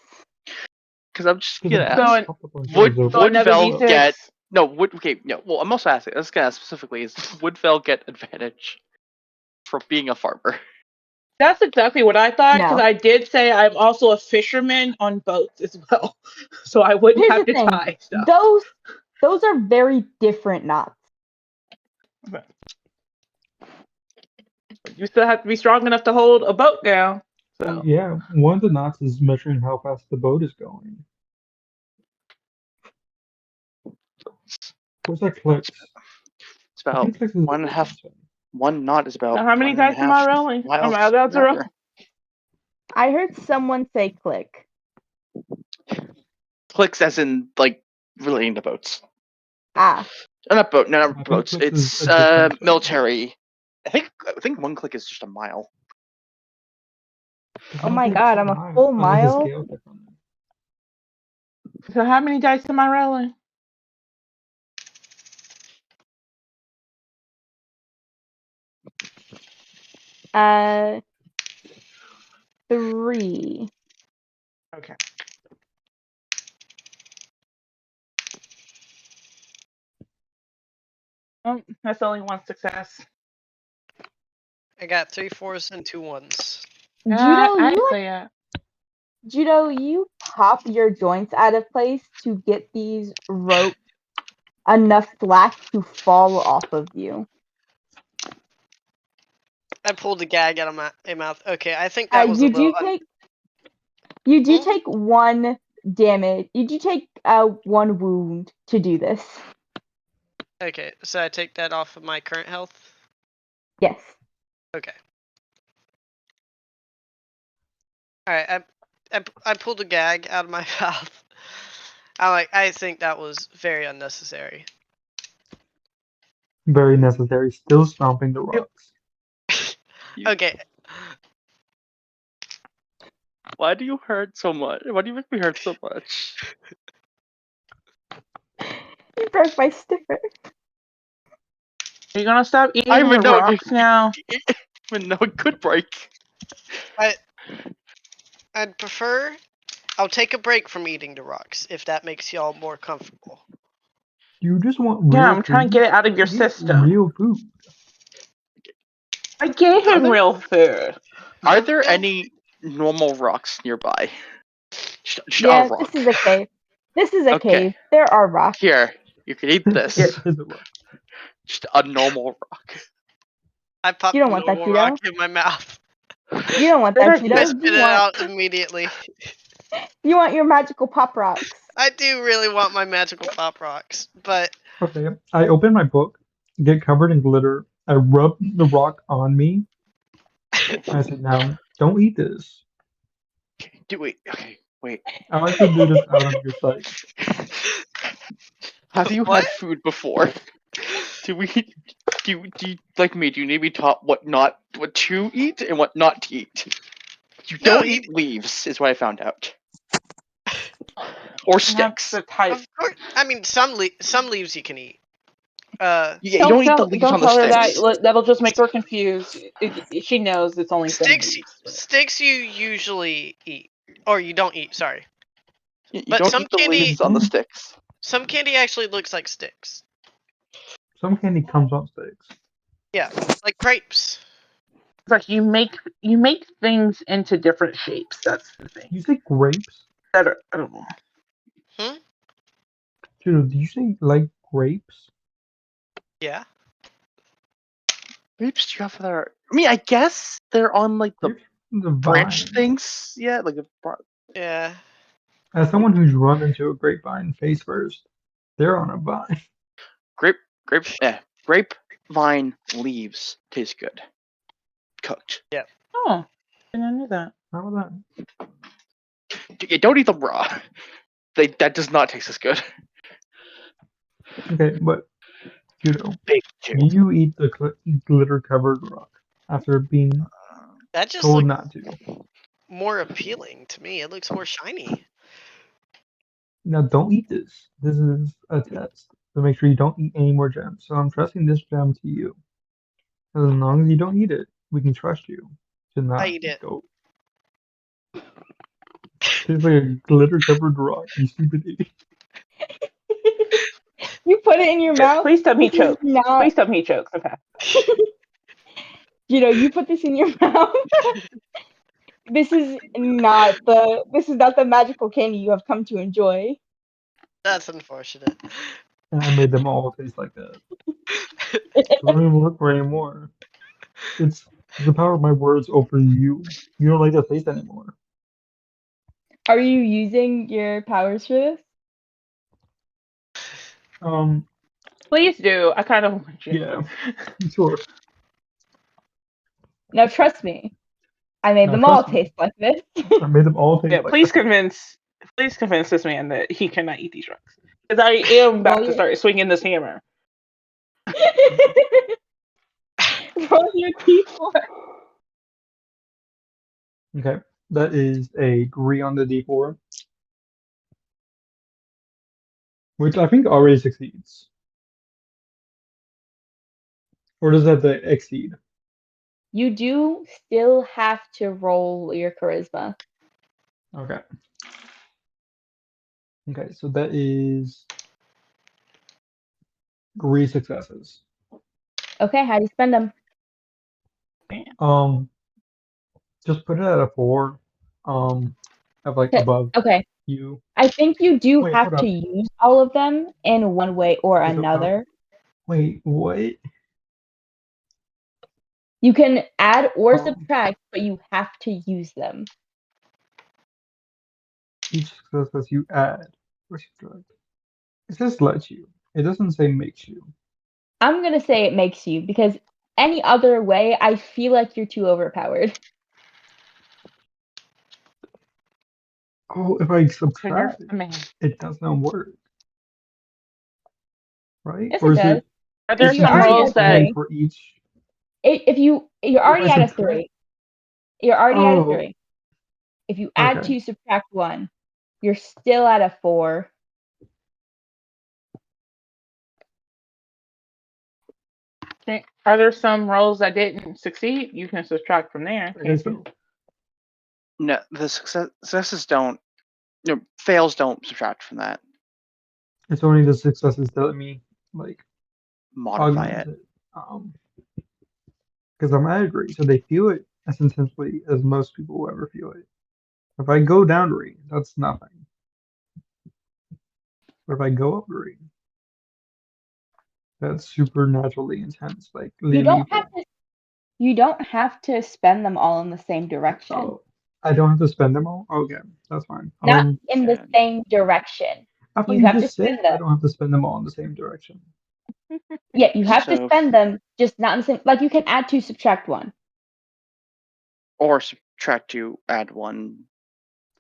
Because I'm just 'cause gonna it ask. So just popped up on Would Joe's So would another Vel D6. get no? Would okay? No. Well, I'm also asking. Let's gonna ask specifically: is would Vel get advantage for being a farmer? That's exactly what I thought, because No. I did say I'm also a fisherman on boats as well. So I wouldn't Here's have the to thing. tie stuff. Those are very different knots. You still have to be strong enough to hold a boat down. Well, So yeah, one of the knots is measuring how fast the boat is going. Where's that clicks? It's I about think clicks is one and a half. advantage. One knot is about now how many 1.5 dice am I rolling? I'm miles out an hour. I heard someone say click. Clicks as in like relating to boats. Ah. Not boat. No, I not think boats. clicks is It's a different thing. military. I think one click is just a mile. It's Oh not my god, I'm a 100% full miles. There's a mile. scale check on it. So how many dice am I rolling? Uh, 3. Okay. Oh, that's only one success. I got 3 4s and 2 1s. Judo, you pop your joints out of place to get these ropes enough slack to fall off of you. I pulled the gag out of my mouth. Okay, I think that was a You little. do take 1 damage. You do take 1 wound to do this. Okay, so I take that off of my current health. Yes. Okay. All right, I pulled a gag out of my mouth. I think that was very unnecessary. Very necessary. Still stomping the Yep. rocks. Okay. Why do you hurt so much? Why do you make me hurt so much? You broke my sticker. Are you gonna stop eating I the even know rocks now? even though it could break. I'd prefer. I'll take a break from eating the rocks if that makes y'all more comfortable. You just want real Yeah, I'm trying to food? get it out of your Eat system. real food. I gave him Other- real food. Are there Bill? any normal rocks nearby? Just Yeah, a rock. this is a cave. This is a Okay. cave. There are rocks. Here, you can eat this. Yeah, here's a rock. Just a normal rock. I popped You don't a want that, normal rock Cheeto. in my mouth. You don't want Good that, idea. I Cheeto. spit it out immediately. You want your magical pop rocks. I do really want my magical pop rocks, but Okay, I open my book, get covered in glitter. I rub the rock on me. I said, "Now, don't eat this. Wait. Okay. Wait. I like to do this out of your sight." Have you What? had food before? Do you like me? Do you need me taught what to eat and what not to eat? You No, don't eat leaves, is what I found out. Or That's sticks. the type. of course. I mean, some leaves you can eat. Yeah, you don't eat the leaves don't on the tell her sticks. that. That'll just make her confused. She knows it's only some Sticks leaves, but- sticks you usually eat, or you don't eat. Sorry, You But don't some eat the candy- leaves on the sticks. some candy actually looks like sticks. Some candy comes on sticks. Yeah, like grapes. It's like you make things into different shapes. That's the thing. You say grapes? I don't know. Dude, did you say like grapes? Yeah. Grapes do you have that are? I mean, I guess they're on like the The branch vine. things. Yeah, like the Yeah. As someone who's run into a grapevine face first, they're on a vine. grapevine leaves taste good. Cooked. Oh, I didn't know that. How about You don't eat them raw. That does not taste as good. that? Okay, but Big do you eat the glitter covered rock after being That just told looks not to? more appealing to me. It looks more shiny. Now, don't eat this. This is a test to make sure you don't eat any more gems. So I'm trusting this gem to you. As long as you don't eat it, we can trust you to not eat it. go. Tastes like a glitter covered rock, you stupid idiot. You put it in your mouth. Please tell me This is chokes. not- Please tell me chokes. Okay. You put this in your mouth. This is not the magical candy you have come to enjoy. That's unfortunate. And I made them all taste like that. So don't even look for any more. It's the power of my words over you. You don't like the taste anymore. Are you using your powers for this? Please do. I kind of want you. Yeah, sure. Now trust me. I made Now them all trust me. taste like this. I made them all taste Yeah, like please that. convince this man that he cannot eat these rocks. Because I am about Roll to your- start swinging this hammer. Roll your d4. Okay, that is a 3 on the d4, which I think already succeeds. Or does that exceed? You do still have to roll your charisma. Okay. Okay, so that is 3 successes. Okay, how do you spend them? Just put it at a 4. Of like Okay, above Okay, you. I think you do Wait, have hold to up. use all of them in one way or Okay, so, another. Wait, what? You can add or Um, subtract, but you have to use them. Each success you add or subtract. It says lets you. It doesn't say makes you. I'm gonna say it makes you because any other way, I feel like you're too overpowered. Oh, if I subtract it, Man. it does not work. Right? Yes, Or it is does. it Are there it's You some already just rolls had that three. for each You're already at a subtract- 3. You're already at a Oh. 3. If you add Okay. 2, subtract 1, you're still at a 4. Okay. Are there some rolls that didn't succeed? You can subtract from there. I can't guess you? so. No, the successes don't. Fails don't subtract from that. It's only the successes that let me like Modify augment it. it. Because I'm at a grade, so they feel it as intensely as most people will ever feel it. If I go down a grade, that's nothing. But if I go up a grade, that's supernaturally intense, like You don't lethal. have to spend them all in the same direction. Oh, I don't have to spend them all? Okay, that's fine. Not in the Yeah. same direction. I thought You you have to just said spend I them. don't have to spend them all in the same direction. Yeah, you have to So- spend them, just not in the same. Like you can add 2, subtract 1. Or subtract 2, add 1,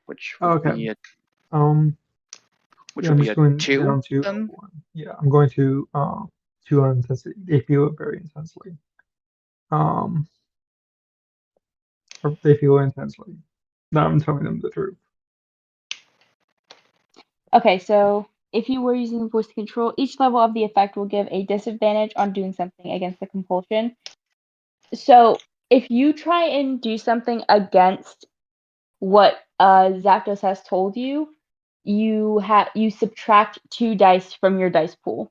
which would Okay. be a Yeah, I'm just going 2. down to then? 1. Yeah, I'm going to 2 on intensity. They feel it very intensely. Or they feel it intensely. Now I'm telling them the truth. Okay, so if you were using voice control, each level of the effect will give a disadvantage on doing something against the compulsion. So if you try and do something against what Zapdos has told you, you subtract 2 dice from your dice pool.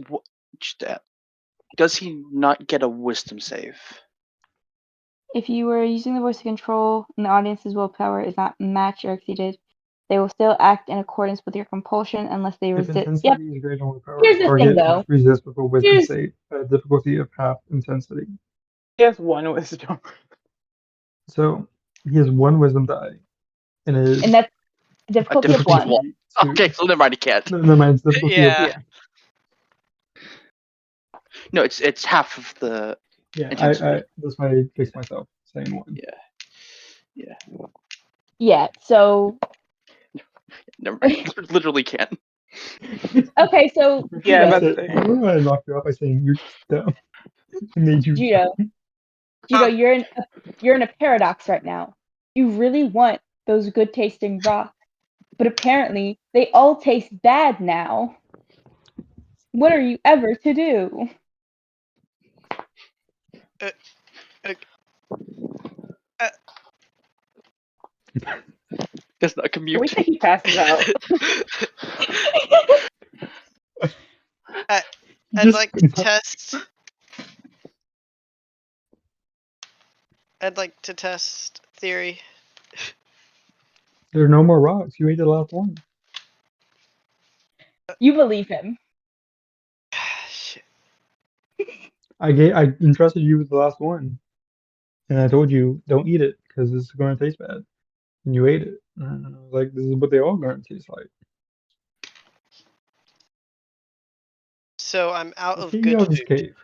What, does he not get a wisdom save? If you were using the voice control and the audience's willpower is not matched or exceeded, they will still act in accordance with your compulsion unless they If resist. intensity Yep. is greater than willpower, Here's the thing, target though. must resist with a wisdom Here's- save at a difficulty of half intensity. He has 1 wisdom. So he has 1 wisdom die, and it is And that's difficulty of 1. difficulty 2. Okay, so never mind, he can't. No, never mind. It's difficulty Yeah. of No, it's half of the. yeah. Intensity. That's why I fixed myself saying 1. Yeah. So Never mind. Literally can't. okay. So Yeah, Judo, that's it. Remember when I knocked you off by saying you're dumb? It made you Judo, dumb. Judo, you're in a paradox right now. You really want those good tasting rocks, but apparently they all taste bad now. What are you ever to do? That's not Can we commute. think he passes out? I'd Just like to test. I'd like to test theory. There are no more rocks. You ate the last one. You believe him. Shit. I entrusted you with the last one, and I told you don't eat it because it's going to taste bad. And you ate it. And I was like, this is what they all going to taste like. So I'm out Let's of get you good out of this food. cave.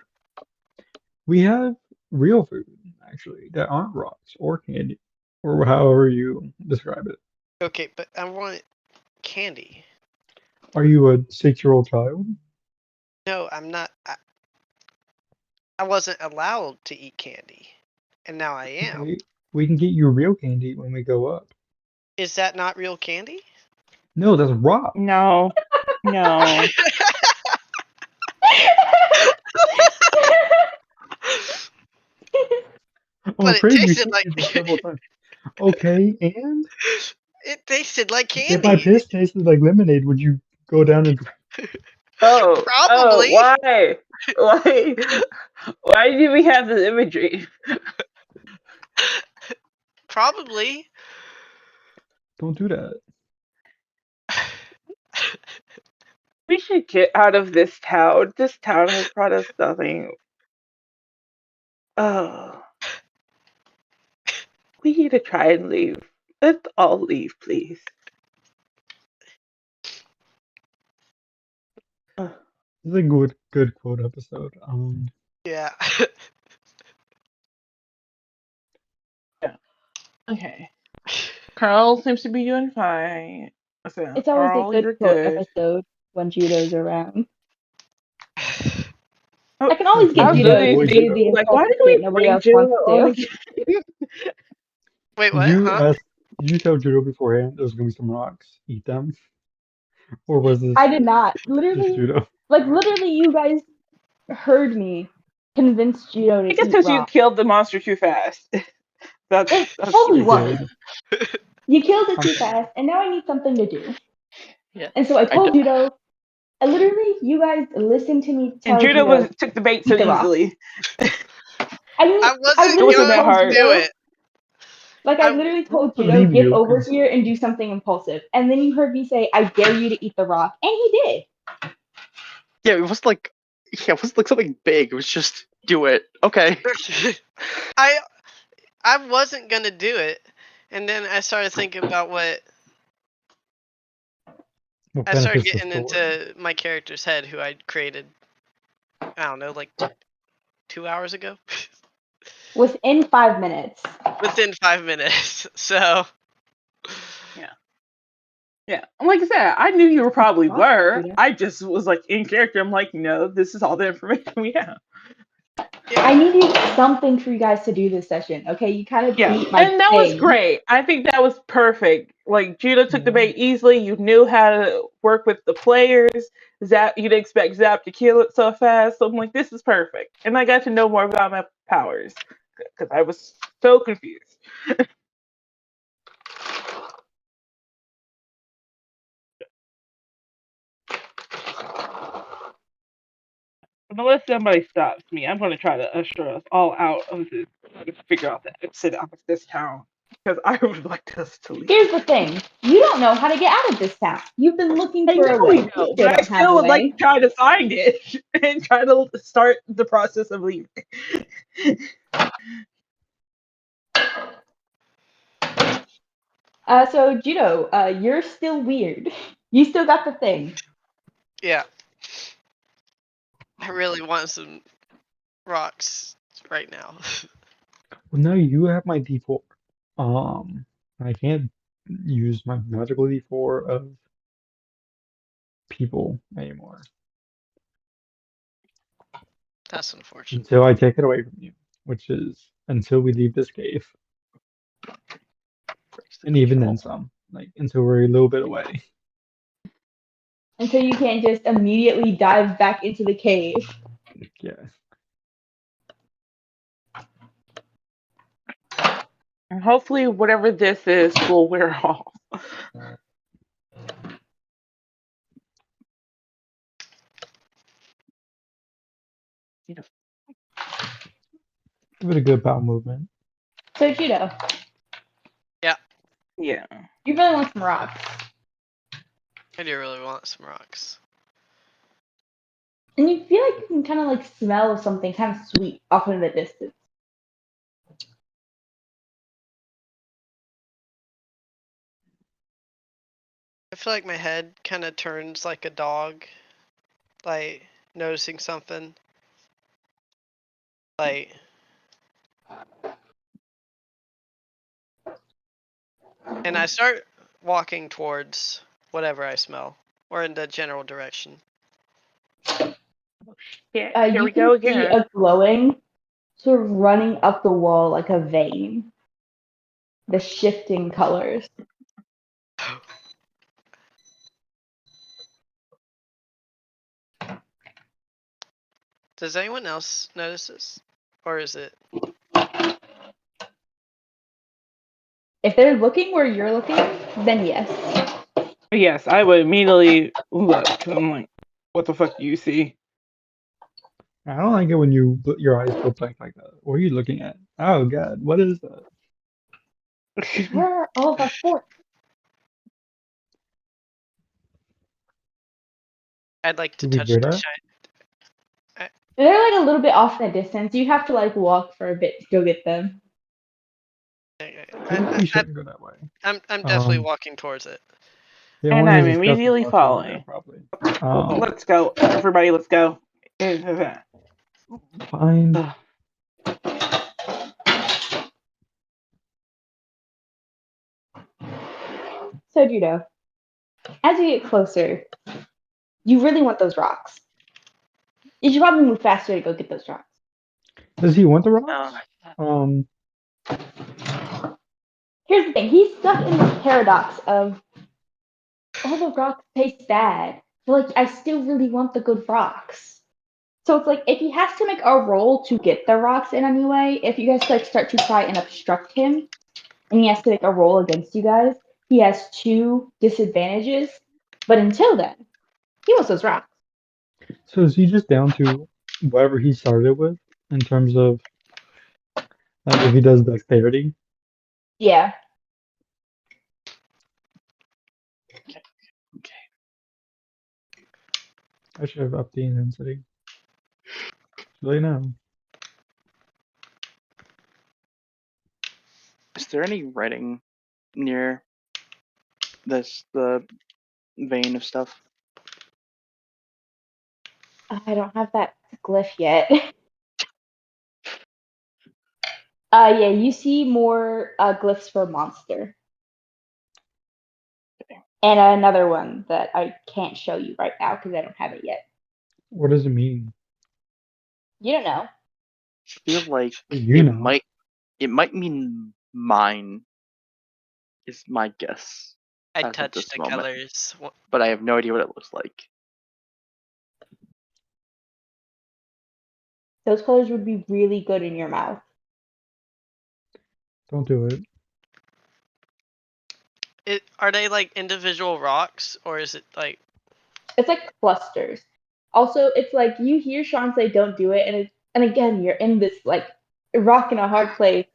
We have real food, actually, that aren't rocks or candy, or however you describe it. Okay, but I want candy. Are you a 6-year-old child? No, I'm not. I wasn't allowed to eat candy, and now I am. Okay, we can get you real candy when we go up. Is that not real candy? No, that's rock. No. No. I'm But it afraid you tasted hit like- me this several times. Okay, and It tasted like if my candy. piss tasted like lemonade, would you go down and Oh. Probably. Oh, why? Why? Why do we have this imagery? Probably. don't do that? We should get out of this town. This town has brought us nothing. Oh. We need to try and leave. Let's all leave, please. This is a good quote episode. Yeah. Okay. Carl seems to be doing fine. So, It's always Carl, a you're good quote good. episode when Judo's around. I can always I get I was was Judo literally to boy do the thinking, Judo. like, why impulsive did shit we nobody bring else Judo wants on to do. again? Wait, what? You Huh? asked, you told Judo beforehand there's gonna be some rocks. Eat them, or was this I did not. just Literally, Judo? literally, you guys heard me convince Judo I to guess eat because you raw. killed the monster too fast. It That's the totally I reason. was. did. You killed it I'm too sorry. fast, and now I need something to do. Yeah. And so I I d- told Judo, literally, you guys listened to me And tell Judah Judo, took the bait so eat the rock. easily. I mean, I I wasn't It wasn't literally that going told to hard. do Judo, it. like, I I literally I don't told Judo, believe get you over because here and do something impulsive. And then you heard me say, I dare you to eat the rock. And he did. yeah, it wasn't like something big. It was just do it. Okay. I I wasn't gonna do it, and then I started thinking about what what I started benefits the getting story. into my character's head, who I created. I don't know, like 2 hours ago, Within 5 minutes. within 5 minutes. So Yeah. Like I said, I knew you probably Rock, were. Judo. I just was like in character. I'm like, no, this is all the information we have. yeah, I needed something for you guys to do this session. Okay, you kind of Yeah. beat my And that was thing. great. I think that was perfect. Like Judah took the Yeah. bait easily. You knew how to work with the players. Zap, you didn't expect Zap to kill it so fast. So I'm like, this is perfect. And I got to know more about my powers because I was so confused. Unless somebody stops me, I'm going to try to usher us all out of this. Figure out the exit out of this town because I would like us to leave. Here's the thing. You don't know how to get out of this town. You've been looking I for a know we way. You don't, still but I don't have still a would like way. to try to find it and try to start the process of leaving. So Judo, you're still weird. You still got the thing. yeah. I really want some rocks right now. Well, now you have my D4. I can't use my magical D4 of people anymore That's unfortunate. until I take it away from you, which is until we leave this cave, and even then some, like until we're a little bit away. Until you can't just immediately dive back into the cave. Yeah. And hopefully, whatever this is will wear off. Give it a good bowel movement. So Judo, Yeah. you really want some rocks. I do really want some rocks. And you feel like you can kind of like smell something kind of sweet off in the distance. I feel like my head kind of turns like a dog, like noticing something. Like, and I start walking towards whatever I smell, or in the general direction. Yeah. Here You we can go see again. a glowing sort of running up the wall like a vein. The shifting colors. Does anyone else notice this? Or is it? If they're looking where you're looking, then yes. Yes, I would immediately look because I'm like, what the fuck do you see? I don't like it when your eyes go blank like that. What are you looking at? Oh God, what is that? Where are all of our forks? I'd like to Did we touch hear the that? shine. They're like a little bit off in the distance. You have to like walk for a bit to go get them. Maybe we shouldn't go that way. I'm definitely Um, walking towards it. yeah, I And want to I'm discuss the immediately monster over there following. probably. Let's go, everybody. Let's go. Fine. So Judo, as you get closer, you really want those rocks. You should probably move faster to go get those rocks. Does he want the Uh, rocks? Um, Here's the thing: he's stuck in the paradox of all the rocks taste bad, but like I still really want the good rocks. So it's like if he has to make a roll to get the rocks in any way, if you guys like start to try and obstruct him, and he has to make a roll against you guys, he has 2 disadvantages. But until then, he wants those rocks. so is he just down to whatever he started with in terms of like if he does dexterity? Yeah. okay. I should have upped the intensity. Really now. Is there any writing near the vein of stuff? I don't have that glyph yet. Yeah, you see more glyphs for monster. And another one that I can't show you right now because I don't have it yet. What does it mean? You don't know. I feel like You it know. might mean mine. Is my guess. I As of touched this the moment. colors. But I have no idea what it looks like. Those colors would be really good in your mouth. Don't do it. Are they like individual rocks, or is it like? It's like clusters. Also, it's like you hear Sean say, "Don't do it," and again, you're in this like rock in a hard place.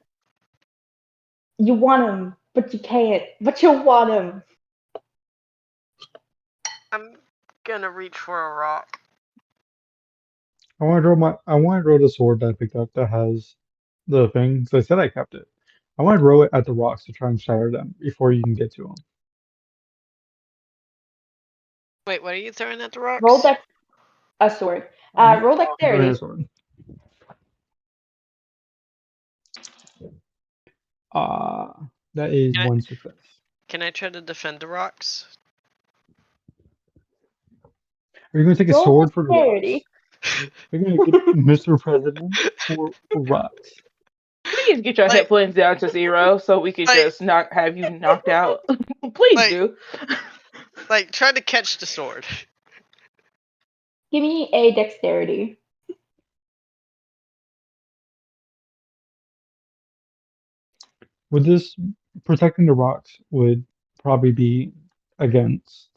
You want him, but you can't. But you want him. I'm gonna reach for a rock. I want to draw the sword that I picked up that has the thing. So I said I kept it. I want to throw it at the rocks to try and shatter them before you can get to them. Wait, what are you throwing at the Roll rocks? a sword. I'm Roll throwing a dexterity. sword. That is Can I, one success. can I try to defend the rocks? Are you going to take a Roll sword for the rocks? dexterity. You're going to get Mr. President for rocks. Please get your hit Like, points down to 0 so we could like, just not have you knocked out. Please like, do. like, try to catch the sword. Give me a dexterity. Would this protecting the rocks would probably be against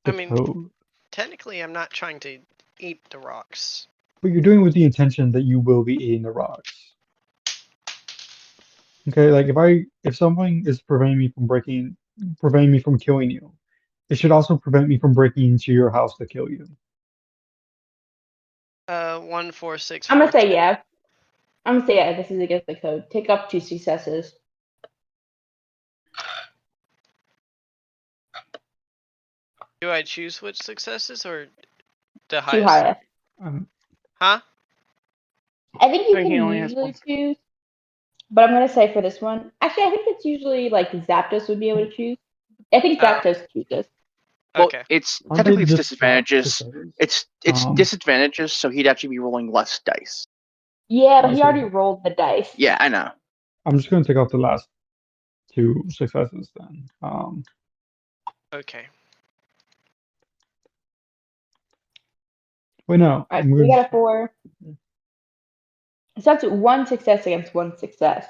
I the mean, code, technically, I'm not trying to eat the rocks. but you're doing it with the intention that you will be eating the rocks. Okay, like if something is preventing me from killing you, it should also prevent me from breaking into your house to kill you. 1, 4, 6, I'm 4, gonna say 10. yeah. I'm gonna say yeah. This is against the code. Take up 2 successes. Do I choose which successes or the 2 highest? highest. Huh? I think you So he can only has usually one. choose, but I'm gonna say for this one, actually, I think it's usually like Zapdos would be able to choose. I think Oh, Zapdos chooses. Well, okay. it's Aren't they technically it's just swap disadvantages. successes? It's disadvantages, so he'd actually be rolling less dice. Yeah, but he Okay. already rolled the dice. Yeah, I know. I'm just gonna take off the last 2 successes then. Okay. Wait, no, All right, I'm so we gonna got a 4. So that's 1 success against 1 success.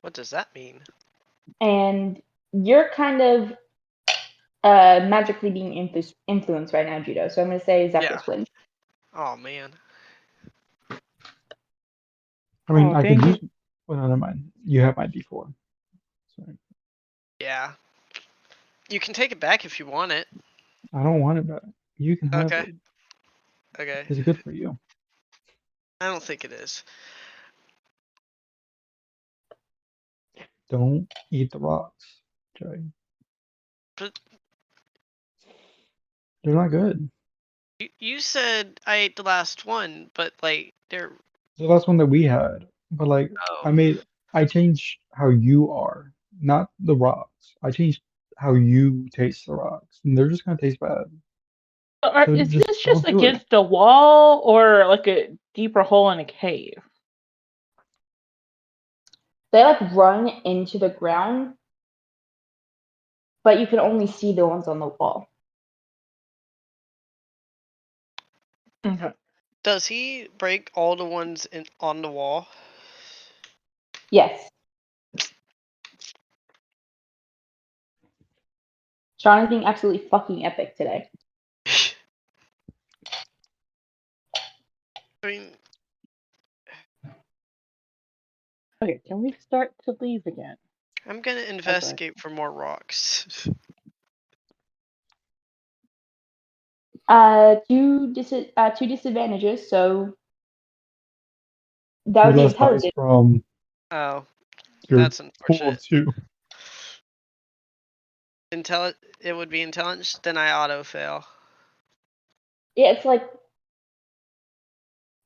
What does that mean? And you're kind of magically being influenced right now, Judo. So I'm gonna say Zapdos Yeah. wins. Oh man. I mean, Oh, I could dang use. it. Well, no, never mind. You have my D4. Sorry. Yeah. You can take it back if you want it. I don't want it back. You can have Okay. it. Okay. It's good for you. I don't think it is. Don't eat the rocks, Jay. But They're not good. you said I ate the last one, but like they're The last one that we had, but like oh I changed how you are, not the rocks. I changed how you taste the rocks, and they're just gonna taste bad. So Is just this don't just do it. against the wall or like a deeper hole in a cave? They like run into the ground, but you can only see the ones on the wall. Okay. Does he break all the ones on the wall? Yes. Sean is being absolutely fucking epic today. I mean, Okay, can we start to leave again? I'm gonna investigate for more rocks. Two disadvantages, so that Two would be less dice intelligent. from Oh, your that's pool of unfortunate. two. It would be intelligence, then I auto fail. Yeah, it's like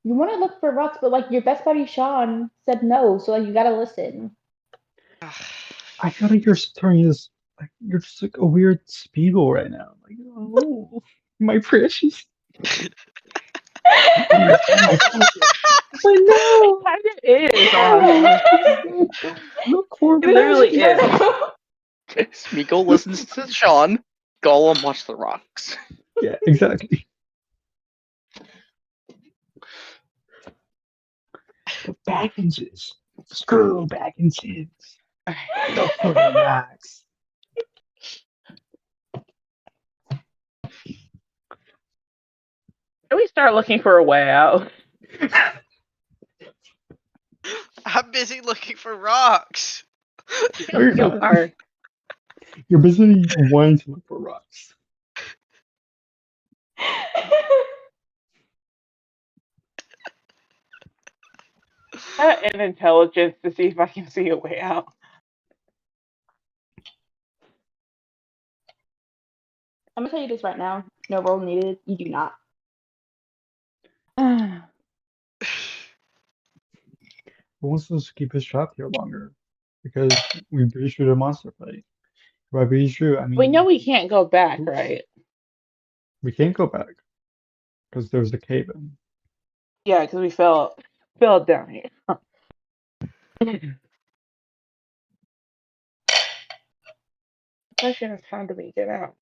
you want to look for rocks, but like your best buddy Sean said no, so like you gotta listen. I feel like you're turning this like you're just like a weird Spiegel right now. Like, oh, my precious. Understand my focus. But no, it is honestly. Look for It literally me. is. Smeagol listens to Sean. Gollum watch the rocks. Yeah, exactly. The back inches. Screw back inches. Look for the rocks. Can we start looking for a way out? I'm busy looking for rocks. No, you're You not. are. You're busy wanting to look for rocks. An intelligence to see if I can see a way out. I'm gonna tell you this right now. No roll needed. You do not. Who wants to keep his trap here longer? Because we breached through the monster fight. By breach through, I We mean know we can't go back, right? we can't go back because there's a cave in. Yeah, because we fell down here. Question is, how do we get out?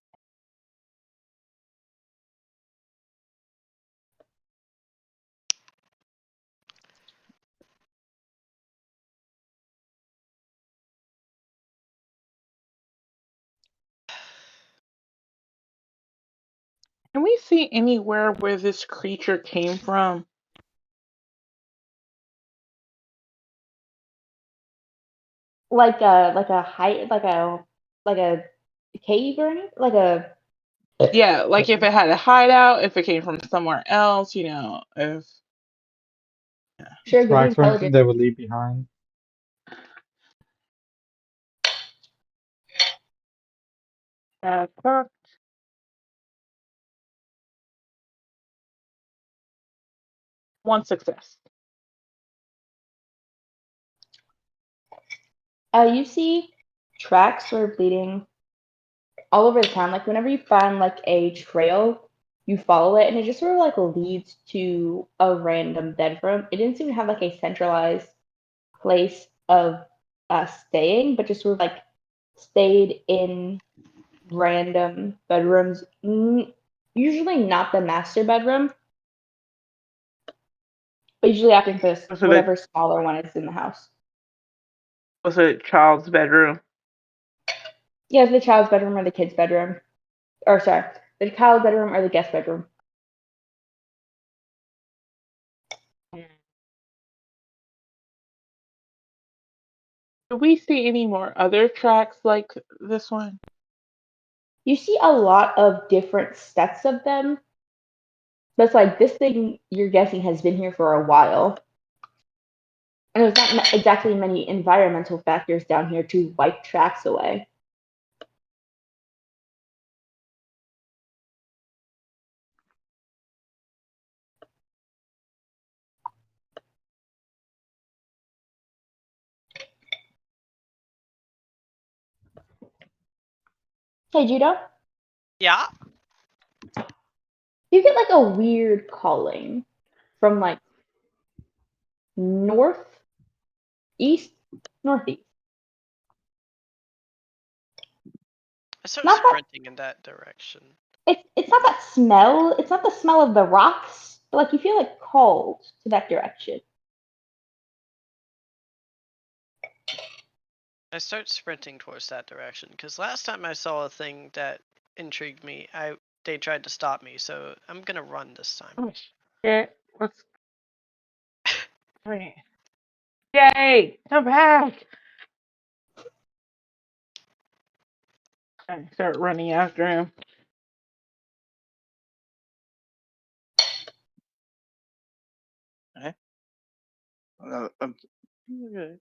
Can we see anywhere where this creature came from? Like a height, like a cave or anything, like a. Yeah, like if it had a hideout, if it came from somewhere else, if Sure, give me Tracks or anything intelligence. that would leave behind. fuck. One success. You see tracks sort of leading all over the town. Like whenever you find like a trail, you follow it, and it just sort of like leads to a random bedroom. It didn't seem to have like a centralized place of staying, but just sort of like stayed in random bedrooms. Usually not the master bedroom, but usually after this, Was it whatever smaller one is in the house. a child's bedroom? Yeah, it's the child's bedroom or the kid's bedroom. Or sorry, the child's bedroom or the guest bedroom. Do we see any more other tracks like this one? You see a lot of different sets of them. But it's like this thing you're guessing has been here for a while. And there's not exactly many environmental factors down here to wipe tracks away. Hey, Judo. Yeah. You get like a weird calling from like north, east, northeast. I start Not that sprinting in that direction. it's not that smell. It's not the smell of the rocks, but like you feel like called to that direction. I start sprinting towards that direction because last time I saw a thing that intrigued me, they tried to stop me, so I'm gonna run this time. Oh shit! What's wait? Yay! Come back! I start running after him. Okay. Okay.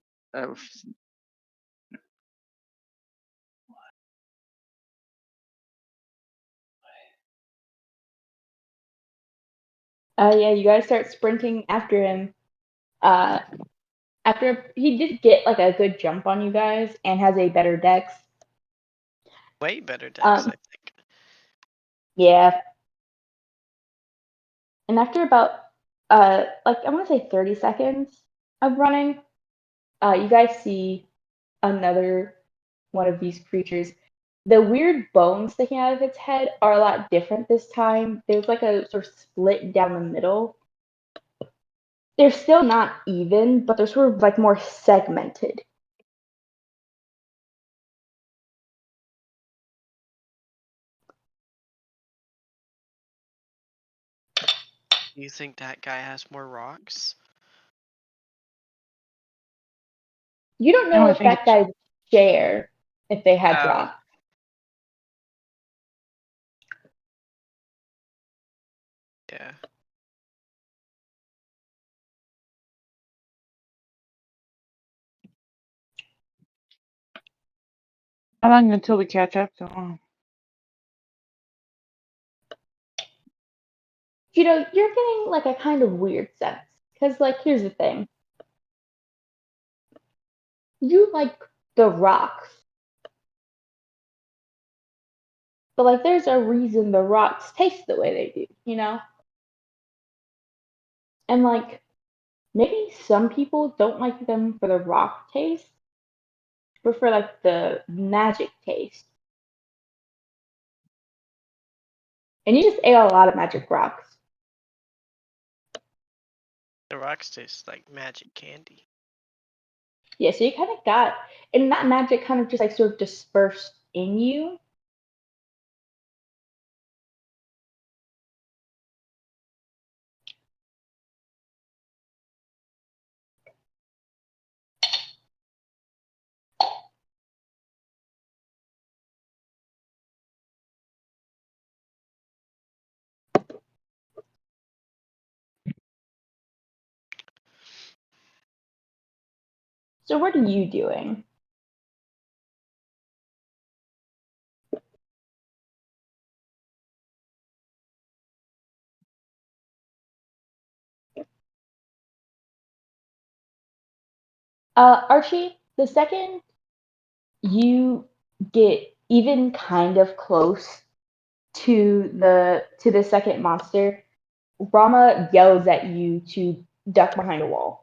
Yeah, you guys start sprinting after him. After he did get like a good jump on you guys and has a better dex. Way better decks, I think. Yeah. And after about like I want to say 30 seconds of running, you guys see another one of these creatures. The weird bones sticking out of its head are a lot different this time. There's like a sort of split down the middle. They're still not even, but they're sort of like more segmented. Do you think that guy has more rocks? You don't No, know I if think that guy would share if they had Oh. rock. Yeah. how long until we catch up to him? You know, you're getting like a kind of weird sense. Because, like, here's the thing. You like the rocks. But, like, there's a reason the rocks taste the way they do, you know? And, like, maybe some people don't like them for the rock taste, but for, like, the magic taste. And you just ate a lot of magic rocks. The rocks taste like magic candy. Yeah, so you kind of got, and that magic kind of just, like, sort of dispersed in you. So what are you doing? Archie, the second you get even kind of close to the second monster, Rama yells at you to duck behind a wall.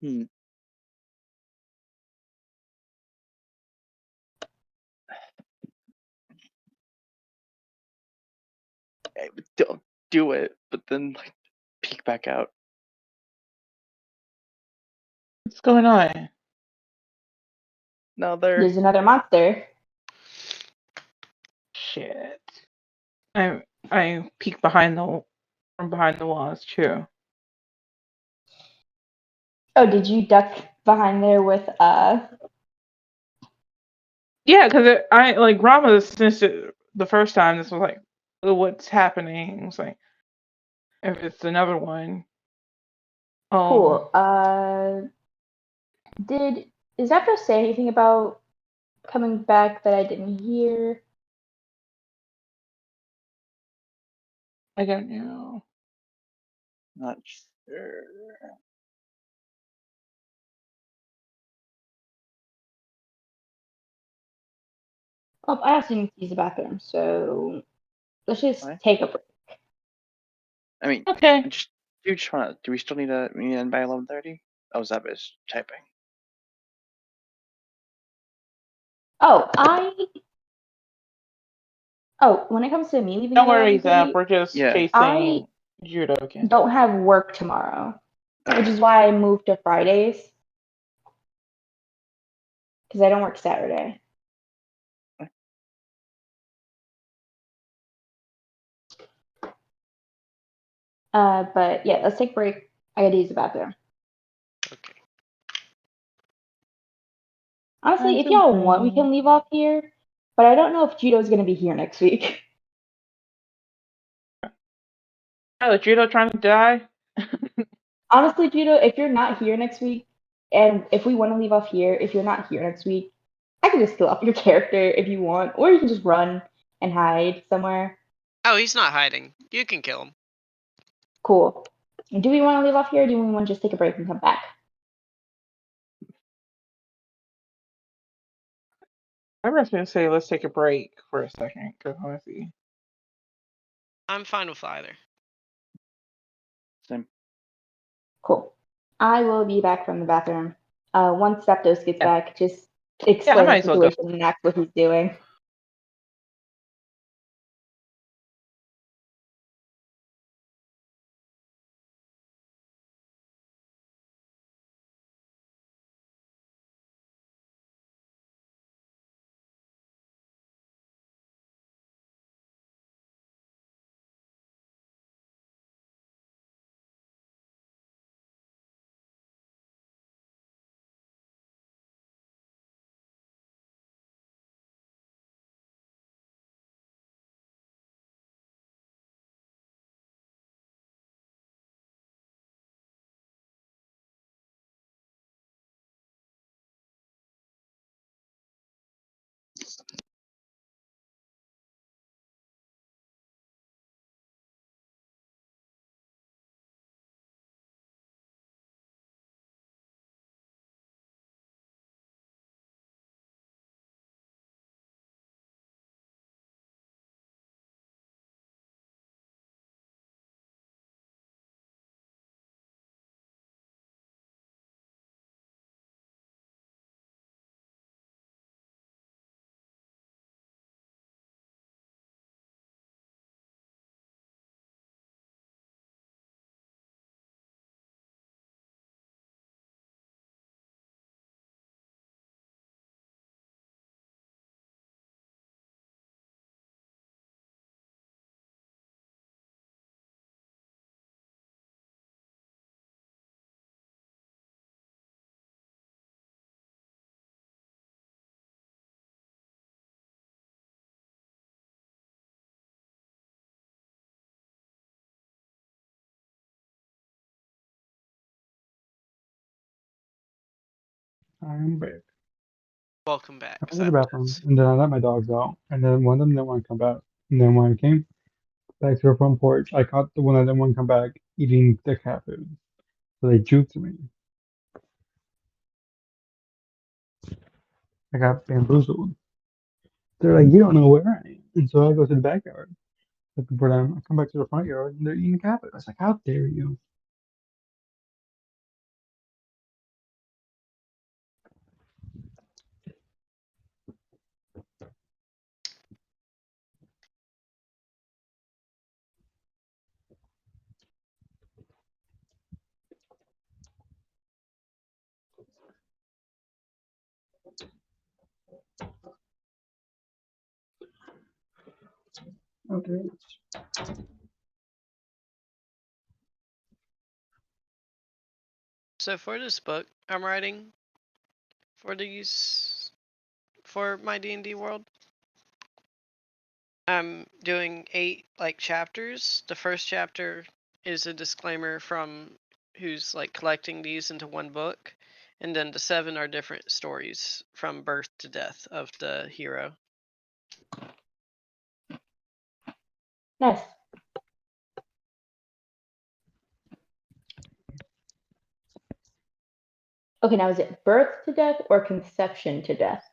Hmm. Don't do it, but then like peek back out. What's going on? No, they're There's another monster. Shit. I peek behind from behind the walls too. Oh, did you duck behind there with Yeah, because I like Rama since the first time. This was like, "Oh, what's happening?" It's like if it's another one. cool. Did Zapdos say anything about coming back that I didn't hear? I don't know. not sure. Oh, I also need to use the bathroom, so let's just Fine. take a break. I mean, Okay. do we still need to end by 11:30? Oh, Zeb is typing. Oh, when it comes to me leaving Don't at worry, Zap. 11:30, We're just Yeah. chasing Judo again. don't have work tomorrow, which Okay. is why I moved to Fridays. Because I don't work Saturday. But yeah, let's take a break. I gotta use the bathroom. Okay. Honestly, if y'all want, we can leave off here. But I don't know if Judo's gonna be here next week. Oh, Judo trying to die? Honestly, Judo, if you're not here next week, and if we want to leave off here, if you're not here next week, I can just kill off your character if you want, or you can just run and hide somewhere. Oh, he's not hiding. You can kill him. Cool. Do we want to leave off here, or do we want to just take a break and come back? I was going to say let's take a break for a second, because honestly. I'm fine with either. Same. Cool. I will be back from the bathroom. Once Zapdos gets Yeah. back, just explain might the as well go. situation and act what he's doing. I'm back. Welcome back. I went to the bathroom, Zapdos. and then I let my dogs out, and then one of them didn't want to come back. And then when I came back to the front porch, I caught the one that didn't want to come back eating the cat food. So they juked me. I got bamboozled. They're like, you don't know where I am. And so I go to the backyard looking for them. I come back to the front yard, and they're eating cat food. I was like, how dare you? Okay. So for this book I'm writing for my D&D world, I'm doing 8 chapters. The first chapter is a disclaimer from who's collecting these into one book, and then the 7 are different stories from birth to death of the hero. Nice. Okay, now is it birth to death or conception to death?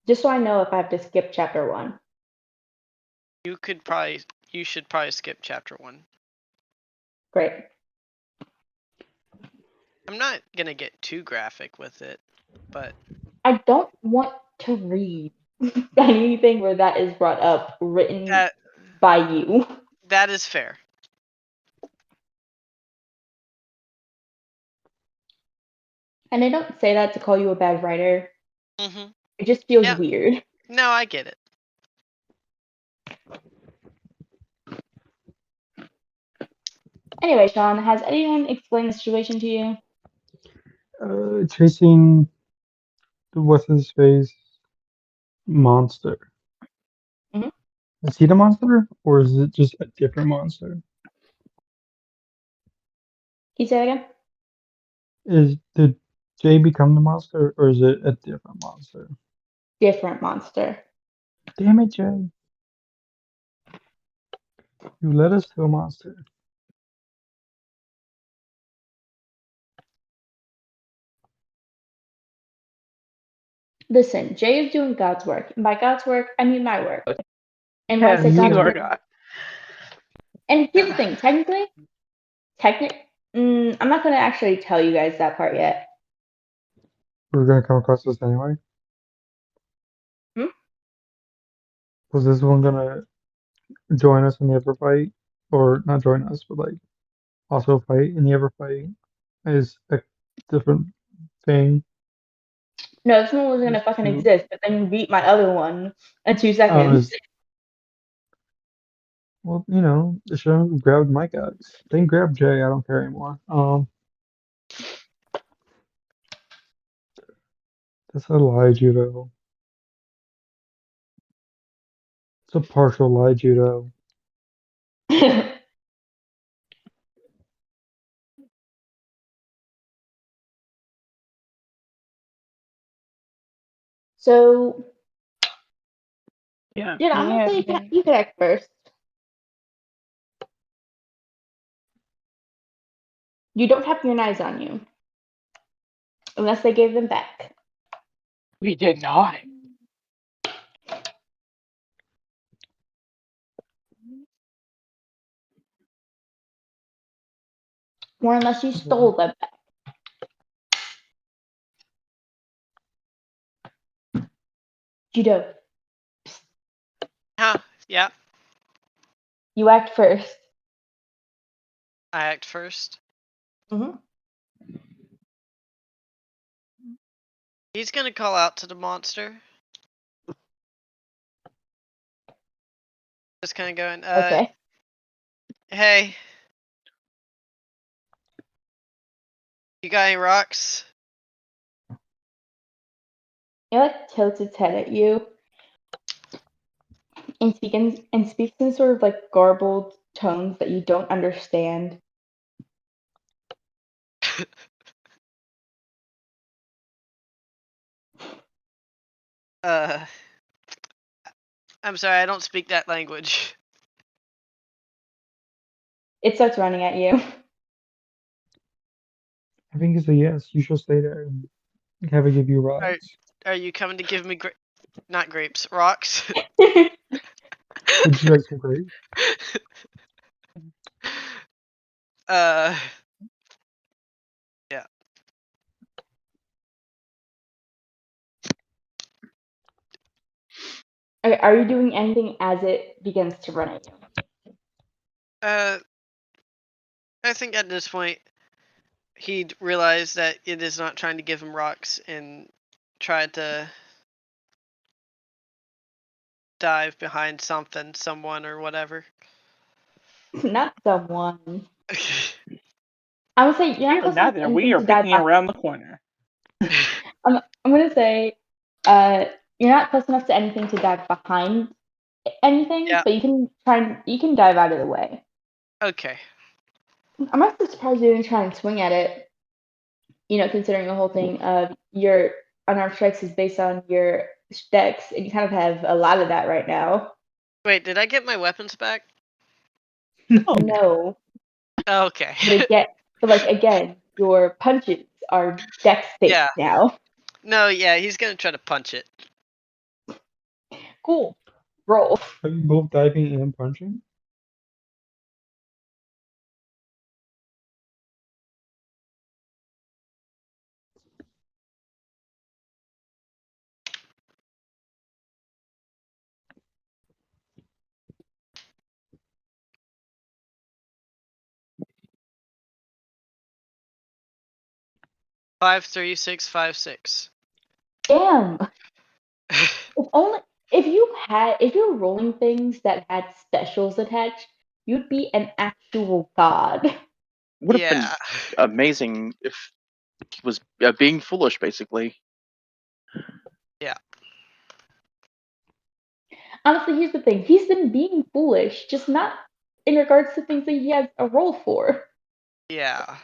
Just so I know if I have to skip chapter 1. You should probably skip chapter 1. Great. I'm not gonna get too graphic with it, but I don't want to read anything where that is brought up written that by you. that is fair. And I don't say that to call you a bad writer. Mm-hmm. It just feels Yeah. weird. No, I get it. Anyway, Sean, has anyone explained the situation to you? Chasing the what's his face monster. Mhm. Is he the monster, or is it just a different monster? Can you say that again? Did Jay become the monster, or is it a different monster? Different monster. Damn it, Jay! You led us to a monster. Listen, Jay is doing God's work. And by God's work, I mean my work. And when I say you God's know. work, and here's the thing, I'm not going to actually tell you guys that part yet. We're gonna come across this anyway. Hmm? Was this one gonna join us in the other fight, or not join us, but like also fight in the other fight? Is a different thing. No, this one wasn't going to Just fucking two. exist, but then you beat my other one in 2 Oh, seconds. well, you know, they should have grabbed my guys. They can grab Jay. I don't care anymore. That's a lie, judo. It's a partial lie, judo. So, Yeah. dude, I'm going to say you could act first. You don't have your knives on you. Unless they gave them back. We did not. Or unless you stole them back. Judo, Huh? Yeah. you act first. I act first. Mm-hmm. He's gonna call out to the monster. Just kind of going, Okay. hey, you got any rocks? It like tilts its head at you and speaks in sort of like garbled tones that you don't understand. I'm sorry, I don't speak that language. It starts running at you. I think it's a yes. You should stay there and have it give you rides. Are you coming to give me not grapes, rocks? Would you like some grapes? Yeah. Okay, are you doing anything as it begins to run at you? I think at this point he'd realize that it is not trying to give him rocks and try to dive behind something, someone, or whatever. Not someone. I would say you're not close enough to Neither. We anything are to dive picking behind. around the corner. I'm gonna say, you're not close enough to anything to dive behind anything, Yeah. but you can dive out of the way. Okay. I'm actually surprised you didn't try and swing at it. You know, considering the whole thing of your unarmed strikes is based on your dex, and you kind of have a lot of that right now. Wait, did I get my weapons back? No, Okay. but again, your punches are dex based Yeah. now. No, yeah, he's gonna try to punch it. Cool. Roll. Are you both diving and punching? Five, 3, 6, 5, 6. Damn. If you were rolling things that had specials attached, you'd be an actual god. Would have Yeah. been amazing if he was being foolish, basically. Honestly, here's the thing. He's been being foolish, just not in regards to things that he has a roll for. Yeah.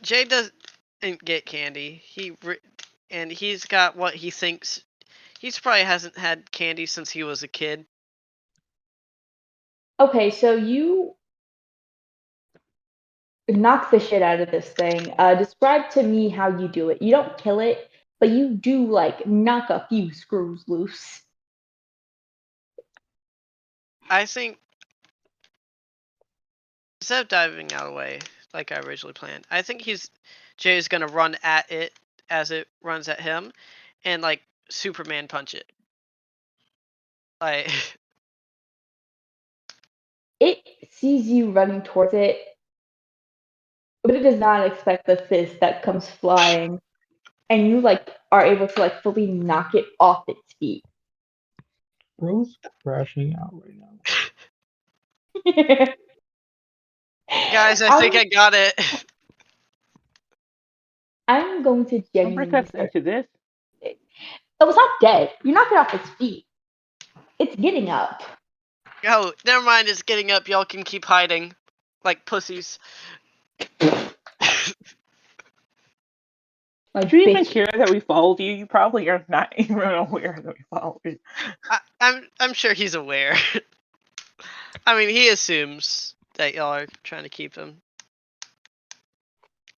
Jay doesn't get candy. And he's got what he thinks. He's probably hasn't had candy since he was a kid. Okay, so you knock the shit out of this thing. Describe to me how you do it. You don't kill it, but you do like knock a few screws loose. I think instead of diving out of the way like I originally planned, I think Jay's gonna run at it as it runs at him, and like Superman punch it. Like It sees you running towards it, but it does not expect the fist that comes flying, and you like are able to like fully knock it off its feet. Bro's crashing out right now. guys, I think I got it. I'm going to genuinely Uppercuts say into this. it was not dead. You knocked it off its feet. It's getting up. Oh, never mind. It's getting up. Y'all can keep hiding, like pussies. Like, Did you even bitch. hear that we followed you? You probably are not even aware that we followed you. I'm sure he's aware. I mean, he assumes that y'all are trying to keep him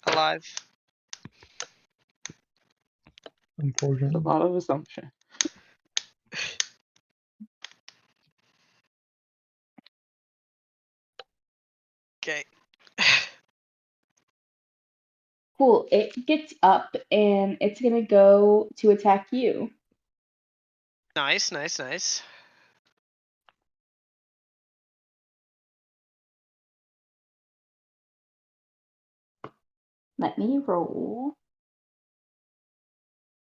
alive. It's a Unfortunately. lot of assumption. Okay. Cool. It gets up and it's gonna go to attack you. Nice, nice, nice. Let me roll.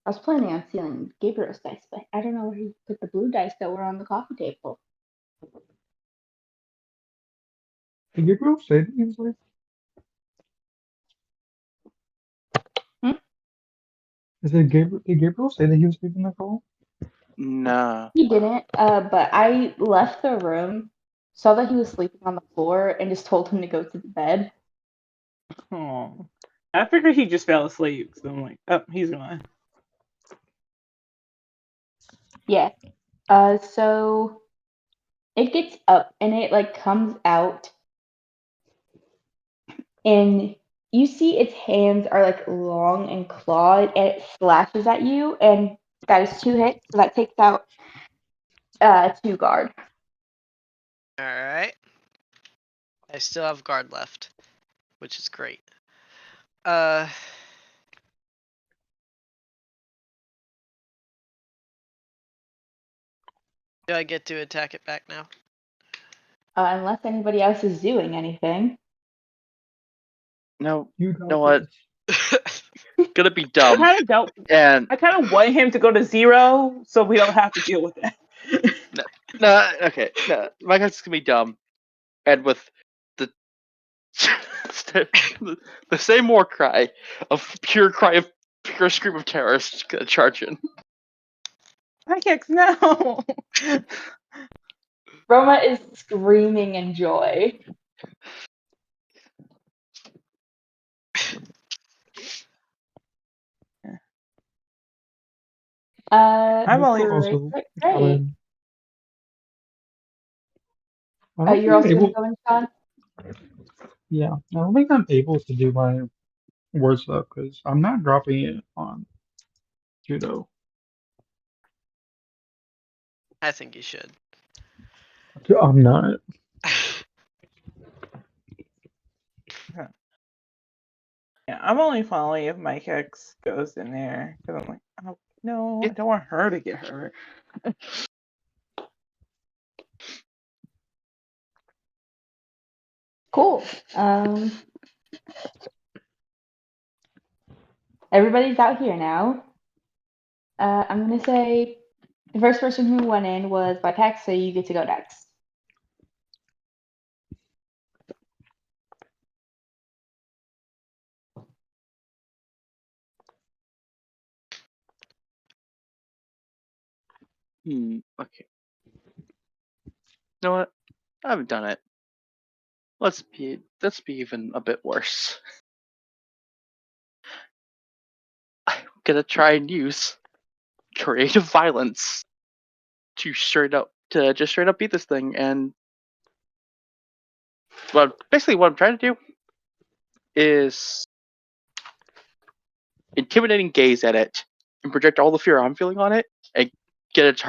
I was planning on stealing Gabriel's dice, but I don't know where he put the blue dice that were on the coffee table. Did Gabriel say that he was like? Did Gabriel say that he was leaving the call? No. He didn't, but I left the room, saw that he was sleeping on the floor, and just told him to go to the bed. Oh, I figured he just fell asleep. So I'm like, oh, he's gone. Yeah. So it gets up and it like comes out, and you see its hands are like long and clawed, and it slashes at you, and that is 2 hits, so that takes out 2 guard. All right. I still have guard left, which is great. Do I get to attack it back now? Unless anybody else is doing anything. No. You You know got what? this. Gonna be I dumb. kind of don't. And I kind of want him to go to 0 so we don't have to deal with that. no, okay, no. My guy's gonna be dumb. And with the the same war cry of pure scream of terror is gonna charge in. Pancakes, no. Roma is screaming in joy. I'm only. Also, great. I don't think You're I'm also gonna able. go in, Sean? Yeah, I don't think I'm able to do my word stuff because I'm not dropping it on Judo. I think you should. I'm not. Yeah, I'm only following if my Hex goes in there because I'm like, oh no, I Yeah. don't want her to get hurt. Cool. Everybody's out here now. I'm gonna say the first person who went in was by text, so you get to go next. Okay. You know what? I haven't done it. Let's be even a bit worse. I'm gonna try and use creative violence to just straight up beat this thing. And basically what I'm trying to do is intimidating gaze at it and project all the fear I'm feeling on it and get its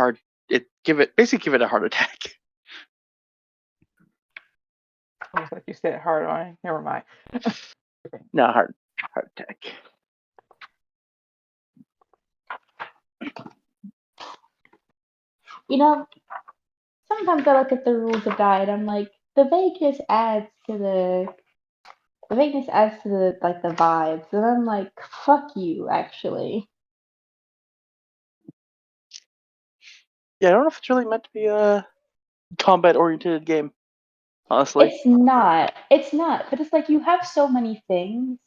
give it a heart attack. Almost like you said hard on. Never mind. No, heart attack. You know, sometimes I look at the rules of die and I'm like, the vagueness adds to the like the vibes, and I'm like, fuck you, actually. Yeah, I don't know if it's really meant to be a combat oriented game, honestly. It's not, but it's like you have so many things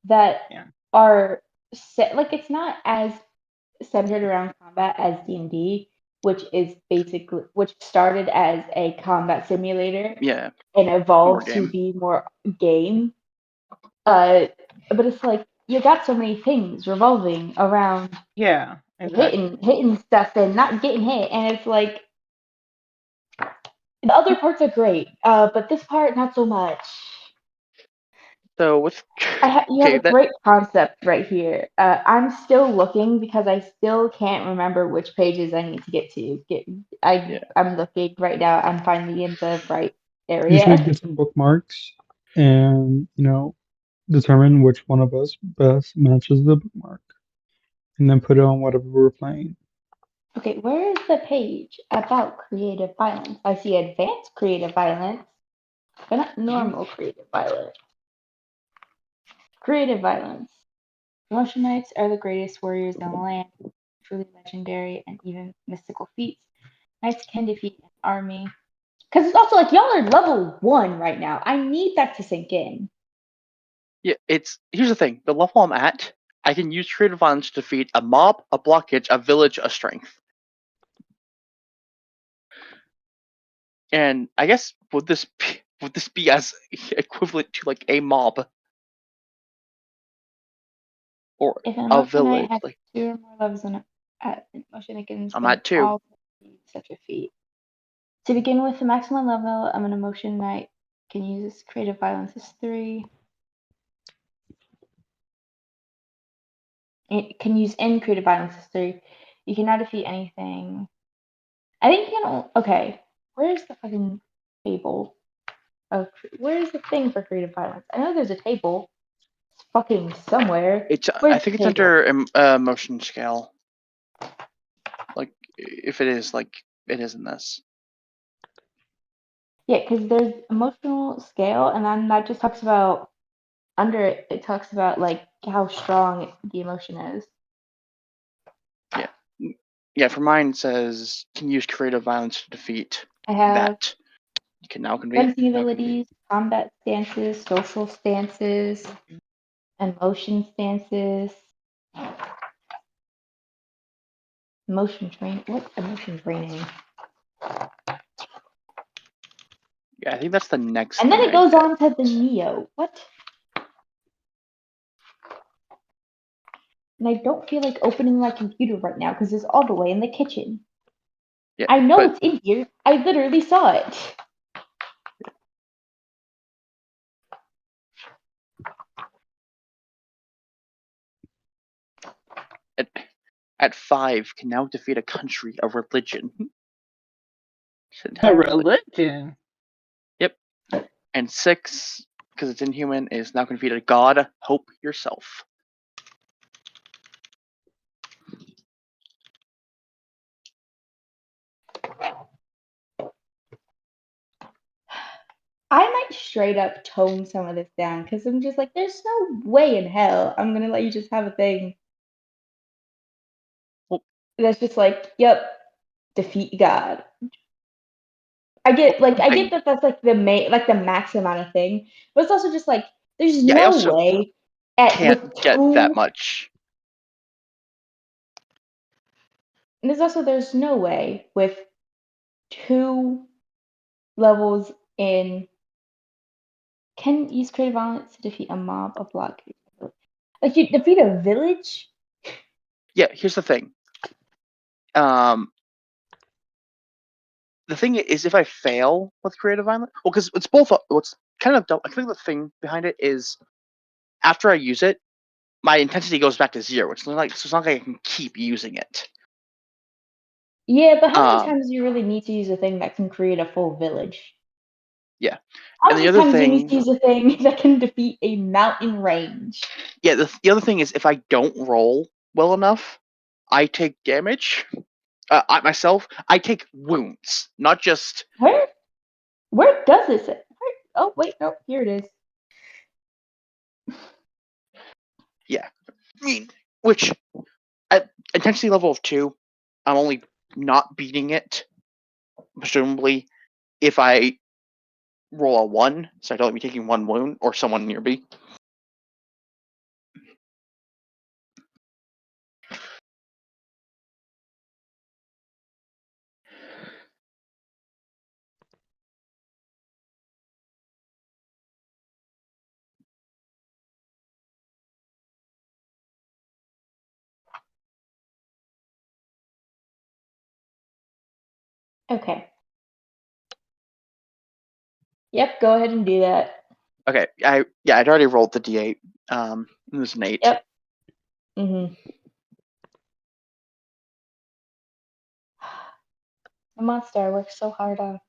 that Yeah. are set, like it's not as centered around combat as D&D, which started as a combat simulator Yeah. and evolved More to game. be more game. But it's like you got so many things revolving around Yeah. Exactly. hitting stuff and not getting hit, and it's like the other parts are great, but this part not so much. So with You have a great concept right here. I'm still looking because I still can't remember which pages I need to get to. I'm looking right now. I'm finally in the right You should area. get some bookmarks and, determine which one of us best matches the bookmark. And then put it on whatever we're playing. Okay, where is the page about creative violence? I see advanced creative violence, but not normal creative violence. Creative violence. Motion knights are the greatest warriors in the land, truly legendary and even mystical feats. Knights can defeat an army. Because it's also like y'all are level 1 right now. I need that to sink in. Yeah, here's the thing. The level I'm at, I can use creative violence to defeat a mob, a blockage, a village, a strength. And I guess would this be as equivalent to like a mob or If an a emotion knight village? has Like 2 or more levels in emotion, it can I'm spend at 2. all such a feat. To begin with, the maximum level of an emotion knight can use creative violence is 3. It can use in creative violence is 3. You cannot defeat anything. I think you can. Okay, where's the fucking table? Where's the thing for creative violence? I know there's a table. It's fucking somewhere. Where's I think the it's table? under emotion scale. Like if it is like it is in this. Yeah, because there's emotional scale, and then that just talks about under it. It talks about like how strong the emotion is. Yeah, for mine it says can use creative violence to defeat I have that. You can now convey fencing abilities, combat stances, social stances, emotion stances, emotion train. What's emotion training? Yeah, I think that's the next And then thing it I goes get. on to the Neo. What? And I don't feel like opening my computer right now because it's all the way in the kitchen. Yeah, I know but it's in here. I literally saw it. At 5, can now defeat a country, a religion. It's an A entire religion. religion. Yep. And 6, because it's inhuman, is now can defeat a god. Hope yourself. I might straight up tone some of this down because I'm just like, there's no way in hell I'm gonna let you just have a thing Well, that's just like, yep, defeat God. I get that that's like the max amount of thing, but it's also just like there's Yeah, I no also way can't with get two, that much. and there's no way with 2 levels in can use creative violence to defeat a mob of block. Like you defeat a village. Yeah, here's the thing. The thing is, if I fail with creative violence, well, because it's both. What's kind of dumb, I think the thing behind it is, after I use it, my intensity goes back to 0. It's not like I can keep using it. Yeah, but how many times do you really need to use a thing that can create a full village? Yeah, How and the many other times do you need thing, to use a thing that can defeat a mountain range? yeah, the other thing is, if I don't roll well enough, I take damage. I take wounds, not just. Where does this? Oh wait, no, here it is. Yeah, I mean, which at intensity level of 2, I'm only not beating it, presumably, if I roll a 1, so I'd only be taking 1 wound, or someone near me. Okay. Yep, go ahead and do that. Okay, I'd already rolled the d8. It was an 8. Yep. Mm-hmm. The monster I worked so hard on.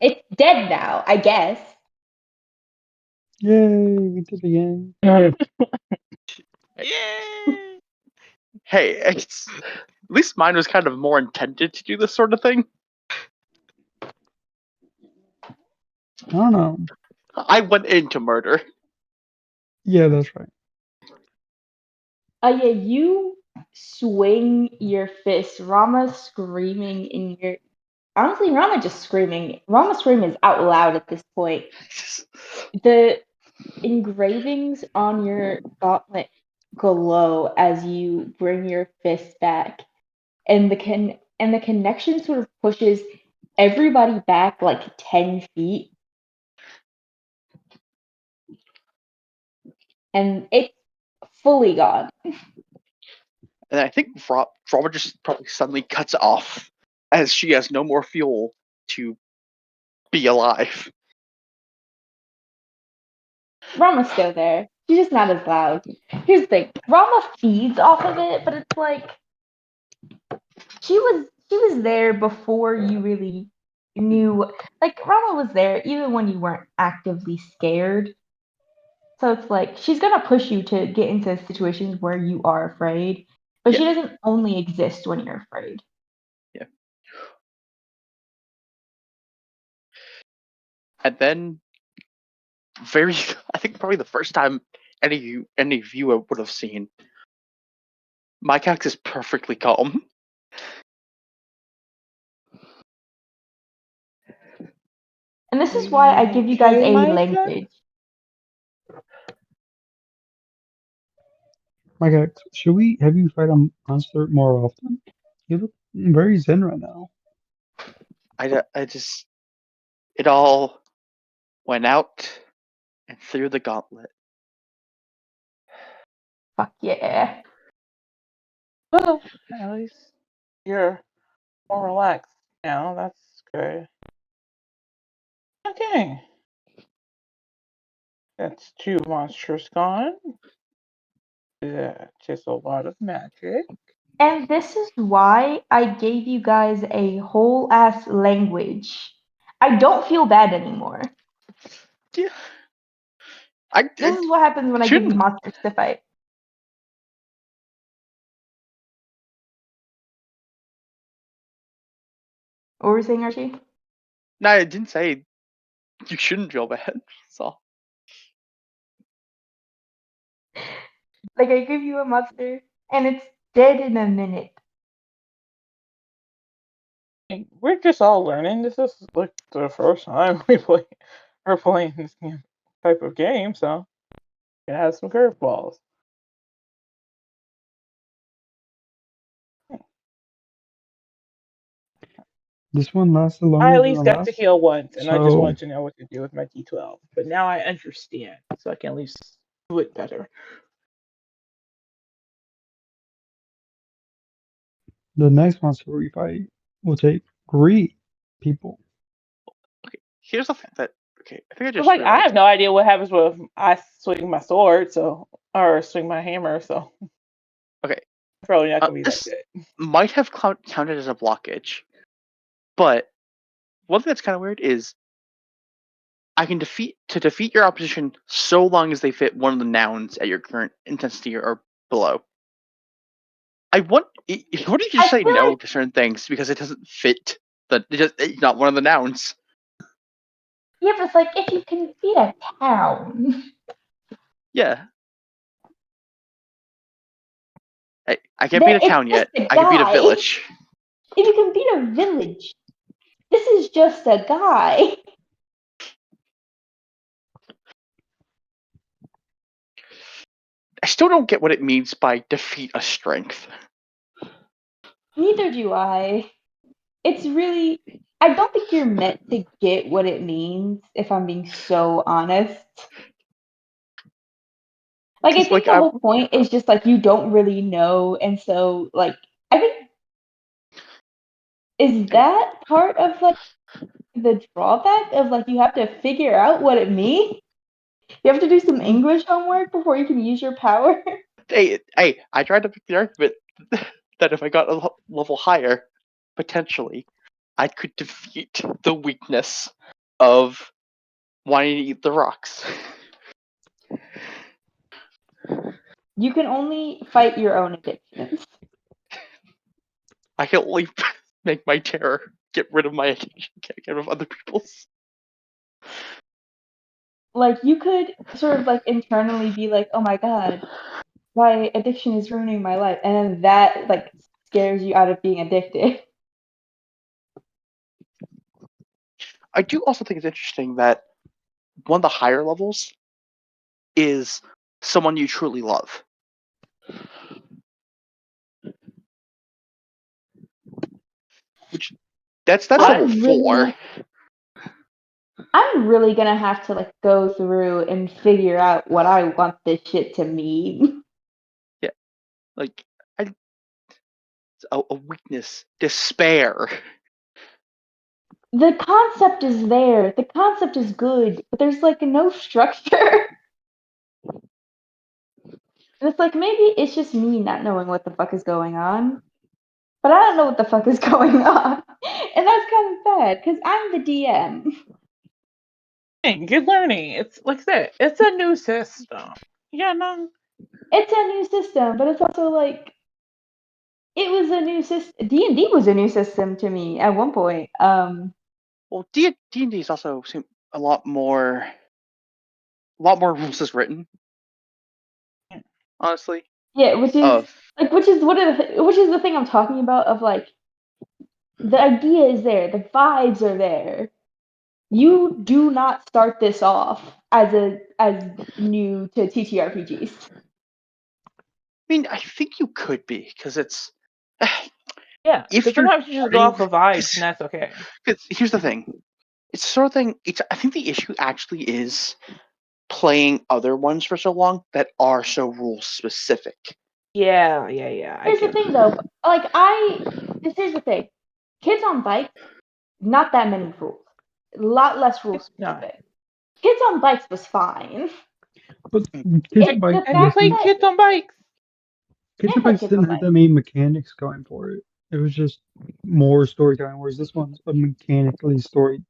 It's dead now, I guess. Yay, we did it again. Yay! Hey, at least mine was kind of more intended to do this sort of thing. I don't know. I went into murder. Yeah, that's right. Yeah, you swing your fist. Rama screaming in your. Honestly, Rama just screaming. Rama's scream is out loud at this point. The engravings on your gauntlet glow as you bring your fist back, and the connection sort of pushes everybody back like 10 feet, and it's fully gone. And I think Robert just probably suddenly cuts off, as she has no more fuel to be alive. Rama's still there. She's just not as loud. Here's the thing. Rama feeds off of it, but it's like she was there before you really knew. Like Rama was there even when you weren't actively scared. So it's like she's gonna push you to get into situations where you are afraid, but she Yeah. doesn't only exist when you're afraid. Yeah. And then, I think probably the first time any of you would have seen, my character is perfectly calm. And this is why I give you guys Okay, a Micah? language. Micah, should we have you fight a monster more often? You look very zen right now. I just, it all went out and through the gauntlet. Fuck yeah. Well, at least you're more relaxed now. That's good. Okay. That's 2 monsters gone. Yeah, just a lot of magic. And this is why I gave you guys a whole ass language. I don't feel bad anymore. Yeah. This is what happens when I give you shouldn't. monsters to fight. What were you saying, Archie? No, I didn't say you shouldn't feel bad. So Like I give you a monster and it's dead in a minute. We're just all learning. This is like the first time are playing this type of game, so it has some curveballs. This one lasted longer I at than least the got to last. heal once, and I just So wanted to know what to do with my D12. But now I understand, so I can at least do it better. the next monster we fight will take 3 people. okay, here's the thing that I think I It's just like I realized. have no idea what happens when I swing my sword, or swing my hammer, so Okay, probably not gonna be that this good. might have counted as a blockage, but one thing that's kind of weird is I can defeat your opposition so long as they fit one of the nouns at your current intensity or below. What if you I just say feel no like to certain things because it doesn't fit it's not one of the nouns. yeah, but it's like if you can beat a town. Yeah. I can't beat Then a it's town just yet. a I can beat a guy. village. If you can beat a village, this is just a guy. I still don't get what it means by defeat a strength. Neither do I. It's really I don't think you're meant to get what it means, if I'm being so honest. Like I 'Cause, think like the whole point is just like you don't really know, and so like I think is that part of like the drawback of like you have to figure out what it means? You have to do some English homework before you can use your power. hey, I tried to pick the argument that if I got a level higher, potentially, I could defeat the weakness of wanting to eat the rocks. You can only fight your own addictions. I can only make my terror get rid of my addiction, can't get rid of other people's. Like you could sort of like internally be like, "Oh my god, my addiction is ruining my life," and then that like scares you out of being addicted. I do also think it's interesting that one of the higher levels is someone you truly love. Which that's level I'm 4. I'm really gonna have to like go through and figure out what I want this shit to mean. Yeah, like a weakness, despair. The concept is there. The concept is good, but there's like no structure. And it's like maybe it's just me not knowing what the fuck is going on. But I don't know what the fuck is going on. And that's kind of bad, because I'm the DM. Hey, good learning. It's like I said, it's a new system. Yeah, no. It's a new system, but it's also like it was a new system. D&D was a new system to me at one point. Well, D&D is also a lot more rules is written. Honestly, Yeah, which is of like which is the thing I'm talking about of like the idea is there, the vibes are there. You do not start this off as new to TTRPGs. I mean, I think you could be because it's Yeah, if because you're sometimes you just go off of vibes, and that's okay. because here's the thing, it's the sort of thing. I think the issue actually is playing other ones for so long that are so rule specific. Yeah. Here's the thing though, here's the thing. Kids on Bikes, not that many rules. A lot less rule No. specific. Kids on Bikes was fine. But kids It's bike the Have you fact wasn't played that Kids on Bikes? Kitchen Yeah, Fights Kids didn't on have Mine. that many mechanics going for it. It was just more storytelling, whereas this one's a mechanically story.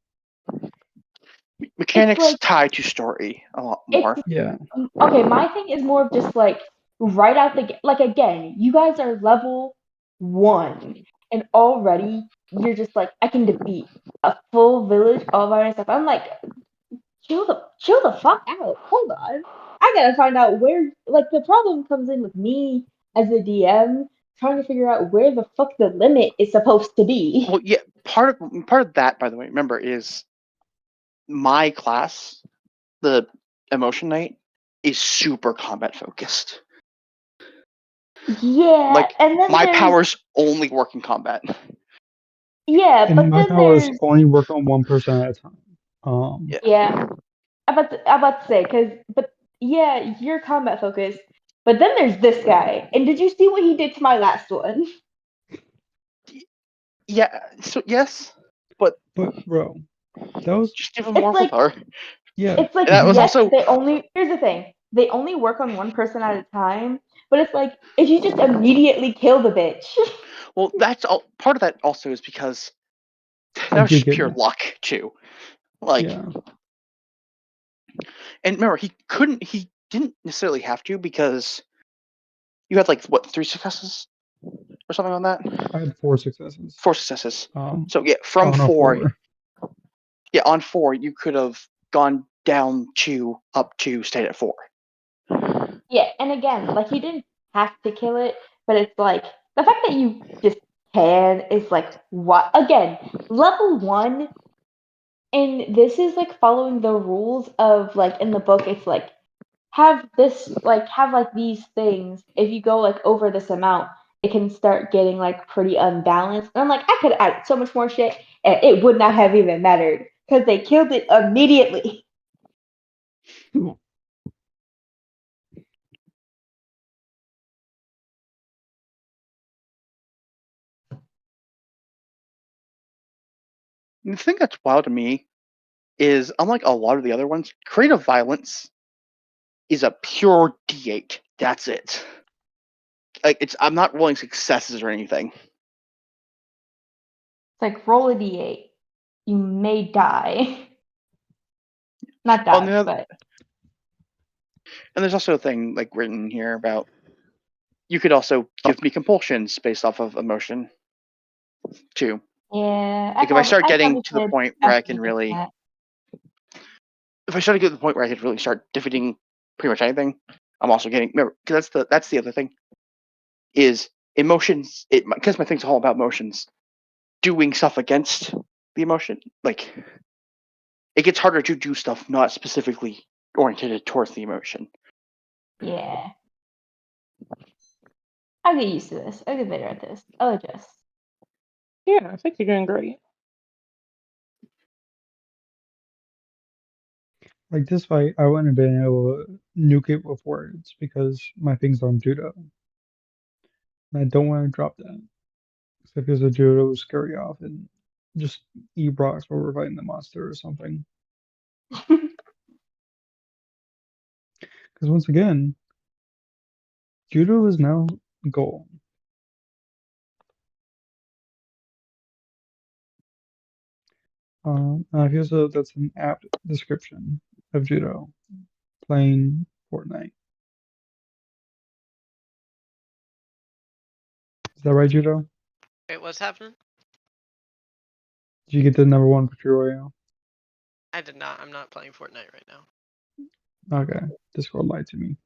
Mechanics like- tied to story a lot It's more. Yeah. okay. My thing is more of just like right out the like again. You guys are level 1, and already you're just like I can defeat a full village all by myself. I'm like, chill the fuck out. Hold on. I gotta find out where like the problem comes in with me as a DM trying to figure out where the fuck the limit is supposed to be. Well, yeah, part of that, by the way, remember, is my class, the Emotion Knight, is super combat focused. Yeah, Like, and then my there's powers only work in combat. yeah, And but my then powers there's only work on one person at a time. Yeah. yeah. I'm about to say but yeah, you're combat focused. But then there's this guy, and did you see what he did to my last one? Yeah, so yes, but But bro, that was just give him It's more like willpower. yeah. It's like That was yes, also they only here's the thing. They only work on one person at a time, but it's like if you just immediately kill the bitch. well. That's all. Part of that also is because that I was did just get pure luck too. Like, yeah. and remember, he couldn't. He didn't necessarily have to because you had like what 3 successes or something on that. I had 4 successes. 4 successes. Um So yeah, from on a 4, yeah, on 4 you could have gone down 2, up 2, stayed at 4. Yeah, and again, like he didn't have to kill it, but it's like the fact that you just can is like what again, level 1 and this is like following the rules of like in the book it's like have these things. If you go like over this amount, it can start getting like pretty unbalanced. And I'm like, I could add so much more shit, and it would not have even mattered because they killed it immediately. The thing that's wild to me is, unlike a lot of the other ones, creative violence is a pure D8. That's it. Like, I'm not rolling successes or anything. It's like roll a d8. You may die. Not On die, the other, but and there's also a thing like written here about you could also give me compulsions based off of emotion too. yeah, Like if I start getting probably to the should point where I actually can do really, that. if I start to get to the point where I could really start defeating pretty much anything, I'm also getting. Remember, because that's the other thing is emotions. Because my thing's all about emotions. Doing stuff against the emotion, like it gets harder to do stuff not specifically oriented towards the emotion. Yeah. I'll get used to this. I'll get better at this. I'll adjust. Yeah, I think you're doing great. like this fight I wouldn't have been able to nuke it with words because my thing's on judo. And I don't want to drop that. Except because the judo will scare you off and just eat rocks while we're fighting the monster or something. Because once again, judo is now goal. I feel so that's an apt description of judo playing Fortnite. Is that right, judo? Wait, what's happening? Did you get the #1 Victory Royale? I did not. I'm not playing Fortnite right now. Okay, Discord lied to me.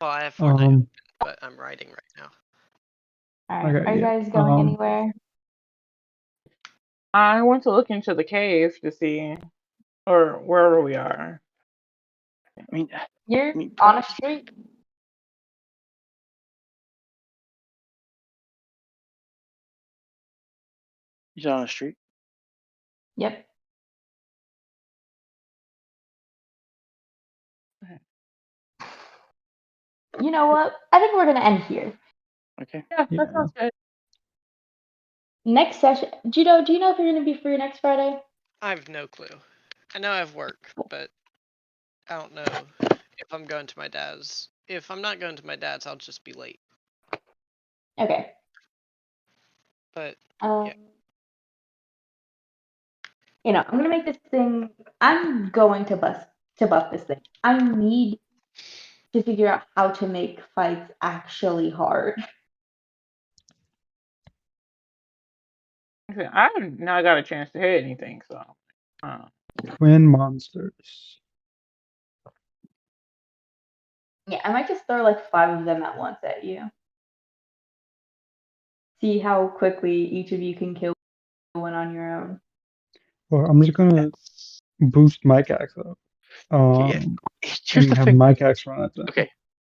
Well, I have Fortnite, open, Um, but I'm writing right now. All right. okay, Are you yeah. guys going anywhere? I want to look into the cave to see, or wherever we are. I mean, You're I mean, on a street. he's on the street. Yep. You know what? I think we're gonna end here. Okay. Yeah, Yeah. that sounds good. Next session, Judo. Do you know if you're gonna be free next Friday? I have no clue. I know I have work, but I don't know if I'm going to my dad's. If I'm not going to my dad's, I'll just be late. Okay. But Um, You know, I'm gonna make this thing. I'm going to buff this thing. I need to figure out how to make fights actually hard. I have not got a chance to hit anything, so. Twin monsters. Yeah, I might just throw like 5 of them at once at you. See how quickly each of you can kill one on your own. Well, I'm just gonna boost Mike Axe up. Yeah. Here's And the have thing. Mike Axe run at them. Okay.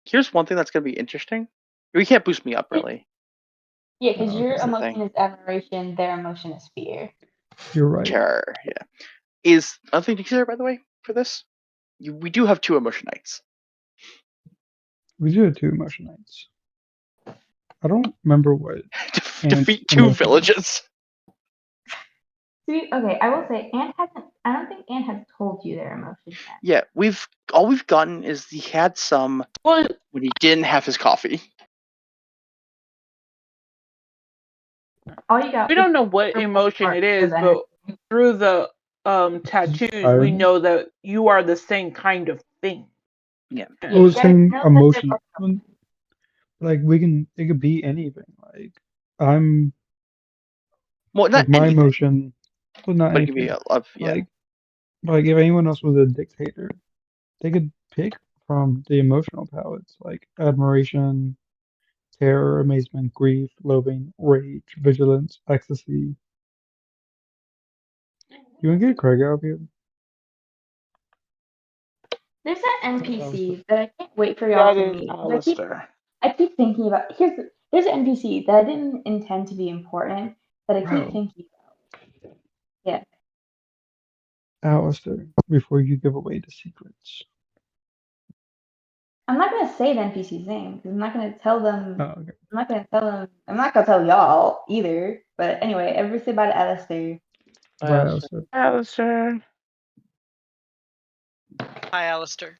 Here's one thing that's gonna be interesting. We can't boost me up really. Yeah, because your That's the emotion thing. is admiration, their emotion is fear. You're right. Terror. Yeah. Is another thing to consider, by the way, for this. We do have 2 emotion knights. We do have 2 emotion knights. I don't remember what Defeat 2 emotion- villages. See, okay, I will say, Ant hasn't. I don't think Ant has told you their emotion yet. Yeah, all we've gotten is he had some Well, when he didn't have his coffee. All you got. we don't know what emotion it is, but through the tattoos, we Iron? know that you are the same kind of thing. Yeah. I was saying know that emotion. they're- Like it could be anything. Like I'm Well, not like my anything, emotion, but not but it could be anything. yeah. Like if anyone else was a dictator, they could pick from the emotional palettes like admiration, terror, amazement, grief, loathing, rage, vigilance, ecstasy. You wanna get Craig out here? There's an NPC that I can't wait for y'all That to is meet. Alistair. I keep thinking about there's an NPC that I didn't intend to be important, that I keep Wow. thinking about. Yeah. Alistair, before you give away the secrets. I'm not gonna say the NPC's name because I'm not gonna tell them. Oh, okay. I'm not gonna tell them. I'm not gonna tell y'all either. But anyway, everybody say bye to Alistair. Bye, Alistair. Alistair. hi, Alistair.